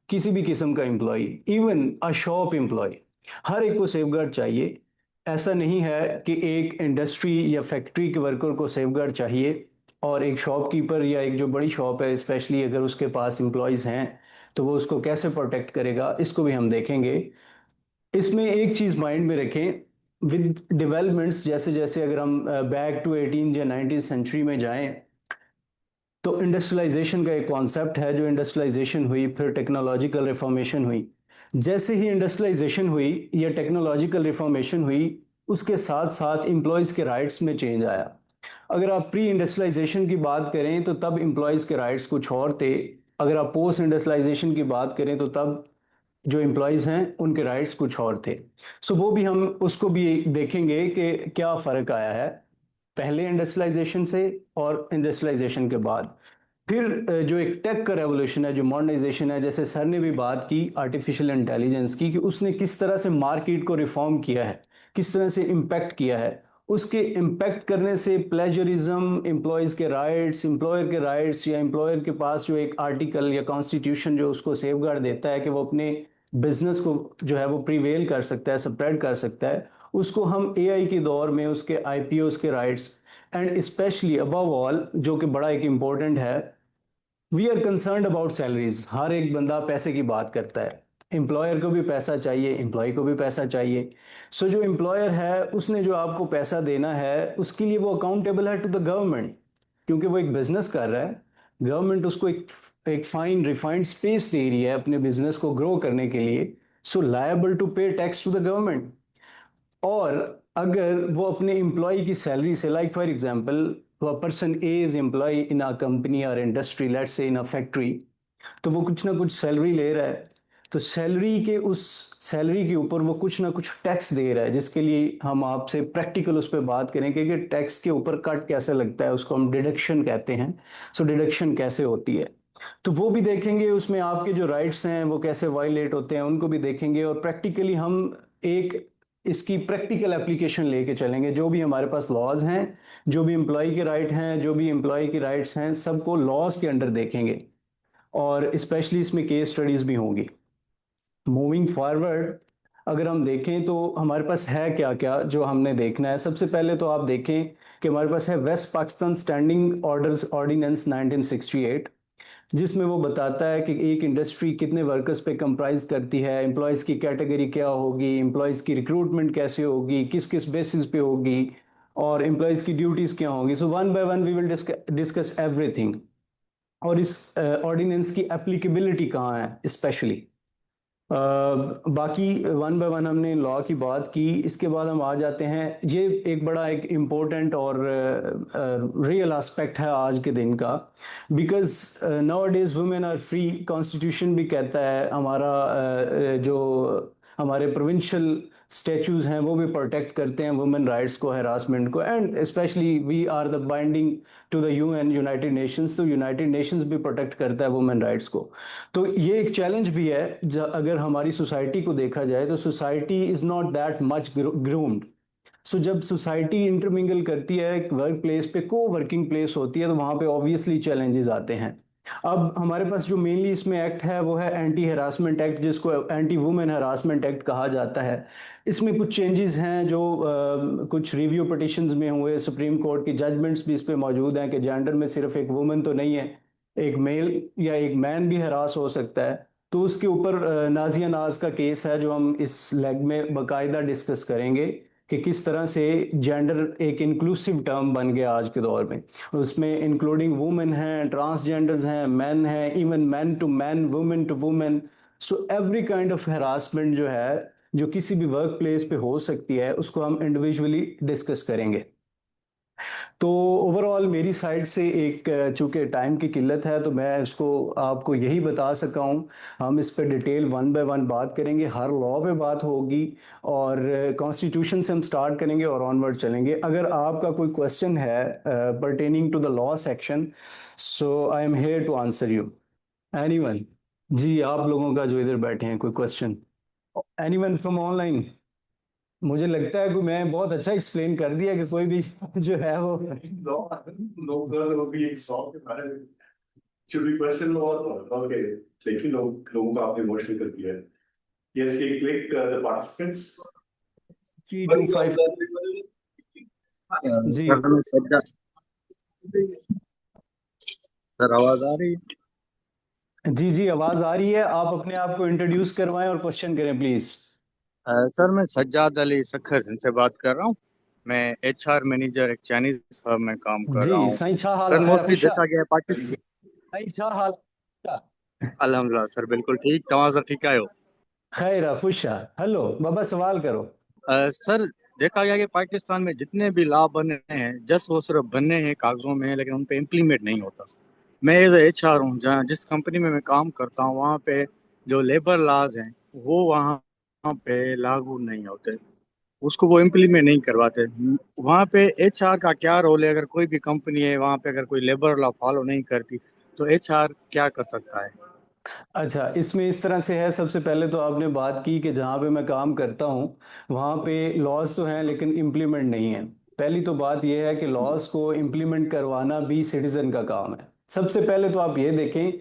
किसी भी किस्म का employee, even a shop employee, हर एक को सेफगार्ड चाहिए. ऐसा नहीं है कि एक इंडस्ट्री या फैक्ट्री के वर्कर को सेफगार्ड चाहिए और एक शॉपकीपर या एक जो बड़ी शॉप है, स्पेशली अगर उसके पास एम्प्लॉयज़ हैं, तो वो उसको कैसे प्रोटेक्ट करेगा, इसको भी हम देखेंगे. इसमें एक चीज़ माइंड में रखें, विद डेवलपमेंट्स जैसे जैसे अगर हम बैक टू 18 या 19th सेंचुरी में जाएं, तो इंडस्ट्रियलाइजेशन का एक कॉन्सेप्ट है. जो इंडस्ट्रियलाइजेशन हुई, फिर टेक्नोलॉजिकल रिफॉर्मेशन हुई. जैसे ही इंडस्ट्रियलाइजेशन हुई या टेक्नोलॉजिकल रिफॉर्मेशन हुई, उसके साथ साथ एम्प्लॉयज़ के राइट्स में चेंज आया. अगर आप प्री इंडस्ट्रियलाइजेशन की बात करें तो तब एम्प्लॉयज़ के राइट्स कुछ और थे. अगर आप पोस्ट इंडस्ट्रियलाइजेशन की बात करें तो तब जो एम्प्लॉयज़ हैं उनके राइट्स कुछ और थे. सो वो भी हम उसको भी देखेंगे कि क्या फ़र्क आया है पहले इंडस्ट्रियलाइजेशन से और इंडस्ट्रियलाइजेशन के बाद. फिर जो एक टेक का रेवोल्यूशन है, जो मॉडर्नाइजेशन है, जैसे सर ने भी बात की आर्टिफिशियल इंटेलिजेंस की, कि उसने किस तरह से मार्केट को रिफॉर्म किया है, किस तरह से इम्पैक्ट किया है. उसके इम्पैक्ट करने से प्लेजरिज्म, एम्प्लॉयज़ के राइट्स, एम्प्लॉयर के राइट्स, या एम्प्लॉयर के पास जो एक आर्टिकल या कॉन्स्टिट्यूशन जो उसको सेफगार्ड देता है कि वो अपने बिजनेस को जो है वो प्रीवेल कर सकता है, स्प्रेड कर सकता है, उसको हम एआई के दौर में उसके आईपीओस के rights, and specially above all जो कि बड़ा एक इम्पोर्टेंट है, we are concerned about salaries. हर एक बंदा पैसे की बात करता है, एम्प्लॉयर को भी पैसा चाहिए, एम्प्लॉय को भी पैसा चाहिए. सो जो एम्प्लॉयर है उसने जो आपको पैसा देना है, उसके लिए वो अकाउंटेबल है टू द गवर्नमेंट, क्योंकि वो एक बिजनेस कर रहा है. गवर्नमेंट उसको एक फाइन रिफाइंड स्पेस दे रही है अपने बिजनेस को ग्रो करने के लिए. सो लायबल टू पे टैक्स टू द गवर्नमेंट. और अगर वो अपने एम्प्लॉय की सैलरी से, like for example a person A is employee in a company or industry, let's say in a factory, तो वो कुछ ना कुछ सैलरी ले रहा है. तो सैलरी के ऊपर वो कुछ ना कुछ टैक्स दे रहा है, जिसके लिए हम आपसे प्रैक्टिकल उस पर बात करेंगे कि टैक्स के ऊपर कट कैसे लगता है, उसको हम डिडक्शन कहते हैं। सो डिडक्शन कैसे होती है, तो वो भी देखेंगे। उसमें आपके जो राइट्स हैं वो कैसे वायलेट होते हैं उनको भी देखेंगे, और प्रैक्टिकली हम एक इसकी प्रैक्टिकल एप्लीकेशन लेके चलेंगे। जो भी हमारे पास लॉज हैं, जो भी एम्प्लॉय के राइट हैं, जो भी एम्प्लॉय के राइट्स हैं, सबको लॉज के अंडर देखेंगे, और स्पेशली इसमें केस स्टडीज भी होंगी। मूविंग फॉरवर्ड अगर हम देखें तो हमारे पास है क्या क्या जो हमने देखना है। सबसे पहले तो आप देखें कि हमारे पास है west Pakistan standing orders ordinance 1968, जिसमें वो बताता है कि एक इंडस्ट्री कितने वर्कर्स पे कंप्राइज करती है, एम्प्लॉयज़ की कैटेगरी क्या होगी, एम्प्लॉयज़ की रिक्रूटमेंट कैसे होगी, किस किस बेसिस पे होगी, और एम्प्लॉयज़ की ड्यूटीज़ क्या होंगी। So one by one we will discuss everything, और इस ऑर्डिनेंस की एप्लीकेबिलिटी कहाँ है स्पेशली। बाकी वन बाय वन हमने लॉ की बात की। इसके बाद हम आ जाते हैं, ये एक बड़ा एक इम्पोर्टेंट और रियल एस्पेक्ट है आज के दिन का, because now days women are free. Constitution भी कहता है, हमारा जो हमारे प्रोविंशियल स्टैचूज हैं वो भी प्रोटेक्ट करते हैं वुमेन राइट्स को, हरासमेंट को, and specially we are the binding to the UN, United Nations. तो यूनाइटेड नेशंस भी प्रोटेक्ट करता है वुमेन राइट्स को। तो ये एक चैलेंज भी है। अगर हमारी सोसाइटी को देखा जाए तो society is not that much groomed. So जब सोसाइटी इंटरमिंगल करती है एक वर्क प्लेस पे, को वर्किंग प्लेस होती है, तो वहाँ पे ऑब्वियसली चैलेंजेस आते हैं। अब हमारे पास जो मेनली इसमें एक्ट है वो है एंटी हरासमेंट एक्ट, जिसको एंटी वुमेन हरासमेंट एक्ट कहा जाता है। इसमें कुछ चेंजेस हैं जो कुछ रिव्यू पिटिशंस में हुए, सुप्रीम कोर्ट की जजमेंट्स भी इस पे मौजूद हैं कि जेंडर में सिर्फ एक वुमेन तो नहीं है, एक मेल या एक मैन भी हरास हो सकता है। तो उसके ऊपर नाजिया नाज का केस है जो हम इस लेग में बाकायदा डिस्कस करेंगे कि किस तरह से जेंडर एक इंक्लूसिव टर्म बन गया आज के दौर में। उसमें इंक्लूडिंग वुमेन हैं, ट्रांसजेंडर्स हैं, मैन हैं, even man to man, women to women. So every kind of harassment जो है, जो किसी भी वर्क प्लेस पे हो सकती है, उसको हम इंडिविजुअली डिस्कस करेंगे। तो ओवरऑल मेरी साइड से एक, चूंकि टाइम की किल्लत है तो मैं इसको आपको यही बता सका हूँ। हम इस पे डिटेल वन बाय वन बात करेंगे, हर लॉ पे बात होगी, और कॉन्स्टिट्यूशन से हम स्टार्ट करेंगे और ऑनवर्ड चलेंगे। अगर आपका कोई क्वेश्चन है pertaining to the law section, so I am here to answer you. Anyone? जी, आप लोगों का जो इधर बैठे हैं, कोई क्वेश्चन? Anyone from online? मुझे लगता है कि मैं बहुत अच्छा एक्सप्लेन कर दिया कि कोई भी जो है वो Should we question or okay? देखिए लोगों को आपने इमोशनल कर दिया है। Yes, can you click the participants? 325 जी सर आवाज आ रही है? जी जी, आवाज आ रही है। आप अपने आप को इंट्रोड्यूस करवाएं और क्वेश्चन करें प्लीज। सर मैं सज्जाद अली सखर से बात कर रहा हूँ। मैं HR मैनेजर एक चाइनीज फर्म में काम कर रहा जी हूँ। साईं छा हाल सर है, मोस्टली खुशा देखा गया है पाकिस्तान। साईं छा हाल अल्हम्दुलिल्लाह सर, बिल्कुल ठीक। तव्हां सर ठीक आयो? खैर है, खुशा। हेलो बाबा, सवाल करो। सर देखा गया कि पाकिस्तान में जितने भी लॉ बने हैं जस्ट वो सिर्फ बने हैं कागजों में, लेकिन उन पे इम्प्लीमेंट नहीं होता। मैं एज HR हूँ, जहाँ जिस कंपनी में मैं काम करता हूँ वहाँ पे जो लेबर लॉज हैं वो वहाँ पे लागू नहीं होते, उसको वो इम्प्लीमेंट नहीं करवाते। वहाँ पे HR का क्या रोल है? अगर कोई भी कंपनी है वहाँ पे अगर कोई लेबर लॉ फॉलो नहीं करती तो HR क्या कर सकता है? अच्छा, इसमें इस तरह से है। सबसे पहले तो आपने बात की कि जहाँ पे मैं काम करता हूँ वहाँ पे लॉज तो हैं लेकिन इम्प्लीमेंट नहीं है। पहली तो बात यह है कि लॉज को इम्प्लीमेंट करवाना भी सिटीजन का काम है। सबसे पहले तो आप ये देखें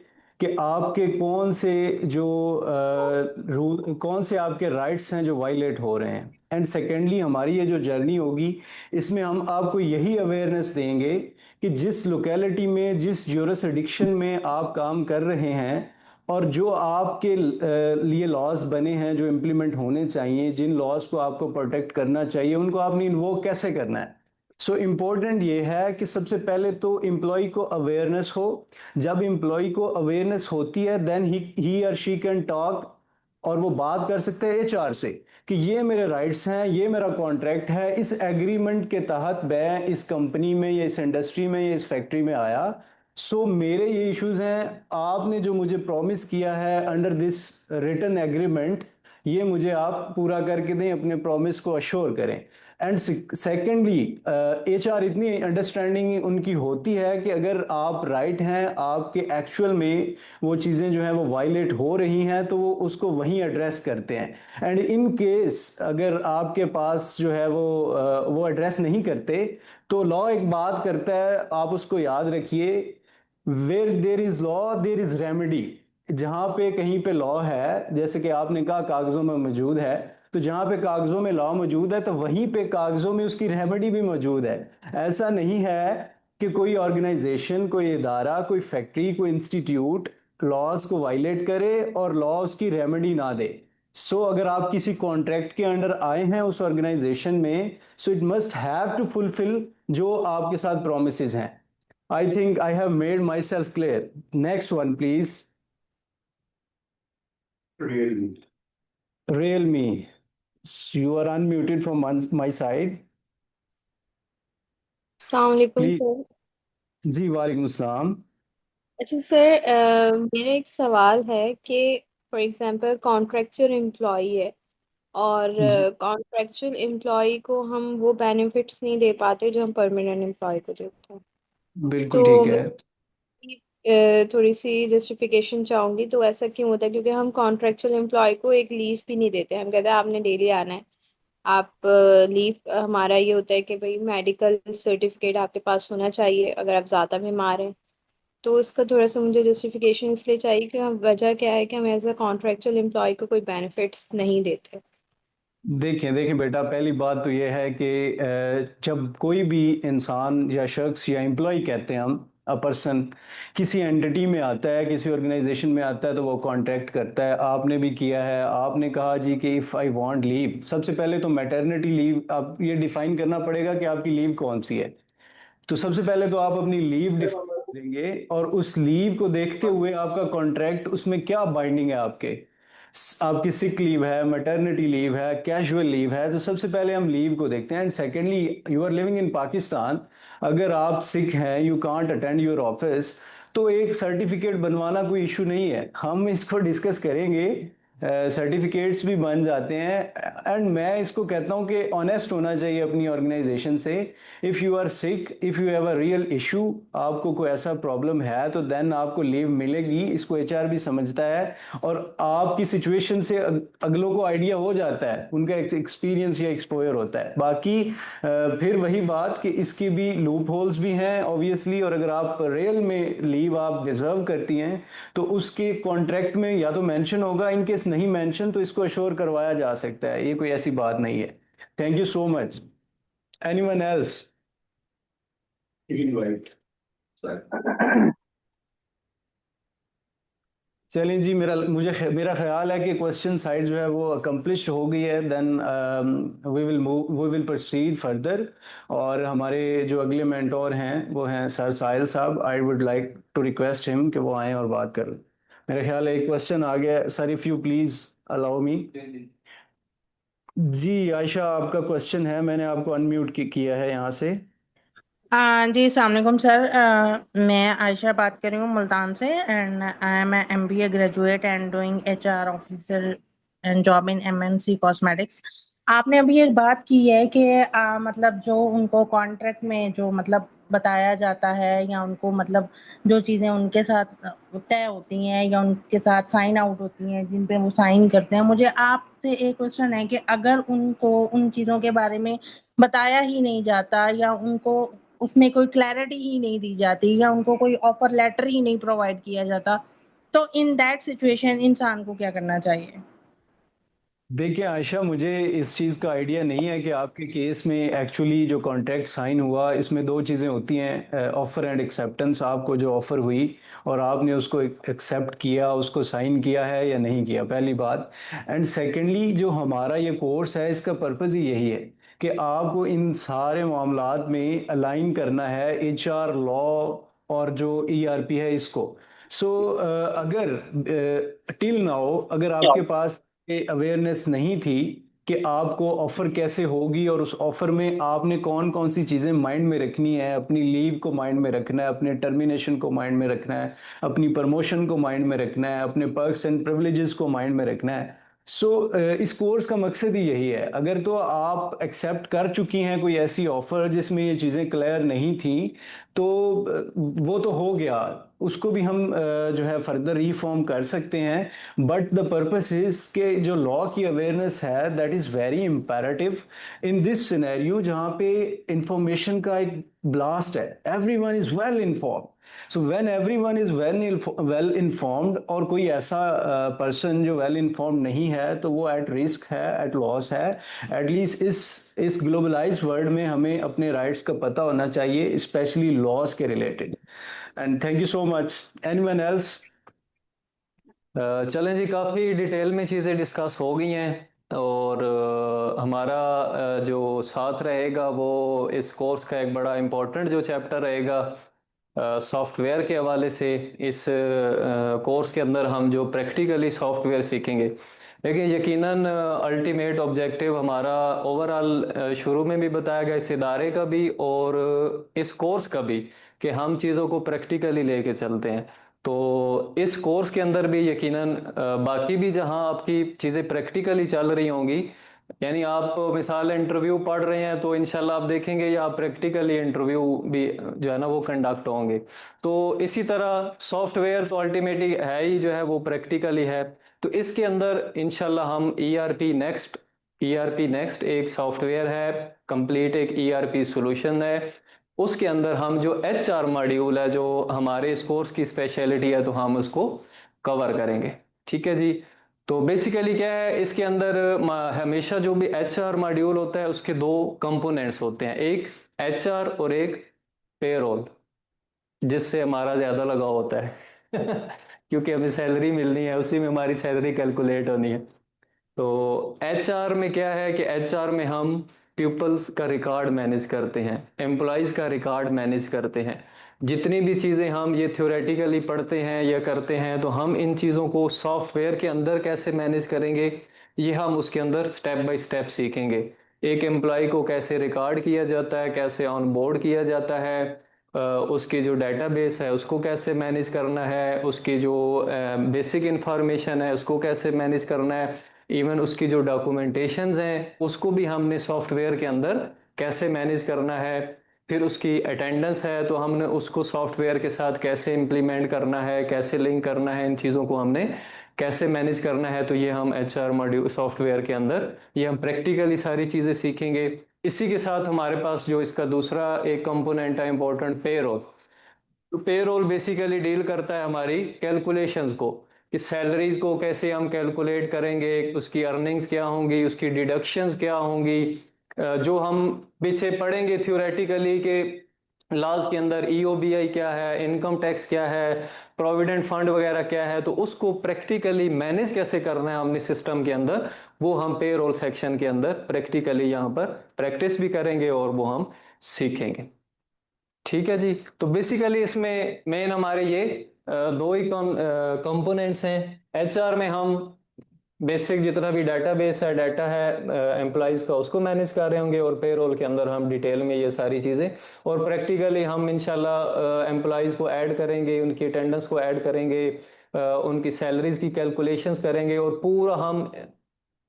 कि आपके कौन से जो रूल, कौन से आपके राइट्स हैं जो वायलेट हो रहे हैं। एंड सेकेंडली, हमारी ये जो जर्नी होगी इसमें हम आपको यही अवेयरनेस देंगे कि जिस लोकेलिटी में, जिस ज्यूरिसडिक्शन में आप काम कर रहे हैं, और जो आपके लिए लॉज बने हैं जो इम्प्लीमेंट होने चाहिए, जिन लॉज को आपको प्रोटेक्ट करना चाहिए, उनको आपने इन्वोक कैसे करना है। सो इम्पोर्टेंट ये है कि सबसे पहले तो एम्प्लॉय को अवेयरनेस हो। जब एम्प्लॉय को अवेयरनेस होती है देन ही और शी कैन टॉक, और वो बात कर सकते हैं HR से कि ये मेरे राइट्स हैं, ये मेरा कॉन्ट्रैक्ट है, इस एग्रीमेंट के तहत मैं इस कंपनी में या इस इंडस्ट्री में या इस फैक्ट्री में आया। सो मेरे ये इश्यूज हैं, आपने जो मुझे प्रॉमिस किया है अंडर दिस रिटन एग्रीमेंट, ये मुझे आप पूरा करके दें, अपने प्रॉमिस को अश्योर करें। एंड सेकेंडली, एचआर इतनी अंडरस्टैंडिंग उनकी होती है कि अगर आप राइट हैं, आपके एक्चुअल में वो चीज़ें जो हैं वो वायलेट हो रही हैं, तो वो उसको वहीं एड्रेस करते हैं। एंड इन केस अगर आपके पास जो है वो एड्रेस नहीं करते, तो लॉ एक बात करता है, आप उसको याद रखिए, where there is law there is remedy. जहां पे कहीं पे लॉ है, जैसे कि आपने कहा कागजों में मौजूद है, तो जहां पे कागजों में लॉ मौजूद है, तो वहीं पे कागजों में उसकी रेमेडी भी मौजूद है। ऐसा नहीं है कि कोई ऑर्गेनाइजेशन, कोई इदारा, कोई फैक्ट्री, कोई इंस्टीट्यूट लॉज को वायलेट करे और लॉ उसकी रेमेडी ना दे। सो अगर आप किसी कॉन्ट्रैक्ट के अंडर आए हैं उस ऑर्गेनाइजेशन में, so it must have to fulfil जो आपके साथ प्रोमिसेस हैं। I think I have made myself clear. Next one, please. Realme. Realme. You are unmuted from my side. अस्सलाम वालेकुम Please. सर। जी वालेकुम सलाम। अच्छा सर, मेरा एक सवाल है कि फॉर एग्जांपल कॉन्ट्रेक्चुअल एम्प्लॉई है और जी कॉन्ट्रेक्चुअल एम्प्लॉई को हम वो बेनिफिट्स नहीं दे पाते जो हम परमानेंट एम्प्लॉय को देते हैं। बिल्कुल तो ठीक है। थोड़ी सी जस्टिफिकेशन चाहूंगी, तो ऐसा क्यों होता है? क्योंकि हम कॉन्ट्रेक्चुअल एम्प्लॉय को एक लीव भी नहीं देते, हम कहते हैं आपने डेली आना है। आप लीव, हमारा ये होता है कि भाई मेडिकल सर्टिफिकेट आपके पास होना चाहिए अगर आप ज़्यादा बीमार हैं। तो इसका थोड़ा सा मुझे जस्टिफिकेशन इसलिए चाहिए कि हम, वजह क्या है कि हम एज अ कॉन्ट्रेक्चुअल एम्प्लॉय को कोई बेनिफिट्स नहीं देते। देखें देखें बेटा, पहली बात तो यह है कि जब कोई भी इंसान या शख्स या एम्प्लॉय कहते हैं हम, अ पर्सन, किसी एंटिटी में आता है, किसी ऑर्गेनाइजेशन में आता है, तो वो कॉन्ट्रैक्ट करता है। आपने भी किया है, आपने कहा जी कि इफ़ आई वांट लीव, सबसे पहले तो मैटरनिटी लीव आप ये डिफाइन करना पड़ेगा कि आपकी लीव कौन सी है। तो सबसे पहले तो आप अपनी लीव डिफाइन करेंगे, और उस लीव को देखते हुए आपका कॉन्ट्रैक्ट, उसमें क्या बाइंडिंग है आपके, आपकी सिक लीव है, मैटरनिटी लीव है, कैजुअल लीव है। तो सबसे पहले हम लीव को देखते हैं। And secondly, you are living in Pakistan, अगर आप सिक हैं, you can't attend your office, तो एक सर्टिफिकेट बनवाना कोई इशू नहीं है, हम इसको डिस्कस करेंगे, सर्टिफिकेट्स भी बन जाते हैं। एंड मैं इसको कहता हूं कि ऑनेस्ट होना चाहिए अपनी ऑर्गेनाइजेशन से। If you are sick, if you have a real issue, आपको कोई ऐसा प्रॉब्लम है, तो देन आपको लीव मिलेगी। इसको एचआर भी समझता है, और आपकी सिचुएशन से अगलों को आइडिया हो जाता है, उनका एक्सपीरियंस या एक्सपोजर होता है। बाकी फिर वही बात कि इसकी भी लूप होल्स भी हैं ऑब्वियसली, और अगर आप रियल में लीव आप डिजर्व करती हैं, तो उसके कॉन्ट्रैक्ट में या तो मेंशन होगा, इन केस नहीं मेंशन तो इसको अश्योर करवाया जा सकता है, ये कोई ऐसी बात नहीं है। Thank you so much. Anyone else? चलें जी, मेरा ख्याल है कि क्वेश्चन साइड जो है वो अकम्प्लिश्ड हो गई है। Then we will proceed further. और हमारे जो अगले मेंटोर हैं वो हैं सर साहिल साहब। I would like to request him कि वो आए और बात करें। मेरा ख्याल है एक क्वेश्चन आ गया sir, if you please allow me. जी आयशा, आपका क्वेश्चन है, मैंने आपको अनम्यूट किया है यहाँ से। जी अस्सलाम वालेकुम सर। मैं आयशा बात कर रही हूँ मुल्तान से, and I am MBA graduate and doing HR officer and job in MNC cosmetics. आपने अभी एक बात की है कि मतलब जो उनको कॉन्ट्रैक्ट में जो मतलब बताया जाता है, या उनको मतलब जो चीज़ें उनके साथ तय होती हैं या उनके साथ साइन आउट होती हैं, जिन पे वो साइन करते हैं, मुझे आपसे एक क्वेश्चन है कि अगर उनको उन चीज़ों के बारे में बताया ही नहीं जाता, या उनको उसमें कोई क्लैरिटी ही नहीं दी जाती, या उनको कोई ऑफर लेटर ही नहीं प्रोवाइड किया जाता, तो इन दैट सिचुएशन इंसान को क्या करना चाहिए? देखिए आयशा, मुझे इस चीज़ का आइडिया नहीं है कि आपके केस में एक्चुअली जो कॉन्ट्रैक्ट साइन हुआ, इसमें दो चीज़ें होती हैं, ऑफ़र एंड एक्सेप्टेंस। आपको जो ऑफ़र हुई और आपने उसको एक्सेप्ट किया, उसको साइन किया है या नहीं किया, पहली बात। एंड सेकेंडली, जो हमारा ये कोर्स है, इसका पर्पज़ ही यही है कि आपको इन सारे मामलात में अलाइन करना है HR लॉ और जो ERP है इसको। सो अगर टिल नाउ अगर आपके पास अवेयरनेस नहीं थी कि आपको ऑफर कैसे होगी और उस ऑफर में आपने कौन कौन सी चीज़ें माइंड में रखनी है। अपनी लीव को माइंड में रखना है, अपने टर्मिनेशन को माइंड में रखना है, अपनी प्रमोशन को माइंड में रखना है, अपने पर्क्स एंड प्रिविलेजेस को माइंड में रखना है। इस कोर्स का मकसद ही यही है। अगर तो आप एक्सेप्ट कर चुकी हैं कोई ऐसी ऑफर जिसमें ये चीज़ें क्लियर नहीं थी, तो वो तो हो गया, उसको भी हम जो है फर्दर रिफॉर्म कर सकते हैं। बट द पर्पस इज के जो लॉ की अवेयरनेस है that is very imperative in this scenario, जहाँ पे इंफॉर्मेशन का एक ब्लास्ट है। Everyone is well inform. So when everyone is well informed और कोई ऐसा पर्सन जो वेल इन्फॉर्म्ड नहीं है, तो वो एट रिस्क है, एट लॉस है। एटलीस्ट इस ग्लोबलाइज्ड वर्ल्ड में हमें अपने राइट्स का पता होना चाहिए, स्पेशली लॉस के related. And thank you so much. Anyone else? चलें जी, काफ़ी डिटेल में चीज़ें डिस्कस हो गई हैं और हमारा जो साथ रहेगा वो इस कोर्स का एक बड़ा इम्पोर्टेंट जो चैप्टर रहेगा सॉफ्टवेयर के हवाले से। इस कोर्स के अंदर हम जो प्रैक्टिकली सॉफ्टवेयर सीखेंगे, देखिए यकीनन अल्टीमेट ऑब्जेक्टिव हमारा ओवरऑल शुरू में भी बताया गया इस इदारे का भी और इस कोर्स का भी, कि हम चीज़ों को प्रैक्टिकली लेके चलते हैं। तो इस कोर्स के अंदर भी यकीनन बाकी भी जहां आपकी चीज़ें प्रैक्टिकली चल रही होंगी, यानी आप मिसाल इंटरव्यू पढ़ रहे हैं तो इंशाल्लाह आप देखेंगे या प्रैक्टिकली इंटरव्यू भी जो है ना वो कंडक्ट होंगे। तो इसी तरह सॉफ्टवेयर तो अल्टीमेटली है ही जो है वो प्रैक्टिकली है। तो इसके अंदर इंशाल्लाह हम ईआरपी नेक्स्ट एक सॉफ्टवेयर है, कंप्लीट एक ईआरपी सॉल्यूशन है। उसके अंदर हम जो एचआर मॉड्यूल है जो हमारे इस कोर्स की स्पेशलिटी है, तो हम उसको कवर करेंगे। ठीक है जी। तो बेसिकली क्या है, इसके अंदर हमेशा जो भी एचआर मॉड्यूल होता है उसके दो कंपोनेंट्स होते हैं, एक एचआर और एक पेरोल, जिससे हमारा ज्यादा लगाव होता है क्योंकि हमें सैलरी मिलनी है, उसी में हमारी सैलरी कैलकुलेट होनी है। तो एचआर में क्या है कि एचआर में हम पीपल्स का रिकॉर्ड मैनेज करते हैं, एम्प्लॉयज़ का रिकॉर्ड मैनेज करते हैं। जितनी भी चीज़ें हम ये थ्योरेटिकली पढ़ते हैं या करते हैं, तो हम इन चीज़ों को सॉफ्टवेयर के अंदर कैसे मैनेज करेंगे, ये हम उसके अंदर स्टेप बाय स्टेप सीखेंगे। एक एम्प्लॉय को कैसे रिकॉर्ड किया जाता है, कैसे ऑन बोर्ड किया जाता है, उसकी जो डेटाबेस है उसको कैसे मैनेज करना है, उसकी जो बेसिक इंफॉर्मेशन है उसको कैसे मैनेज करना है, इवन उसकी जो डॉक्यूमेंटेशंस हैं उसको भी हमने सॉफ्टवेयर के अंदर कैसे मैनेज करना है। फिर उसकी अटेंडेंस है तो हमने उसको सॉफ्टवेयर के साथ कैसे इम्प्लीमेंट करना है, कैसे लिंक करना है, इन चीज़ों को हमने कैसे मैनेज करना है। तो ये हम एचआर मॉड्यूल सॉफ्टवेयर के अंदर ये हम प्रैक्टिकली सारी चीज़ें सीखेंगे। इसी के साथ हमारे पास जो इसका दूसरा एक कंपोनेंट है इम्पोर्टेंट, पेरोल। तो पेरोल बेसिकली डील करता है हमारी कैलकुलेशंस को, कि सैलरीज को कैसे हम कैलकुलेट करेंगे, उसकी अर्निंग्स क्या होंगी, उसकी डिडक्शंस क्या होंगी, जो हम पीछे पढ़ेंगे थ्योरेटिकली के लॉज के अंदर ईओबीआई क्या है, इनकम टैक्स क्या है, प्रोविडेंट फंड वगैरह क्या है, तो उसको प्रैक्टिकली मैनेज कैसे करना है हमने सिस्टम के अंदर, वो हम पेरोल सेक्शन के अंदर प्रैक्टिकली यहाँ पर प्रैक्टिस भी करेंगे और वो हम सीखेंगे। ठीक है जी। तो बेसिकली इसमें मेन हमारे ये दो ही कंपोनेंट्स हैं। एचआर में हम बेसिक जितना भी डेटाबेस है, डाटा है एम्प्लॉयज़ का, उसको मैनेज कर रहे होंगे, और पेरोल के अंदर हम डिटेल में ये सारी चीज़ें, और प्रैक्टिकली हम इंशाल्लाह एम्प्लॉयज़ को ऐड करेंगे, उनकी अटेंडेंस को ऐड करेंगे, उनकी सैलरीज की कैलकुलेशंस करेंगे, और पूरा हम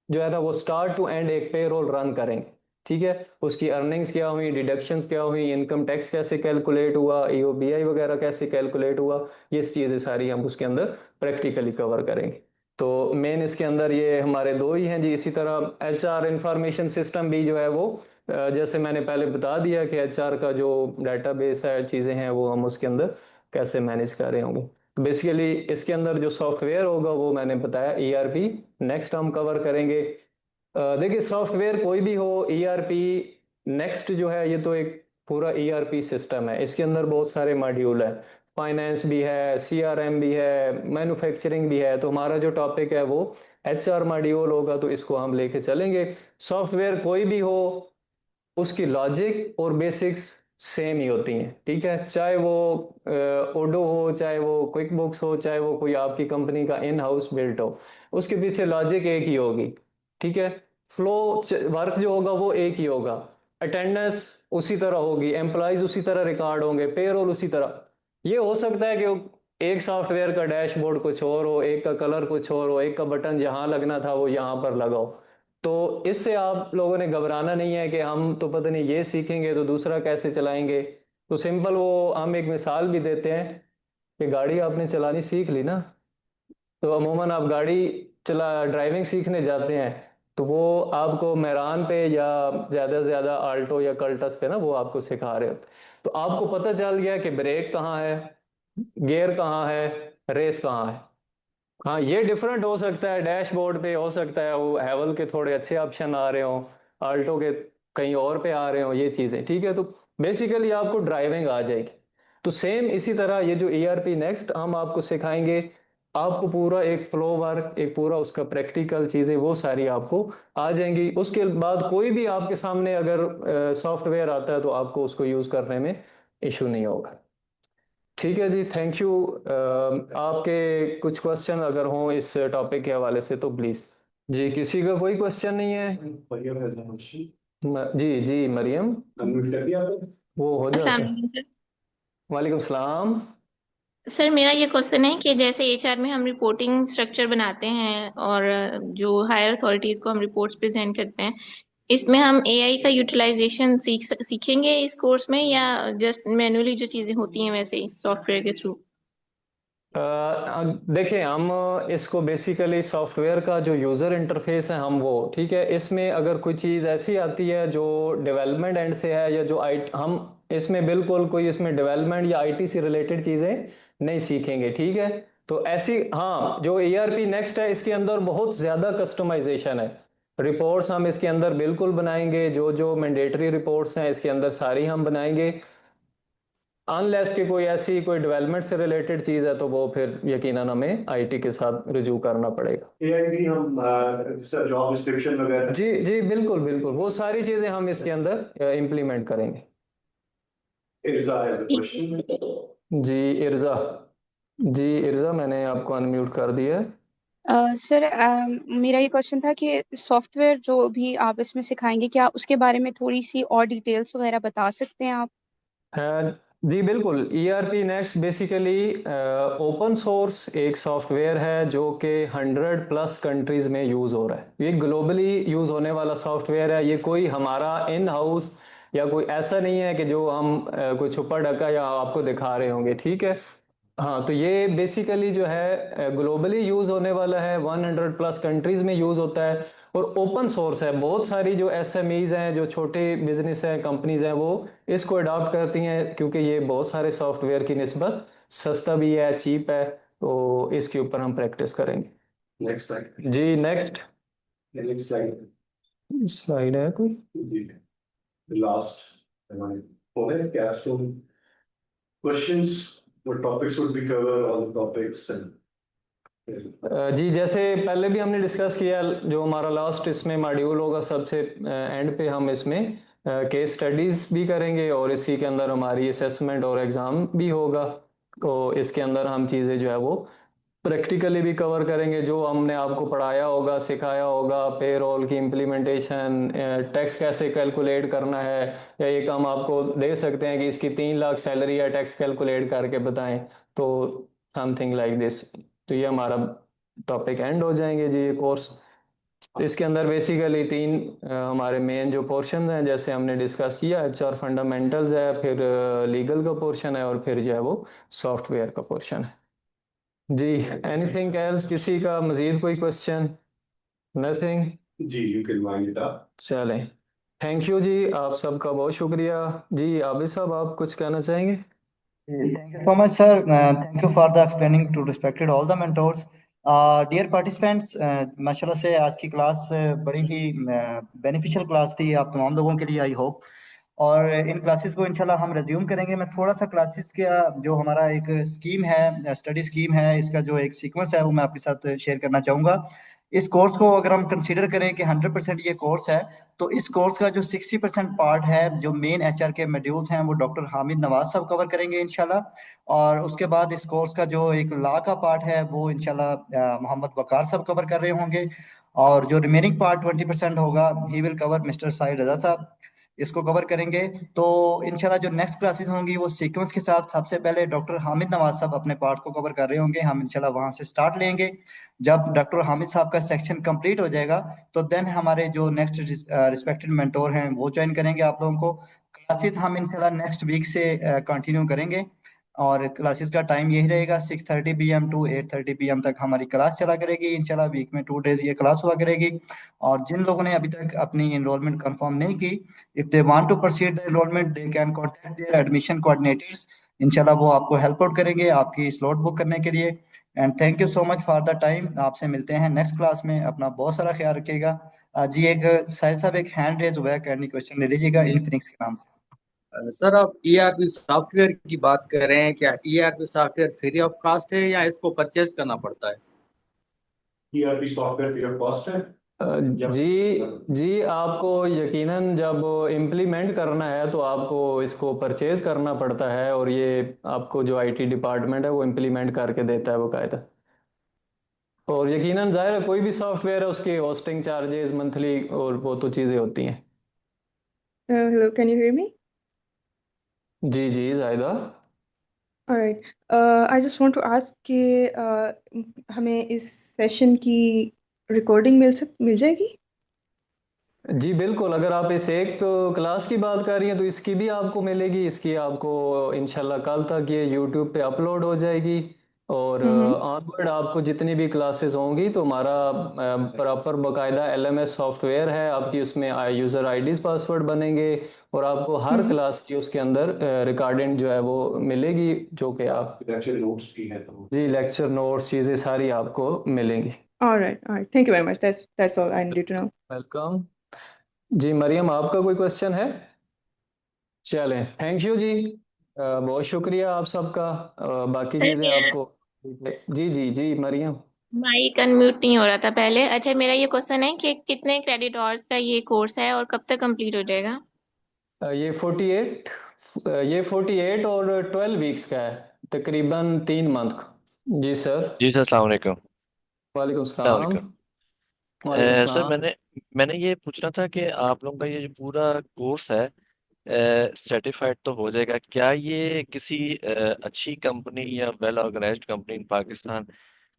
जो है ना वो स्टार्ट टू एंड एक पेरोल रन करेंगे। ठीक है, उसकी अर्निंग्स क्या हुई, डिडक्शंस क्या हुई, इनकम टैक्स कैसे कैलकुलेट हुआ, ईओबीआई वगैरह कैसे कैलकुलेट हुआ, ये चीज़ें सारी हम उसके अंदर प्रैक्टिकली कवर करेंगे। तो मेन इसके अंदर ये हमारे दो ही हैं जी। इसी तरह एचआर इंफॉर्मेशन सिस्टम भी जो है वो जैसे मैंने पहले बता दिया कि एचआर का जो डाटाबेस है, चीज़ें हैं, वो हम उसके अंदर कैसे मैनेज कर रहे होंगे। बेसिकली इसके अंदर जो सॉफ्टवेयर होगा वो मैंने बताया ईआरपी नेक्स्ट हम कवर करेंगे। देखिए सॉफ्टवेयर कोई भी हो, ईआरपी नेक्स्ट जो है ये तो एक पूरा ईआरपी सिस्टम है। इसके अंदर बहुत सारे मॉड्यूल है, फाइनेंस भी है, सीआरएम भी है, मैन्युफैक्चरिंग भी है। तो हमारा जो टॉपिक है वो एचआर मॉड्यूल होगा, तो इसको हम लेके चलेंगे। सॉफ्टवेयर कोई भी हो, उसकी लॉजिक और बेसिक्स सेम ही होती हैं। ठीक है, चाहे वो ओडो हो, चाहे वो क्विक बुक्स हो, चाहे वो कोई आपकी कंपनी का इन हाउस बिल्ट हो, उसके पीछे लॉजिक एक ही होगी। ठीक है, फ्लो वर्क जो होगा वो एक ही होगा, अटेंडेंस उसी तरह होगी, एम्प्लॉयज उसी तरह रिकॉर्ड होंगे, पेरोल उसी तरह। ये हो सकता है कि एक सॉफ्टवेयर का डैशबोर्ड कुछ और हो, एक का कलर कुछ और हो, एक का बटन जहां लगना था वो यहाँ पर लगाओ। तो इससे आप लोगों ने घबराना नहीं है कि हम तो पता नहीं ये सीखेंगे तो दूसरा कैसे चलाएंगे। तो सिंपल वो हम एक मिसाल भी देते हैं कि गाड़ी आपने चलानी सीख ली ना, तो अमूमन आप गाड़ी ड्राइविंग सीखने जाते हैं तो वो आपको मेरान पे या ज़्यादा से ज़्यादा आल्टो या कल्टस पे ना वो आपको सिखा रहे होते। तो आपको पता चल गया कि ब्रेक कहाँ है, गियर कहाँ है, रेस कहाँ है। हाँ, ये डिफरेंट हो सकता है, डैशबोर्ड पे हो सकता है वो हैवल के थोड़े अच्छे ऑप्शन आ रहे हो, आल्टो के कहीं और पे आ रहे हो, ये चीज़ें ठीक है। तो बेसिकली आपको ड्राइविंग आ जाएगी। तो सेम इसी तरह ये जो ERP नेक्स्ट हम आपको सिखाएंगे, आपको पूरा एक फ्लो वर्क, एक पूरा उसका प्रैक्टिकल चीज़ें वो सारी आपको आ जाएंगी। उसके बाद कोई भी आपके सामने अगर सॉफ्टवेयर आता है तो आपको उसको यूज़ करने में इशू नहीं होगा। ठीक है जी, थैंक यू। आपके कुछ क्वेश्चन अगर हों इस टॉपिक के हवाले से तो प्लीज़। जी, किसी का कोई क्वेश्चन नहीं है? जी जी मरियम, वो हो अस्सलाम जाता है। वालेकुम सर। वालेकुम सलाम। सर मेरा ये क्वेश्चन है कि जैसे HR में हम रिपोर्टिंग स्ट्रक्चर बनाते हैं और जो हायर अथॉरिटीज को हम रिपोर्ट्स प्रेजेंट करते हैं, इसमें हम AI का यूटिलाइजेशन सीखेंगे इस कोर्स में, या जस्ट मैन्युअली जो चीजें होती हैं वैसे ही सॉफ्टवेयर के थ्रू? देखिए, हम इसको बेसिकली सॉफ्टवेयर का जो यूज़र इंटरफेस है हम वो ठीक है, इसमें अगर कोई चीज़ ऐसी आती है जो डेवलपमेंट एंड से है या जो हम इसमें बिल्कुल कोई इसमें डेवलपमेंट या IT से रिलेटेड चीज़ें नहीं सीखेंगे ठीक है। तो ऐसी हाँ, जो ERP नेक्स्ट है इसके अंदर बहुत ज़्यादा कस्टमाइजेशन है। रिपोर्ट्स हम इसके अंदर बिल्कुल बनाएंगे, जो जो मैंडेटरी रिपोर्ट्स हैं इसके अंदर सारी हम बनाएंगे। अनलेस कि कोई ऐसी कोई डेवलपमेंट से रिलेटेड चीज है तो वो फिर यकीनन हमें IT के साथ रिज्यू करना पड़ेगा। AI भी हम जॉब डिस्क्रिप्शन वगैरह। जी जी बिल्कुल बिल्कुल, वो सारी चीजें हम इसके अंदर इम्प्लीमेंट करेंगे। इर्जा है क्वेश्चन। जी इर्जा, जी इर्जा मैंने आपको अनम्यूट कर दिया है। सर मेरा ये क्वेश्चन था कि सॉफ्टवेयर जो भी आप इसमें सिखाएंगे, क्या उसके बारे में थोड़ी सी और डिटेल्स वगैरह बता सकते हैं आप? जी बिल्कुल, ERP next basically open source एक सॉफ्टवेयर है जो कि 100+ कंट्रीज में यूज़ हो रहा है। ये ग्लोबली यूज़ होने वाला सॉफ्टवेयर है। ये कोई हमारा इन हाउस या कोई ऐसा नहीं है कि जो हम कोई छुपा ढका या आपको दिखा रहे होंगे ठीक है। हाँ, तो ये बेसिकली जो है ग्लोबली यूज़ होने वाला है, 100+ कंट्रीज में यूज़ होता है और ओपन सोर्स है। बहुत सारी जो SMEs हैं, जो छोटे बिजनेस हैं, कंपनीज हैं, वो इसको अडॉप्ट करती हैं क्योंकि ये बहुत सारे सॉफ्टवेयर की निस्बत सस्ता भी है, चीप है। तो इसके ऊपर हम प्रैक्टिस करेंगे। Next slide. जी नेक्स्ट नेक्स्ट स्लाइड। स्लाइड है कोई? जी लास्ट हो गए capstone questions, what topics would be cover, all the topics and जी जैसे पहले भी हमने डिस्कस किया, जो हमारा लास्ट इसमें मॉड्यूल होगा सबसे एंड पे हम इसमें केस स्टडीज भी करेंगे और इसी के अंदर हमारी असेसमेंट और एग्ज़ाम भी होगा। तो इसके अंदर हम चीज़ें जो है वो प्रैक्टिकली भी कवर करेंगे, जो हमने आपको पढ़ाया होगा, सिखाया होगा, पेरोल की इम्प्लीमेंटेशन, टैक्स कैसे कैलकुलेट करना है, या एक हम आपको दे सकते हैं कि इसकी 3 लाख सैलरी है, टैक्स कैलकुलेट करके बताएं, तो समथिंग लाइक दिस। तो ये हमारा टॉपिक एंड हो जाएंगे जी ये कोर्स। तो इसके अंदर बेसिकली 3 हमारे मेन जो पोर्शन हैं, जैसे हमने डिस्कस किया, HR फंडामेंटल्स है, फिर लीगल का पोर्शन है और फिर जो है वो सॉफ्टवेयर का पोर्शन है। जी एनीथिंग एल्स, किसी का मजीद कोई क्वेश्चन? नथिंग? जी you can wind it up. चलें, थैंक यू जी, आप सबका बहुत शुक्रिया। जी आबिद साहब, आप कुछ कहना चाहेंगे? Thank you so much, sir. Thank you for the explaining to respected all the mentors. Dear participants, माशाल्लाह से आज की क्लास बड़ी ही बेनिफिशियल क्लास थी आप तमाम लोगों के लिए, आई होप। और इन क्लासेस को इंशाल्लाह हम रिज्यूम करेंगे। मैं थोड़ा सा क्लासेस का जो हमारा एक स्कीम है, स्टडी स्कीम है, इसका जो एक सीक्वेंस है वो मैं आपके साथ शेयर करना चाहूँगा। इस कोर्स को अगर हम कंसीडर करें कि 100% ये कोर्स है, तो इस कोर्स का जो 60% पार्ट है, जो मेन HR के मॉड्यूल्स हैं, वो डॉक्टर हामिद नवाज साहब कवर करेंगे इंशाल्लाह। और उसके बाद इस कोर्स का जो एक लॉ का पार्ट है वो इंशाल्लाह मोहम्मद वकार साहब कवर कर रहे होंगे। और जो रिमेनिंग पार्ट 20% होगा ही विल कवर मिस्टर साहिल रजा साहब, इसको कवर करेंगे। तो इंशाल्लाह जो नेक्स्ट क्लासेस होंगी वो सीक्वेंस के साथ, सबसे पहले डॉक्टर हामिद नवाज साहब अपने पार्ट को कवर कर रहे होंगे, हम इंशाल्लाह वहां से स्टार्ट लेंगे। जब डॉक्टर हामिद साहब का सेक्शन कंप्लीट हो जाएगा तो देन हमारे जो नेक्स्ट रिस्पेक्टेड मेंटोर हैं वो ज्वाइन करेंगे आप लोगों को। क्लासेस हम इंशाल्लाह नेक्स्ट वीक से कंटिन्यू करेंगे, और क्लासेस का टाइम यही रहेगा 6:30 PM टू 8:30 PM तक हमारी क्लास चला करेगी इंशाल्लाह। वीक में 2 डेज ये क्लास हुआ करेगी। और जिन लोगों ने अभी तक अपनी एनरोलमेंट कंफर्म नहीं की, if they want to proceed the enrolment they can contact their admission coordinators. इंशाल्लाह वो आपको हेल्प आउट करेंगे आपकी स्लॉट बुक करने के लिए। And thank you so much for the time. आपसे मिलते हैं नेक्स्ट क्लास में, अपना बहुत सारा ख्याल रखिएगा। जी एक साहिल साहब एक हैंड रेज हुआ है, कैंडी क्वेश्चन ले लीजिएगा इनफिनिक्स के नाम से। सर आप ईआरपी सॉफ्टवेयर की बात कर रहे हैं, क्या ERP software free of cost है या इसको परचेज करना पड़ता है? ERP software free of cost है? जी आपको यकीनन जब इम्प्लीमेंट करना है तो आपको इसको परचेज करना पड़ता है, और ये आपको जो आईटी डिपार्टमेंट है वो इम्प्लीमेंट करके देता है बाकायदा। और यकीनन जाहिर है कोई भी सॉफ्टवेयर है उसके होस्टिंग चार्जेस मंथली और वो तो चीज़ें होती हैं। Hello, can you hear me? Ji ji Zahida. All right. I just want to ask कि हमें इस सेशन की रिकॉर्डिंग मिल जाएगी? जी बिल्कुल, अगर आप इस एक क्लास की बात कर रही हैं तो इसकी भी आपको मिलेगी। इसकी आपको इंशाल्लाह कल तक ये यूट्यूब पे अपलोड हो जाएगी। और ऑनवर्ड आपको जितनी भी क्लासेस होंगी तो हमारा प्रॉपर बाकायदा एलएमएस सॉफ्टवेयर है आपकी, उसमें यूज़र आईडीज़ पासवर्ड बनेंगे, और आपको हर क्लास की उसके अंदर रिकॉर्डिंग जो है वो मिलेगी, जो कि आप लेक्चर नोट्स की है तो जी लेक्चर नोट्स चीज़ें सारी आपको मिलेंगी। All right, all right. Thank you very much. That's all I needed to know. Welcome. जी मरियम आपका कोई क्वेश्चन है? चलें, थैंक यू जी, बहुत शुक्रिया आप सबका। बाकी सर चीज़ें मेरा आपको जी जी जी मरियम। माइक अनम्यूट नहीं हो रहा था पहले। अच्छा मेरा ये क्वेश्चन है कि कितने क्रेडिट आवर्स का ये कोर्स है और कब तक कंप्लीट हो जाएगा? ये 48 और 12 वीक्स का है, तकरीबन 3 मंथ का। जी सर। जी सर, अस्सलाम वालेकुम। वालेकुम अस्सलाम सलाम। वालेकुम। वालेकुम सर सलाम। मैंने ये पूछना था कि आप लोगों का ये जो पूरा कोर्स है सर्टिफाइड तो हो जाएगा, क्या ये किसी अच्छी कंपनी या well organised company in Pakistan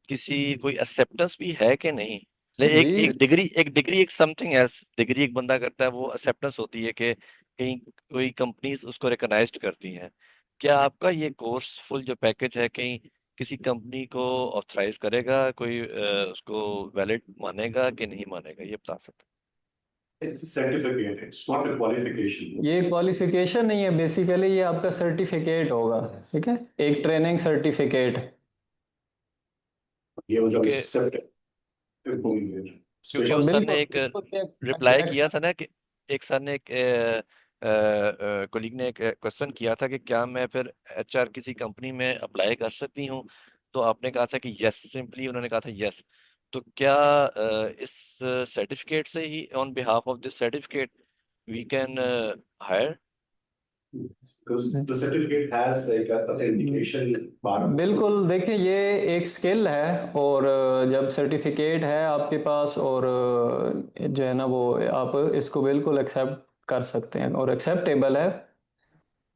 किसी कोई एक्सेप्टेंस भी है कि नहीं? जी एक डिग्री एक समथिंग एल्स, डिग्री एक बंदा करता है वो एक्सेप्टेंस होती है कि कहीं कोई कंपनीज उसको रिकॉग्नाइज्ड करती हैं। क्या आपका ये कोर्स फुल जो पैकेज है कहीं किसी कंपनी को ऑथराइज करेगा, कोई उसको वैलिड मानेगा कि नहीं मानेगा, ये बता सकते It's a certificate, it's not a qualification. ये क्वालिफिकेशन नहीं है, बेसिकली ये आपका सर्टिफिकेट होगा, ठीक है, एक ट्रेनिंग सर्टिफिकेट। ये मतलब क्योंकि accept क्योंकि उस सर ने एक रिप्लाई बिल्कुल किया था ना कि एक सर ने एक कोलीग ने एक क्वेश्चन किया था कि क्या मैं फिर एचआर किसी कंपनी में अप्लाई कर सकती हूँ, तो आपने कहा था कि यस, सिंपली उन्होंने कहा था यस। तो क्या इस सर्टिफिकेट से ही on behalf of this certificate we can hire? because the certificate has like a authentication part of it. बिल्कुल, देखिए ये एक स्किल है, और जब सर्टिफिकेट है आपके पास और जो है ना वो आप इसको बिल्कुल एक्सेप्ट कर सकते हैं और एक्सेप्टेबल है।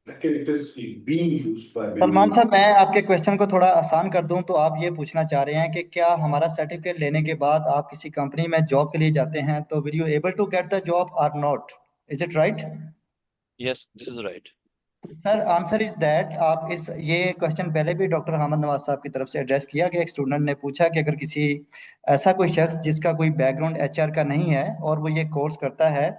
It is being used by Salman साहब मैं आपके क्वेश्चन को थोड़ा आसान कर दूं, तो आप ये पूछना चाह रहे हैं कि क्या हमारा सर्टिफिकेट लेने के बाद आप किसी कंपनी में जॉब के लिए जाते हैं तो will you able to get the job और not, is it right? Yes, this is right. Sir answer is that आप इस ये क्वेश्चन पहले भी डॉक्टर हामिद नवाज साहब की तरफ से एड्रेस किया गया। एक स्टूडेंट ने पूछा कि अगर किसी ऐसा कोई शख्स जिसका कोई बैकग्राउंड एचआर का नहीं है और वो ये कोर्स करता है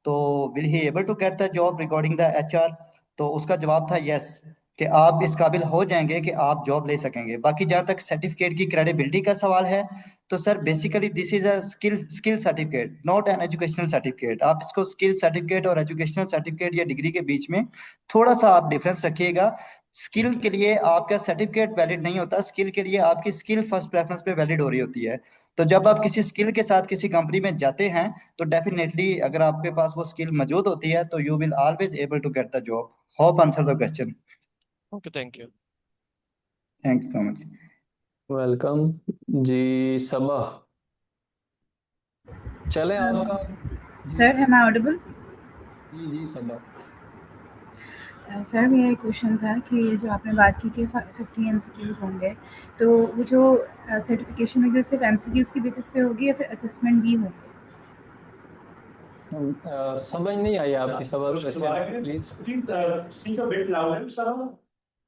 तो will he able to get the job regarding the HR, तो उसका जवाब था यस, कि आप इस काबिल हो जाएंगे कि आप जॉब ले सकेंगे। बाकी जहाँ तक सर्टिफिकेट की क्रेडिबिलिटी का सवाल है तो sir basically this is a skill certificate not an educational certificate. आप इसको स्किल सर्टिफिकेट और एजुकेशनल सर्टिफिकेट या डिग्री के बीच में थोड़ा सा आप डिफरेंस रखिएगा। स्किल के लिए आपका सर्टिफिकेट वैलिड नहीं होता, स्किल के लिए आपकी स्किल फर्स्ट प्रेफरेंस पे वैलिड हो रही होती है। तो जब आप किसी स्किल के साथ किसी कंपनी में जाते हैं तो डेफिनेटली अगर आपके पास वो स्किल मौजूद होती है तो you will always able to get the job. Hope answer the question. Okay, thank you. Thank you so much. Welcome जी सबा। चले आपका सर एम आई ऑडिबल? जी सब सर मेरा एक क्वेश्चन था कि जो आपने बात की कि 50 MCQs होंगे, तो वो जो सर्टिफिकेशन होगी वो सिर्फ MCQs की बेसिस पे होगी या फिर असेसमेंट भी होंगे? समझ नहीं आई आपकी सवाल please. Speak a bit louder, Sarah.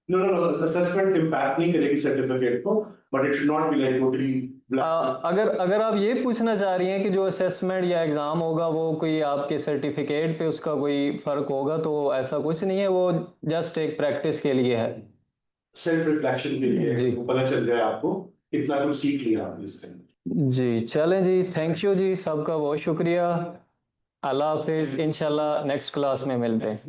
No, assessment impact नहीं करेगी सर्टिफिकेट को, but it should not be like totally अगर आप ये पूछना चाह रही हैं कि जो असेसमेंट या एग्ज़ाम होगा वो कोई आपके सर्टिफिकेट पे उसका कोई फ़र्क होगा, तो ऐसा कुछ नहीं है, वो जस्ट एक प्रैक्टिस के लिए है, सेल्फ रिफ्लेक्शन के लिए जी। वो पता चल जाए आपको कितना कुछ सीख लिया आपने इससे। जी चलें जी, थैंक यू जी, सबका बहुत शुक्रिया, अल्लाह हाफिज़, इंशाल्लाह नेक्स्ट क्लास में मिलते हैं।